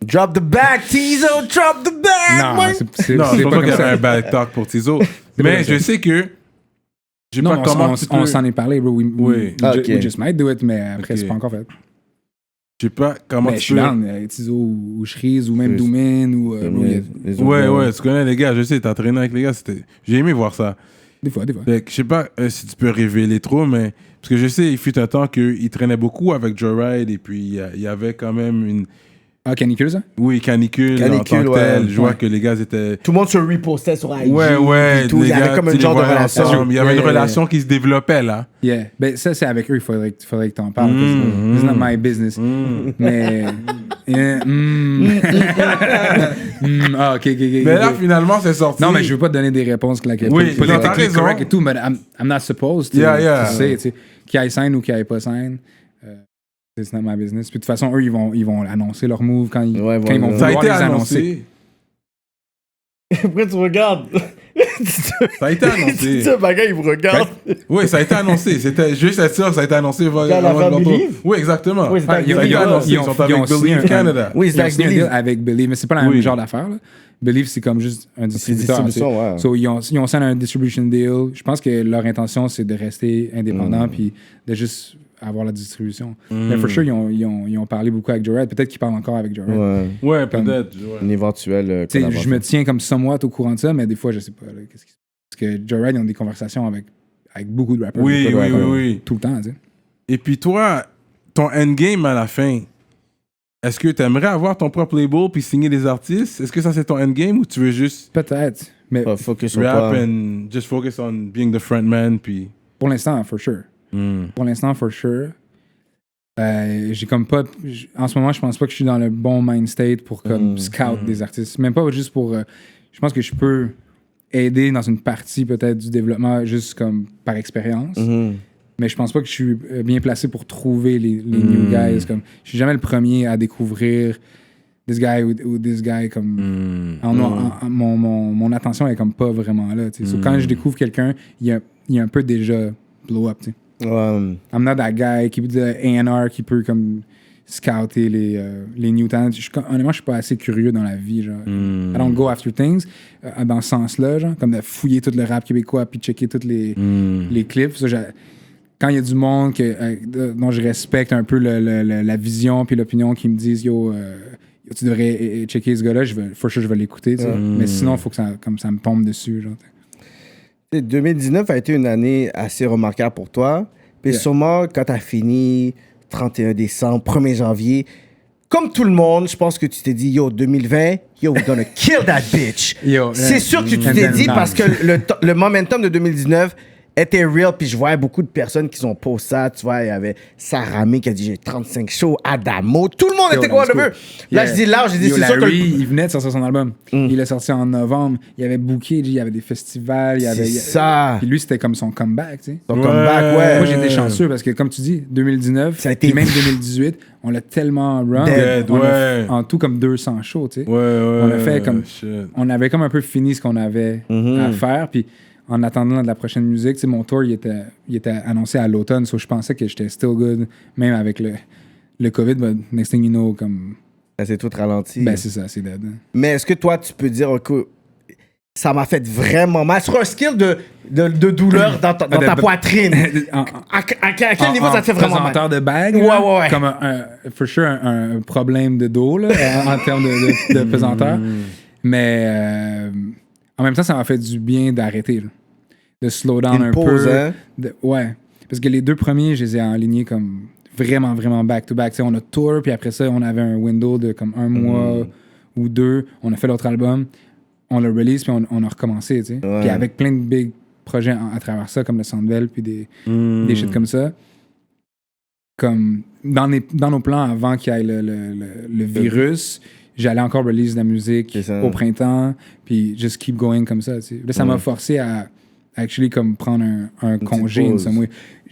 Drop the back, Tizo, drop the back! Non, c'est Non, je pense pas qu'il y comme avait ça. un bad talk pour Tizo. Mais je sais que. Je sais Non, pas comment on s'en est parlé, bro. Oui. We just might do it, mais après, c'est pas encore fait. Je sais pas comment Mais je suis down, Tizo ou Shreeze ou même Doomin ou... Ouais, tu connais les gars, je sais, t'as traîné avec les gars, j'ai aimé voir ça. Des fois. Fait que, je sais pas si tu peux révéler trop, mais... Parce que je sais, il fut un temps qu'il traînait beaucoup avec Joyride, et puis il y avait quand même une... Ah, Canicule, ça? Oui, Canicule en tant que tel. Je vois que les gars étaient... Tout le monde se repostait sur IG. Ouais, et tout. Il y avait comme un genre de relation. Il y avait une relation qui se développait, là. Yeah. Ben, ça, c'est avec eux, il faudrait que t'en parles. It's not my business. Mais... ok. Mais là, finalement, c'est sorti. Non, mais je veux pas te donner des réponses claquées. Oui, non, t'as raison. Correct et tout, mais I'm not supposed to. Yeah. Tu sais, qui aille sign ou qui aille pas sign. It's not my business. Puis de toute façon, eux, ils vont annoncer leur move quand ils vont ça a vouloir été les annoncé. annoncer. Après, tu regardes. Ça a été annoncé. Ce bagage, il vous regarde. Oui, ça a été annoncé. C'était juste être sûr, ça a été annoncé. l'affaire Believe? Oui, exactement. Oui, c'est avec ça a été Believe. annoncé. Ils sont avec Believe Canada. Oui, Ils c'est ont avec signé un Believe. deal avec Believe, mais c'est pas la même genre d'affaire. Là. Believe, c'est comme juste un distributeur. distribution, ouais. So, ils ont signé un distribution deal. Je pense que leur intention, c'est de rester indépendant puis de juste avoir la distribution. Mais for sure, ils ont parlé beaucoup avec Joyride. Peut-être qu'ils parlent encore avec Joyride. Ouais, peut-être. Une éventuelle collaboration. Je me tiens comme somewhat au courant de ça, mais des fois, je sais pas. Là, qu'est-ce qui se passe. Parce que Joyride, ils ont des conversations avec beaucoup de rappers. Oui. Tout le temps, tu sais. Et puis toi, ton endgame à la fin, est-ce que tu aimerais avoir ton propre label puis signer des artistes? Est-ce que ça, c'est ton endgame ou tu veux juste Peut-être. Mais focus rap and just focus on being the frontman puis... pour l'instant, for sure. Pour l'instant, for sure. J'ai comme pas... En ce moment, je pense pas que je suis dans le bon mind state pour comme scout des artistes. Même pas juste pour... je pense que je peux aider dans une partie peut-être du développement juste comme par expérience. Mais je pense pas que je suis bien placé pour trouver les new guys. Comme, je suis jamais le premier à découvrir this guy ou this guy. Comme, mon attention est comme pas vraiment là. So, quand je découvre quelqu'un, il y a un peu déjà blow up. I'm not that guy qui peut A&R qui peut comme scouter les new talents. Honnêtement, je suis pas assez curieux dans la vie. Genre. I don't go after things dans ce sens-là, genre, comme de fouiller tout le rap québécois puis checker tous les clips. Ça, quand il y a du monde dont je respecte un peu la vision puis l'opinion qui me disent yo, tu devrais checker ce gars-là, for sure, je vais l'écouter. Mais sinon, il faut que ça me tombe dessus. Genre. 2019 a été une année assez remarquable pour toi. Puis sûrement, quand tu as fini 31 décembre, 1er janvier, comme tout le monde, je pense que tu t'es dit, yo, 2020, yo, we're gonna kill that bitch. C'est sûr que tu t'es dit parce que le momentum de 2019 était real, puis je voyais beaucoup de personnes qui sont posées ça, tu vois, il y avait Saramé qui a dit j'ai 35 shows, Adamo, tout le monde était quoi de veut. Là, j'ai dit, c'est sûr que... il venait de sortir son album. Il l'a sorti en novembre. Il y avait booké, il y avait des festivals. C'est ça. Puis lui, c'était comme son comeback, tu sais. Son comeback, ouais. Moi, j'étais chanceux parce que, comme tu dis, 2019, ça a été... et même 2018, on l'a tellement run. En tout, comme 200 shows, tu sais. On a fait comme... On avait comme un peu fini ce qu'on avait à faire, puis... En attendant de la prochaine musique, mon tour, il était annoncé à l'automne, so je pensais que j'étais still good, même avec le COVID, but next thing you know, comme... Ça s'est tout ralenti. Ben, c'est ça, c'est dead. Mais est-ce que toi, tu peux dire, ça m'a fait vraiment mal. Sur un skill de douleur dans ta poitrine. À quel niveau ça te fait vraiment mal? Pesanteur de bague. Ouais. Comme for sure, un problème de dos, là, en termes de pesanteur. Mais en même temps, ça m'a fait du bien d'arrêter, là. De slow down un pause, peu. Hein? Ouais. Parce que les 2 premiers, je les ai alignés comme vraiment, vraiment back-to-back. Tu sais, on a tour, puis après ça, on avait un window de comme 1 mois ou 2. On a fait l'autre album, on l'a release, puis on a recommencé, tu sais. Ouais. Puis avec plein de big projets à travers ça, comme le Sandbell, puis des shit comme ça. Comme dans nos plans, avant qu'il y ait le virus, j'allais encore release de la musique au printemps, puis just keep going comme ça, tu sais. Là, ça m'a forcé à actually comme prendre un congé.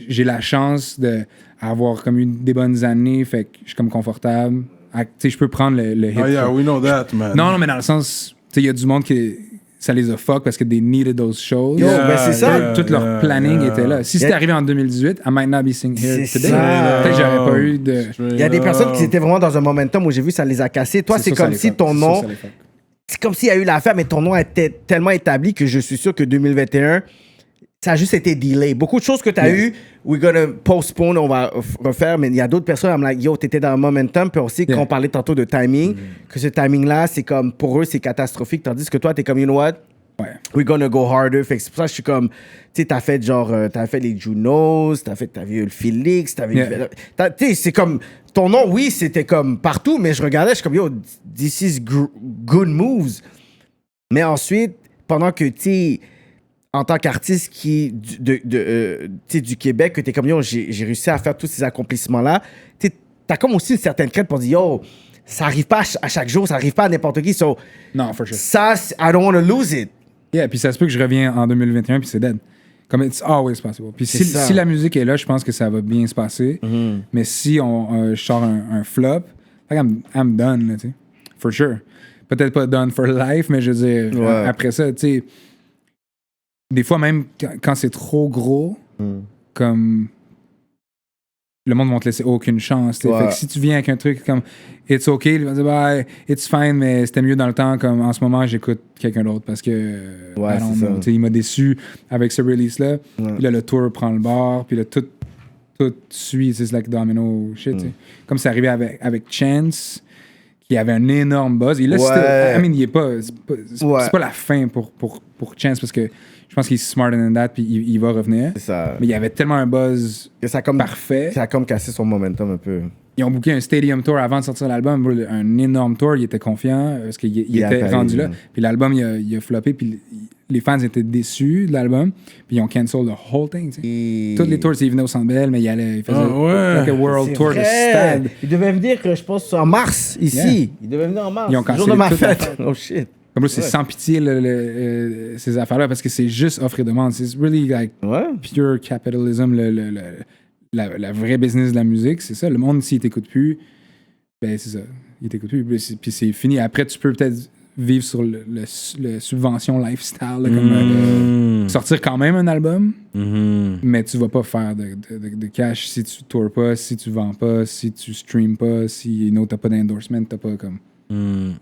J'ai la chance d'avoir comme eu des bonnes années, fait que je suis comme confortable. Tu sais, je peux prendre le hit. Oh yeah, we know that, man. Non, mais dans le sens, tu sais, il y a du monde qui ça les a fuck parce que they needed those shows. Yo, ben c'est ça. Tout leur planning était là. Si c'était arrivé en 2018, I might not be sitting here today. Peut-être que j'aurais pas eu de... Il y a des personnes qui étaient vraiment dans un momentum où j'ai vu ça les a cassés. Toi, c'est comme si ton nom... C'est comme s'il y a eu l'affaire, mais ton nom était tellement établi que je suis sûr que 2021, ça a juste été delay. Beaucoup de choses que tu as eues, we're gonna postpone, on va refaire, mais il y a d'autres personnes, I'm like, yo, t'étais dans un momentum, puis aussi, quand on parlait tantôt de timing, que ce timing-là, c'est comme, pour eux, c'est catastrophique, tandis que toi, t'es comme, you know what? Ouais. We're gonna go harder. Fait que c'est pour ça que je suis comme, tu sais, t'as fait genre, t'as fait les Junos, t'as vu le Félix, tu sais, c'est comme, ton nom, oui, c'était comme partout, mais je regardais, je suis comme, yo, this is good moves. Mais ensuite, pendant que, tu sais, en tant qu'artiste qui, du Québec, que t'es comme, yo, j'ai réussi à faire tous ces accomplissements-là, tu sais, t'as comme aussi une certaine crainte pour dire, yo, ça arrive pas à chaque jour, ça arrive pas à n'importe qui. So, non, for sure. Ça, I don't want to lose it. Yeah, puis ça se peut que je reviens en 2021 puis c'est dead. Comme it's always possible. Puis si la musique est là, je pense que ça va bien se passer. Mais si je sors un flop, I'm done, là, tu sais. For sure. Peut-être pas done for life, mais je veux dire, après ça, tu sais, des fois même quand c'est trop gros, comme le monde va te laisser aucune chance. Fait que si tu viens avec un truc comme it's okay, ils vont dire bah, it's fine, mais c'était mieux dans le temps. Comme en ce moment, j'écoute quelqu'un d'autre parce que il m'a déçu avec ce release-là. Puis là, le tour prend le bord, puis là, tout suit. C'est like domino shit. Comme c'est arrivé avec Chance, qui avait un énorme buzz. Et là, il est pas. C'est pas la fin pour Chance parce que je pense qu'il est smarter than that, puis il va revenir. C'est ça. Mais il y avait tellement un buzz parfait. Ça a comme cassé son momentum un peu. Ils ont booké un stadium tour avant de sortir l'album, un énorme tour. Il était confiant parce qu'il était rendu là. Puis l'album, il a floppé, puis les fans étaient déçus de l'album. Puis ils ont cancel the whole thing. Tous les tours, ils venaient au Centre Bell, mais il faisait like a world tour de stade. Il devait venir, je pense, en mars, ici. Yeah. Il devait venir en mars. Ils ont cassé le jour de ma fête. Oh shit. Comme là, c'est sans pitié, ces affaires-là, parce que c'est juste offre et demande. C'est really like pure capitalism, la vraie business de la musique. C'est ça. Le monde, s'il t'écoute plus, ben c'est ça. Il t'écoute plus. Puis c'est fini. Après, tu peux peut-être vivre sur le subvention lifestyle, là, comme sortir quand même un album, mais tu vas pas faire de cash si tu tours pas, si tu vends pas, si tu streams pas, si t'as pas d'endorsement, t'as pas comme...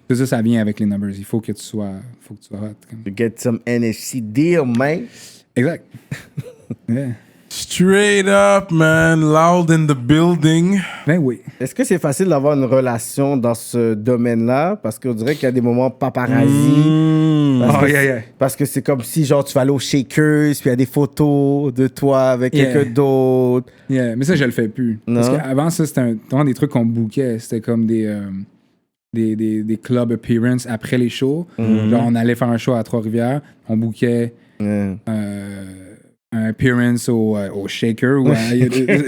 Tout ça, ça vient avec les numbers. Il faut que tu sois hot. Comme. To get some NFC deal, man. Exact. Yeah. Straight up, man. Loud in the building. Ben oui. Est-ce que c'est facile d'avoir une relation dans ce domaine-là? Parce qu'on dirait qu'il y a des moments paparazzi. Parce que c'est comme si, genre, tu vas aller au Shakers, puis il y a des photos de toi avec quelqu'un d'autre. Yeah, mais ça, je le fais plus. Non? Parce qu'avant, ça, c'était vraiment des trucs qu'on bookait. C'était comme des club appearances après les shows. Genre, on allait faire un show à Trois-Rivières, on bookait un appearance au Shaker ou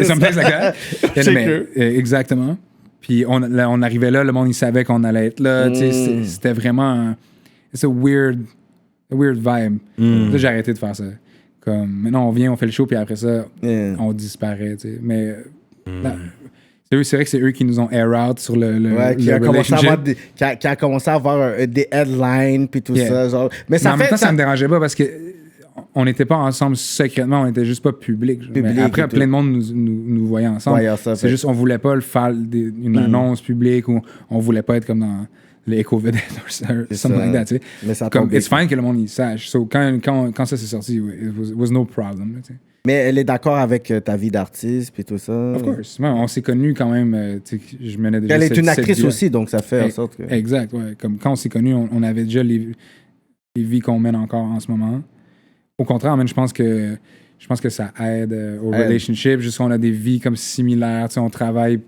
someplace like that. Shaker. Exactement. Puis on arrivait là, le monde, il savait qu'on allait être là. C'était vraiment... C'est a weird vibe. Là, j'ai arrêté de faire ça. Comme, maintenant, on vient, on fait le show, puis après ça, on disparaît. T'sais. Mais... c'est vrai que c'est eux qui nous ont air out sur le qui a commencé à avoir des headlines puis tout ça. Genre. Mais en même temps, ça me dérangeait pas parce que on n'était pas ensemble secrètement, on était juste pas public. Mais après, plein de monde nous voyait ensemble. C'est juste, on voulait pas le faire une annonce publique ou on voulait pas être comme dans l'écho vedette ou something like that, tu sais. Mais ça comme, it's fine que le monde y sache. So, quand ça s'est sorti, it was no problem, tu sais. Mais elle est d'accord avec ta vie d'artiste puis tout ça. Of course. Ouais, on s'est connus quand même. Je menais déjà elle est une actrice aussi, donc ça fait en sorte que. Exact, ouais. Comme quand on s'est connus, on avait déjà les vies qu'on mène encore en ce moment. Au contraire, je pense que ça aide au relationship. Juste qu'on a des vies comme similaires. On travaille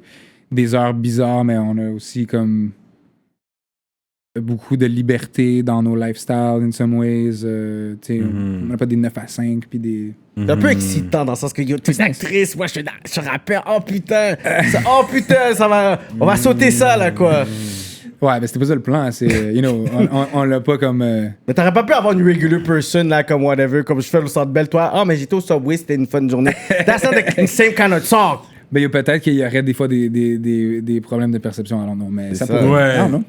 des heures bizarres, mais on a aussi comme beaucoup de liberté dans nos lifestyles, in some ways. On n'a pas des 9 à 5, puis des... C'est un peu excitant dans le sens que tu es une actrice, moi je suis rappeur, oh putain, on va sauter ça là quoi. Ouais, mais c'était pas ça le plan, c'est, on l'a pas comme... Mais t'aurais pas pu avoir une regular person là, comme whatever, comme je fais au Centre Bell, toi, mais j'étais au Subway, c'était une fun journée. That's not the same kind of talk. Ben, peut-être qu'il y aurait des fois des problèmes de perception, alors non, mais ça pourrait... Ouais. Non.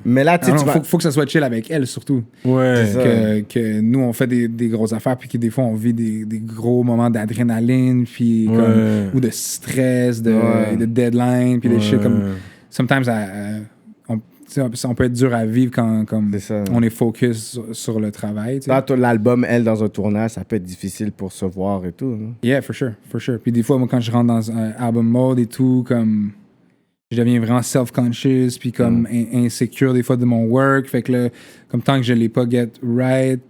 Mais là, tu sais, faut que ça soit chill avec elle, surtout. Ouais. Que nous, on fait des grosses affaires, puis que des fois, on vit des gros moments d'adrénaline, puis ou de stress, de deadline, puis des shit comme... Sometimes, on peut être dur à vivre quand on est focus sur le travail. Là, l'album, elle, dans un tournage, ça peut être difficile pour se voir et tout. Hein? Yeah, for sure. Puis des fois, moi, quand je rentre dans un album mode et tout, comme je deviens vraiment self-conscious, puis comme insécure des fois de mon work. Fait que là, comme tant que je l'ai pas get right,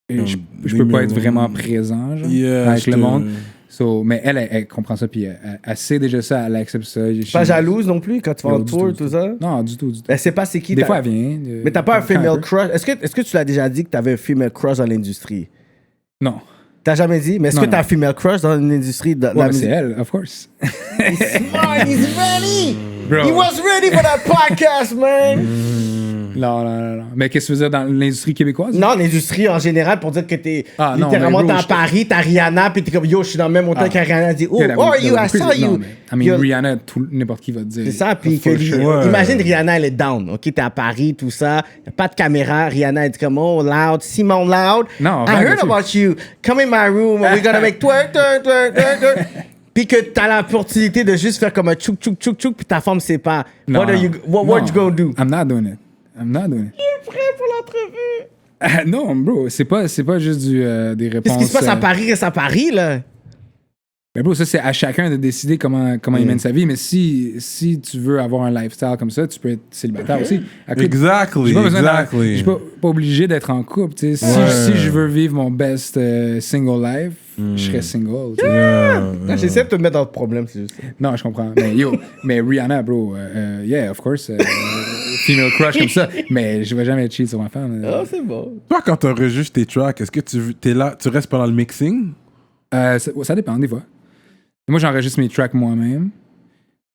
je peux pas être vraiment présent avec le monde. So, mais elle comprend ça, puis elle sait déjà ça, elle accepte ça. Pas jalouse non plus quand tu vas en tour, tout ça? Non, du tout. Elle sait pas c'est qui. Des fois, elle vient. Mais t'as pas un female crush? Est-ce que tu l'as déjà dit que t'avais un female crush dans l'industrie? Non. T'as jamais dit? Mais est-ce que t'as un female crush dans l'industrie de la musique? C'est elle, of course. He's smart, he's ready! Bro. He was ready for that podcast, man! Non. Mais qu'est-ce que tu veux dire dans l'industrie québécoise? Non, l'industrie en général, pour dire que t'es littéralement t'es à Paris, t'as Rihanna, puis t'es comme yo, je suis dans le même hôtel que Rihanna dit, oh, who are you? I saw you. Rihanna, n'importe qui va te dire. C'est ça, puis imagine Rihanna, elle est down, ok? T'es à Paris, tout ça, y'a pas de caméra, Rihanna, elle dit comme, oh, loud, Simon Loud. Non, I heard about you. Come in my room, we're gonna make twerk. Puis que t'as l'opportunité de juste faire comme un tchouk, puis ta femme sait pas. What you gonna do? I'm not doing it. Il est prêt pour l'entrevue. Non, bro, c'est pas juste des réponses. Qu'est-ce qui se passe à Paris reste à Paris, là? Mais bro, ça, c'est à chacun de décider comment il mène sa vie. Mais si tu veux avoir un lifestyle comme ça, tu peux être célibataire aussi. Exactly. Je suis pas obligé d'être en couple. Si je veux vivre mon best single life, je serais single. J'essaie de te mettre dans le problème, c'est juste ça. Non, je comprends. Mais Rihanna, bro, yeah, of course. Female crush comme ça. Mais je vais jamais cheat sur ma femme. C'est bon. Toi, quand tu enregistres tes tracks, est-ce que tu es là, tu restes pendant le mixing? Ça dépend, des fois. Moi, j'enregistre mes tracks moi-même.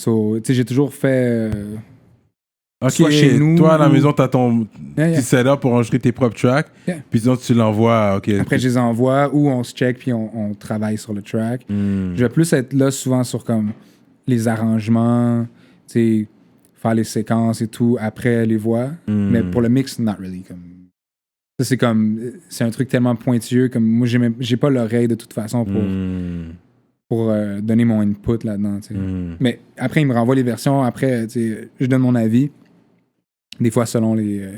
So, tu sais, j'ai toujours fait... soit chez nous... Toi, à la maison, t'as ton petit setup pour enregistrer tes propres tracks. Puis sinon, tu l'envoies... Après, je les envoie ou on se check puis on travaille sur le track. Je vais plus être là souvent sur comme les arrangements, tu sais, faire les séquences et tout, après les voix. Mais pour le mix, not really. Ça, c'est un truc tellement pointueux. Comme moi, j'ai pas l'oreille de toute façon pour donner mon input là-dedans. Mais après, il me renvoie les versions. Après, je donne mon avis. Des fois, selon les...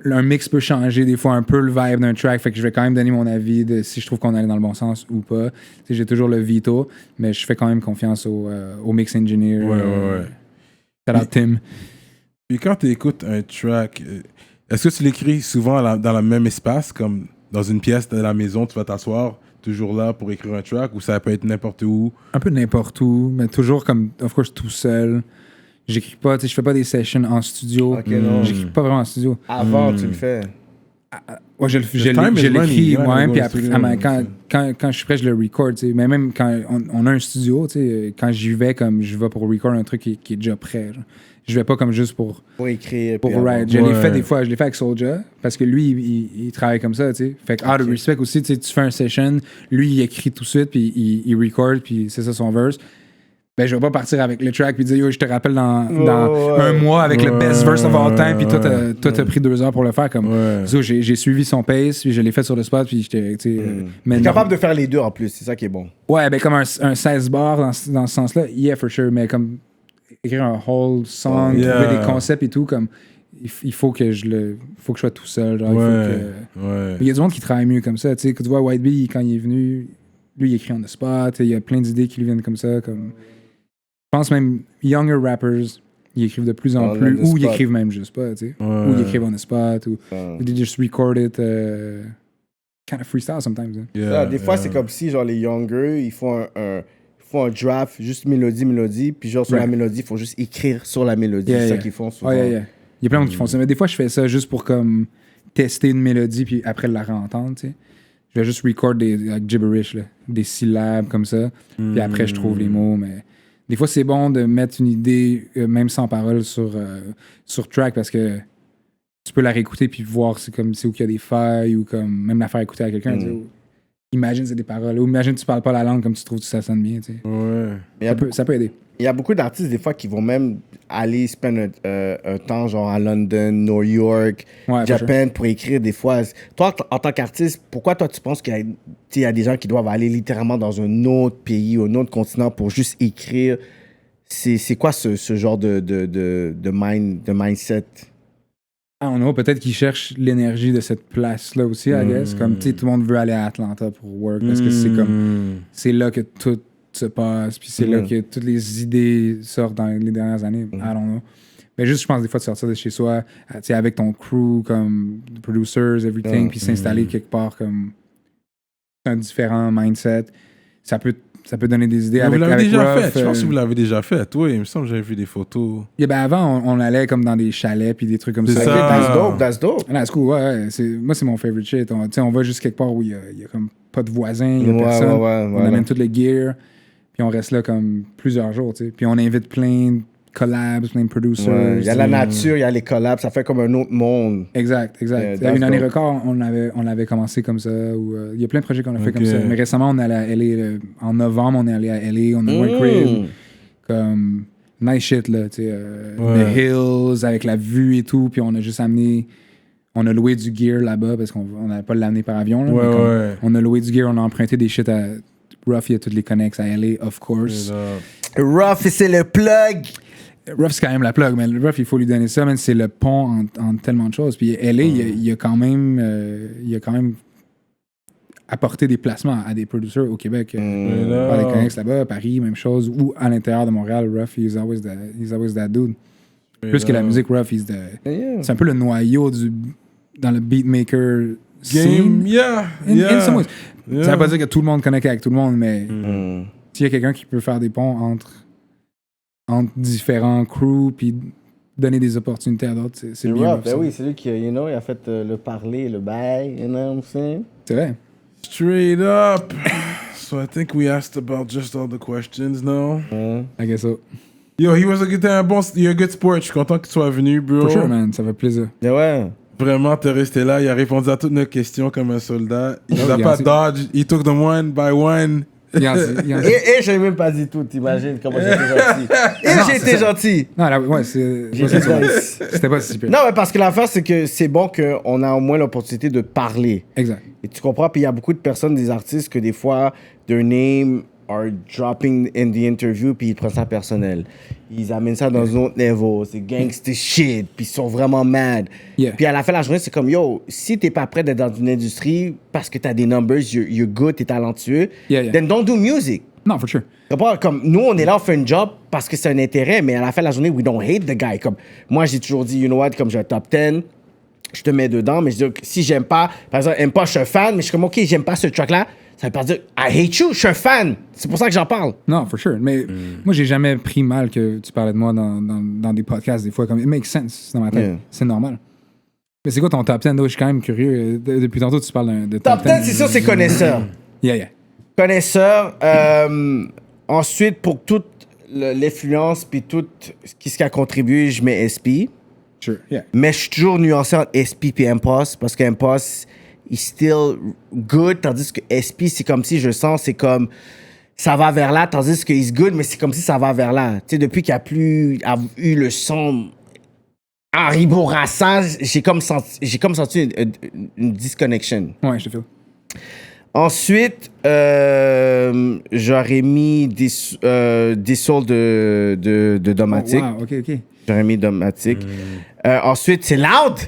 un mix peut changer des fois un peu le vibe d'un track. Fait que je vais quand même donner mon avis de si je trouve qu'on allait dans le bon sens ou pas. J'ai toujours le veto, mais je fais quand même confiance au mix engineer. Ouais. Shout out Tim. Puis quand tu écoutes un track, est-ce que tu l'écris souvent dans le même espace, comme dans une pièce de la maison, tu vas t'asseoir toujours là pour écrire un track, ou ça peut être n'importe où? Un peu n'importe où, mais toujours comme, of course, tout seul. J'écris pas, je fais pas des sessions en studio. J'écris pas vraiment en studio. Avant, tu le fais. Ouais, je l'écris moi-même, puis après, quand je suis prêt, je le record. Mais même quand on a un studio, quand j'y vais, comme je vais pour record un truc qui est déjà prêt. Genre. Je vais pas comme juste pour écrire. Pour write. Je l'ai fait des fois. Je l'ai fait avec Soulja, parce que lui, il travaille comme ça. Fait que, out of respect aussi, tu fais un session, lui, il écrit tout de suite, puis il record, puis c'est ça son verse. Ben, je vais pas partir avec le track puis dire yo, je te rappelle dans un mois avec le best verse of all time, puis toi, t'as pris 2 heures pour le faire. Comme, so, j'ai suivi son pace, puis je l'ai fait sur le spot, puis j'étais. Mais capable de faire les deux en plus, c'est ça qui est bon. Ouais, ben, comme un 16 bars dans ce sens-là, yeah, for sure, mais comme écrire un whole song, trouver des concepts et tout, comme. Il faut que je sois tout seul. Genre, il y a du monde qui travaille mieux comme ça. Tu sais, que tu vois, White Bee, quand il est venu, lui, il écrit on the spot. Il y a plein d'idées qui lui viennent comme ça. Comme... Je pense même, younger rappers, ils écrivent de plus en plus, ou ils écrivent même juste pas, tu sais. Ou ils écrivent on the spot, ou they just record it kind of freestyle sometimes. Hein. Yeah, des fois, c'est comme si, genre, les younger, ils font un draft, juste mélodie, puis genre, sur la mélodie, il faut juste écrire sur la mélodie. C'est ça qu'ils font souvent. Il y a plein de monde qui font ça. Mais des fois, je fais ça juste pour comme tester une mélodie puis après la réentendre, tu sais. Je vais juste record des gibberish, là, des syllabes comme ça. Puis après, je trouve les mots. Mais des fois, c'est bon de mettre une idée, même sans parole, sur track parce que tu peux la réécouter puis voir c'est où il y a des failles ou comme même la faire écouter à quelqu'un. Imagine c'est des paroles. Ou imagine tu parles pas la langue comme tu trouves que ça sonne bien, tu sais. Ça peut aider. Il y a beaucoup d'artistes, des fois, qui vont même aller spend un temps, genre, à London, New York, Japan, pour écrire des fois. Toi, en tant qu'artiste, pourquoi toi, tu penses qu'il y a des gens qui doivent aller littéralement dans un autre pays, un autre continent pour juste écrire? C'est quoi ce genre de mindset? Ah, on a peut-être qu'ils cherchent l'énergie de cette place-là aussi, I guess. Comme, tu sais, tout le monde veut aller à Atlanta pour work parce que c'est là que tout se passe, puis c'est là que toutes les idées sortent dans les dernières années. I don't know. Mais juste, je pense, des fois, de sortir de chez soi, tu sais, avec ton crew, comme producers, everything, puis s'installer quelque part comme un différent mindset, ça peut donner des idées. Vous l'avez déjà Ruff, fait. Je pense que vous l'avez déjà fait. Oui, il me semble que j'avais vu des photos. Yeah, ben avant, on allait comme dans des chalets puis des trucs comme ça. That's dope. That's cool, ouais. Moi, c'est mon favorite shit. On va juste quelque part où il y a comme pas de voisins, il y a personne. On amène tout le gear, puis on reste là comme plusieurs jours, tu sais. Puis on invite plein de collabs, plein de producers. Il y a la nature, il y a les collabs, ça fait comme un autre monde. Exact. Une année record, on avait commencé comme ça. Il y a plein de projets qu'on a fait comme ça. Mais récemment, on est allé à LA. En novembre, on est allé à LA. On a un crib. Comme nice shit, là. Tu sais, The Hills, avec la vue et tout. Puis on a juste amené... On a loué du gear là-bas parce qu'on n'avait pas l'amener par avion. Là, on a loué du gear, on a emprunté des shit à Ruff. Il y a toutes les connects à LA, of course. Ruff, c'est le plug! Ruff, c'est quand même la plug, mais Ruff, il faut lui donner ça, mais c'est le pont entre tellement de choses. Puis LA, il a quand même apporté des placements à des producers au Québec. Par des connects là-bas, Paris, même chose, ou à l'intérieur de Montréal, Ruff, he's always that dude. Plus que la musique, Ruff, c'est un peu le noyau dans le beatmaker Game, scene. In some ways. Ça veut pas dire que tout le monde connecte avec tout le monde, mais s'il y a quelqu'un qui peut faire des ponts entre différents crews puis donner des opportunités à d'autres, c'est lui. Ben oui, c'est lui qui il a fait le parler, le bail, you know what I'm saying? C'est vrai. Straight up. So I think we asked about just all the questions now. I guess so. Yo, you're a good sport. Je suis content que tu sois venu, bro. For sure, man. Ça fait plaisir. Ouais. Vraiment, t'es resté là. Il a répondu à toutes nos questions comme un soldat. Il nous a pas dodge. He took them one by one. Et je n'ai même pas dit tout, t'imagines comment j'étais gentil. J'ai été gentil. Non, c'était pas si super. Non, mais parce que l'affaire, c'est que c'est bon qu'on a au moins l'opportunité de parler. Exact. Et tu comprends? Puis il y a beaucoup de personnes, des artistes, que des fois, their name are dropping in the interview, puis ils prennent ça personnel. Ils amènent ça dans un autre niveau. C'est gangster shit, puis ils sont vraiment mad. Yeah. Puis à la fin de la journée, c'est comme, yo, si t'es pas prêt d'être dans une industrie parce que t'as des numbers, you're good, t'es talentueux, then don't do music. Non, for sure. Comme nous, on est là, on fait un job parce que c'est un intérêt, mais à la fin de la journée, we don't hate the guy. Comme moi, j'ai toujours dit, you know what, comme j'ai un top 10, je te mets dedans, mais je dis, si j'aime pas, par exemple, j'aime pas, je suis un fan, mais je suis comme, OK, j'aime pas ce track-là, ça veut pas dire, I hate you, je suis un fan. C'est pour ça que j'en parle. Non, for sure. Mais moi, j'ai jamais pris mal que tu parlais de moi dans des podcasts, des fois. Comme, it makes sense dans ma tête. Yeah. C'est normal. Mais c'est quoi ton top 10? Je suis quand même curieux. Depuis tantôt, tu parles de top 10. Top 10, c'est sûr, c'est connaisseur. Yeah. Connaisseur. Ensuite, pour toute l'influence puis tout ce qui a contribué, je mets SP. Sure, yeah. Mais je suis toujours nuancé entre SP et Impost parce qu'Impost is still good, tandis que SP, c'est comme si je sens, c'est comme ça va vers là, tandis que It's Good, mais c'est comme si ça va vers là. Tu sais, depuis qu'il n'y a eu le son Henri Bourassa, j'ai comme senti une disconnection. Ouais, je te fais. Ensuite, j'aurais mis des souls de Domatic. Oh, wow, ok. J'aurais mis Domatic. Ensuite, c'est Loud.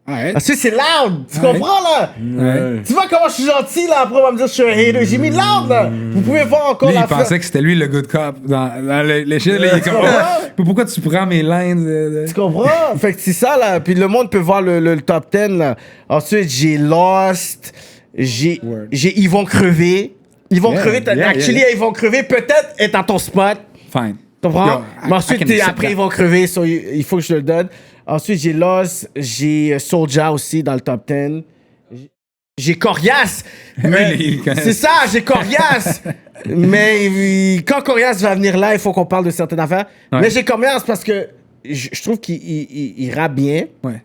Ouais. Ensuite, c'est Loud. Tu comprends, là? Ouais. Tu vois comment je suis gentil, là? Après, on va me dire que je suis un hater. J'ai mis Loud, là. Vous pouvez voir encore Lui, la il pensait que c'était lui le good cop dans les shit. Là, il est comme, oh, pourquoi tu prends mes lines? Tu comprends? Fait que c'est ça, là. Puis le monde peut voir le top 10, là. Ensuite, j'ai Lost. J'ai Ils vont crever. Ils vont crever. Actually, Ils vont crever. Peut-être être à ton spot. Fine. Tu comprends? Yo, Mais ensuite, I can après, accept ils vont crever. So, il faut que je le donne. Ensuite, j'ai Lost. J'ai Soulja aussi dans le top 10. J'ai Corias. C'est ça, j'ai Corias. Mais quand Corias va venir là, il faut qu'on parle de certaines affaires. Ouais. Mais j'ai Corias parce que je trouve qu'il rappe bien. Ouais.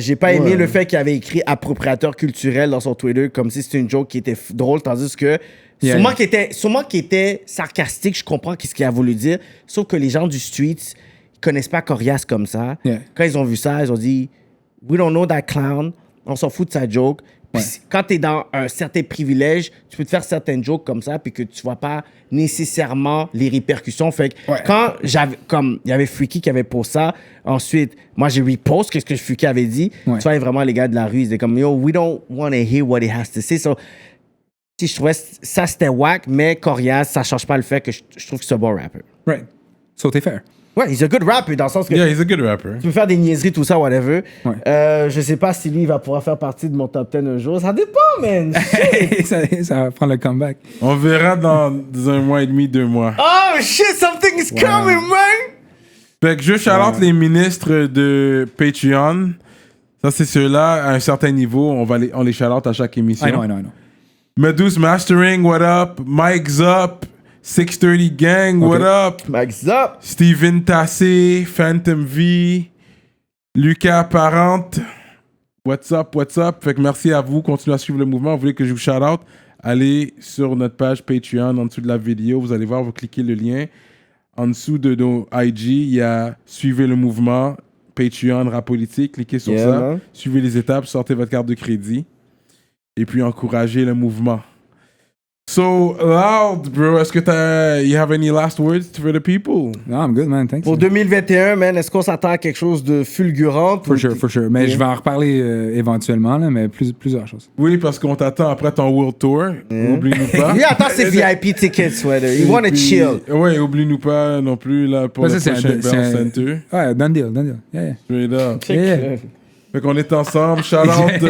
J'ai pas aimé le fait qu'il avait écrit appropriateur culturel dans son Twitter comme si c'était une joke qui était drôle, tandis que sûrement qu'il était sarcastique, je comprends ce qu'il a voulu dire, sauf que les gens du street ils connaissent pas Corias comme ça. Yeah. Quand ils ont vu ça, ils ont dit we don't know that clown, on s'en fout de sa joke. Puis quand t'es dans un certain privilège, tu peux te faire certaines jokes comme ça puis que tu vois pas nécessairement les répercussions. Fait que quand il y avait Freaky qui avait posté ça, ensuite moi j'ai repost ce que Freaky avait dit. Tu vois vraiment les gars de la rue ils étaient comme yo we don't want to hear what he has to say. So si je trouvais ça c'était whack, mais Corias ça change pas le fait que je trouve que c'est un bon rapper. Right. So t'es fair. Ouais, he's a good rapper dans le sens que Yeah, he's a good rapper. tu peux faire des niaiseries, tout ça, whatever. Ouais. Je sais pas si lui, il va pouvoir faire partie de mon top 10 un jour. Ça dépend, man. ça va prendre le comeback. On verra dans 1 mois et demi, 2 mois. Oh, shit, something is coming, man. Fait que je shout-out les ministres de Patreon. Ça, c'est ceux-là, à un certain niveau. On les shout-out à chaque émission. I know. Medus Mastering, what up? Mike's up. 630 Gang, what up? Mike's up. Steven Tassé, Phantom V, Lucas Parente, what's up? Fait que merci à vous, continuez à suivre le mouvement. Vous voulez que je vous shout out? Allez sur notre page Patreon en dessous de la vidéo, vous allez voir, vous cliquez le lien. En dessous de nos IG, il y a Suivez le mouvement, Patreon, Rap Politique, cliquez sur ça, man. Suivez les étapes, sortez votre carte de crédit et puis encouragez le mouvement. So, Loud, bro, est-ce que you have any last words for the people? No, I'm good, man. Thanks. Pour 2021, man, est-ce qu'on s'attend à quelque chose de fulgurant? For sure. Mais je vais en reparler éventuellement, là, mais plusieurs choses. Oui, parce qu'on t'attend après ton World Tour. Oublie-nous pas. Lui, attends, c'est VIP tickets, sweater. You wanna chill. Ouais, oublie-nous pas non plus là, pour Ça, le c'est prochain un- Bell Center. Ouais, done deal. Yeah. Straight up. Yeah. Fait qu'on est ensemble. Shout out.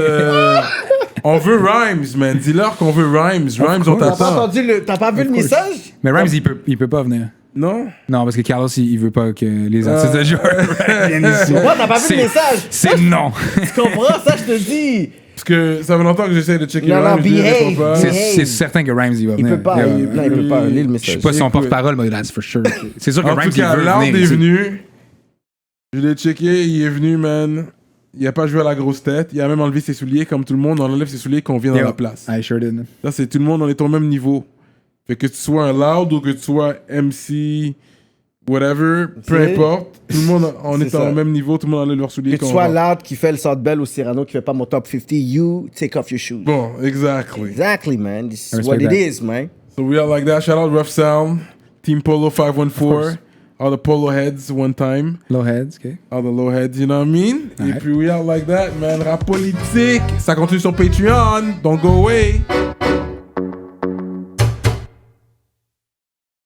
On veut Rhymes, man. Dis-leur qu'on veut Rhymes. Rhymes, on T'as pas t'attend. entendu t'as pas vu le message? Mais Rhymes, il peut pas venir. Non? Non, parce que Carlos, il veut pas que les artistes de joueurs viennent ici. Ouais, t'as pas vu le message? C'est non. Tu comprends ça, je te dis? Parce que ça fait longtemps que j'essaie de checker Non, Rhymes. je behave. réponds pas. C'est certain que Rhymes, il va Il venir. peut pas, il peut pas. Lis le Je message. suis pas son porte-parole, mais that's for sure. C'est sûr que En Rhymes, tout cas, il veut Loud venir est ici. venu. Je l'ai checké, il est venu, man. Il a pas joué à la grosse tête. Il a même enlevé ses souliers. Comme tout le monde, on enlève ses souliers qu'on vient dans la place. I sure did. Là, c'est tout le monde, on est au même niveau. Fait que tu sois un Loud ou que tu sois MC, whatever, peu C'est- importe. Tout le monde, on est ça. au même niveau. Tout le monde enlève leurs souliers. Que tu qu'on sois va. Loud qui fait le South Bell ou Cyrano qui fait pas mon top 50, you take off your shoes. Bon, exactly. Exactly, man. This is I what respect it that. is, man. So we are like that. Shout out Rough Sound, Team Polo 514, all the Polo heads one time. Low heads, OK. All the low heads, you know what I mean? Et Alright. puis we are like that, man. Rap politique. Ça continue sur Patreon. Don't go away.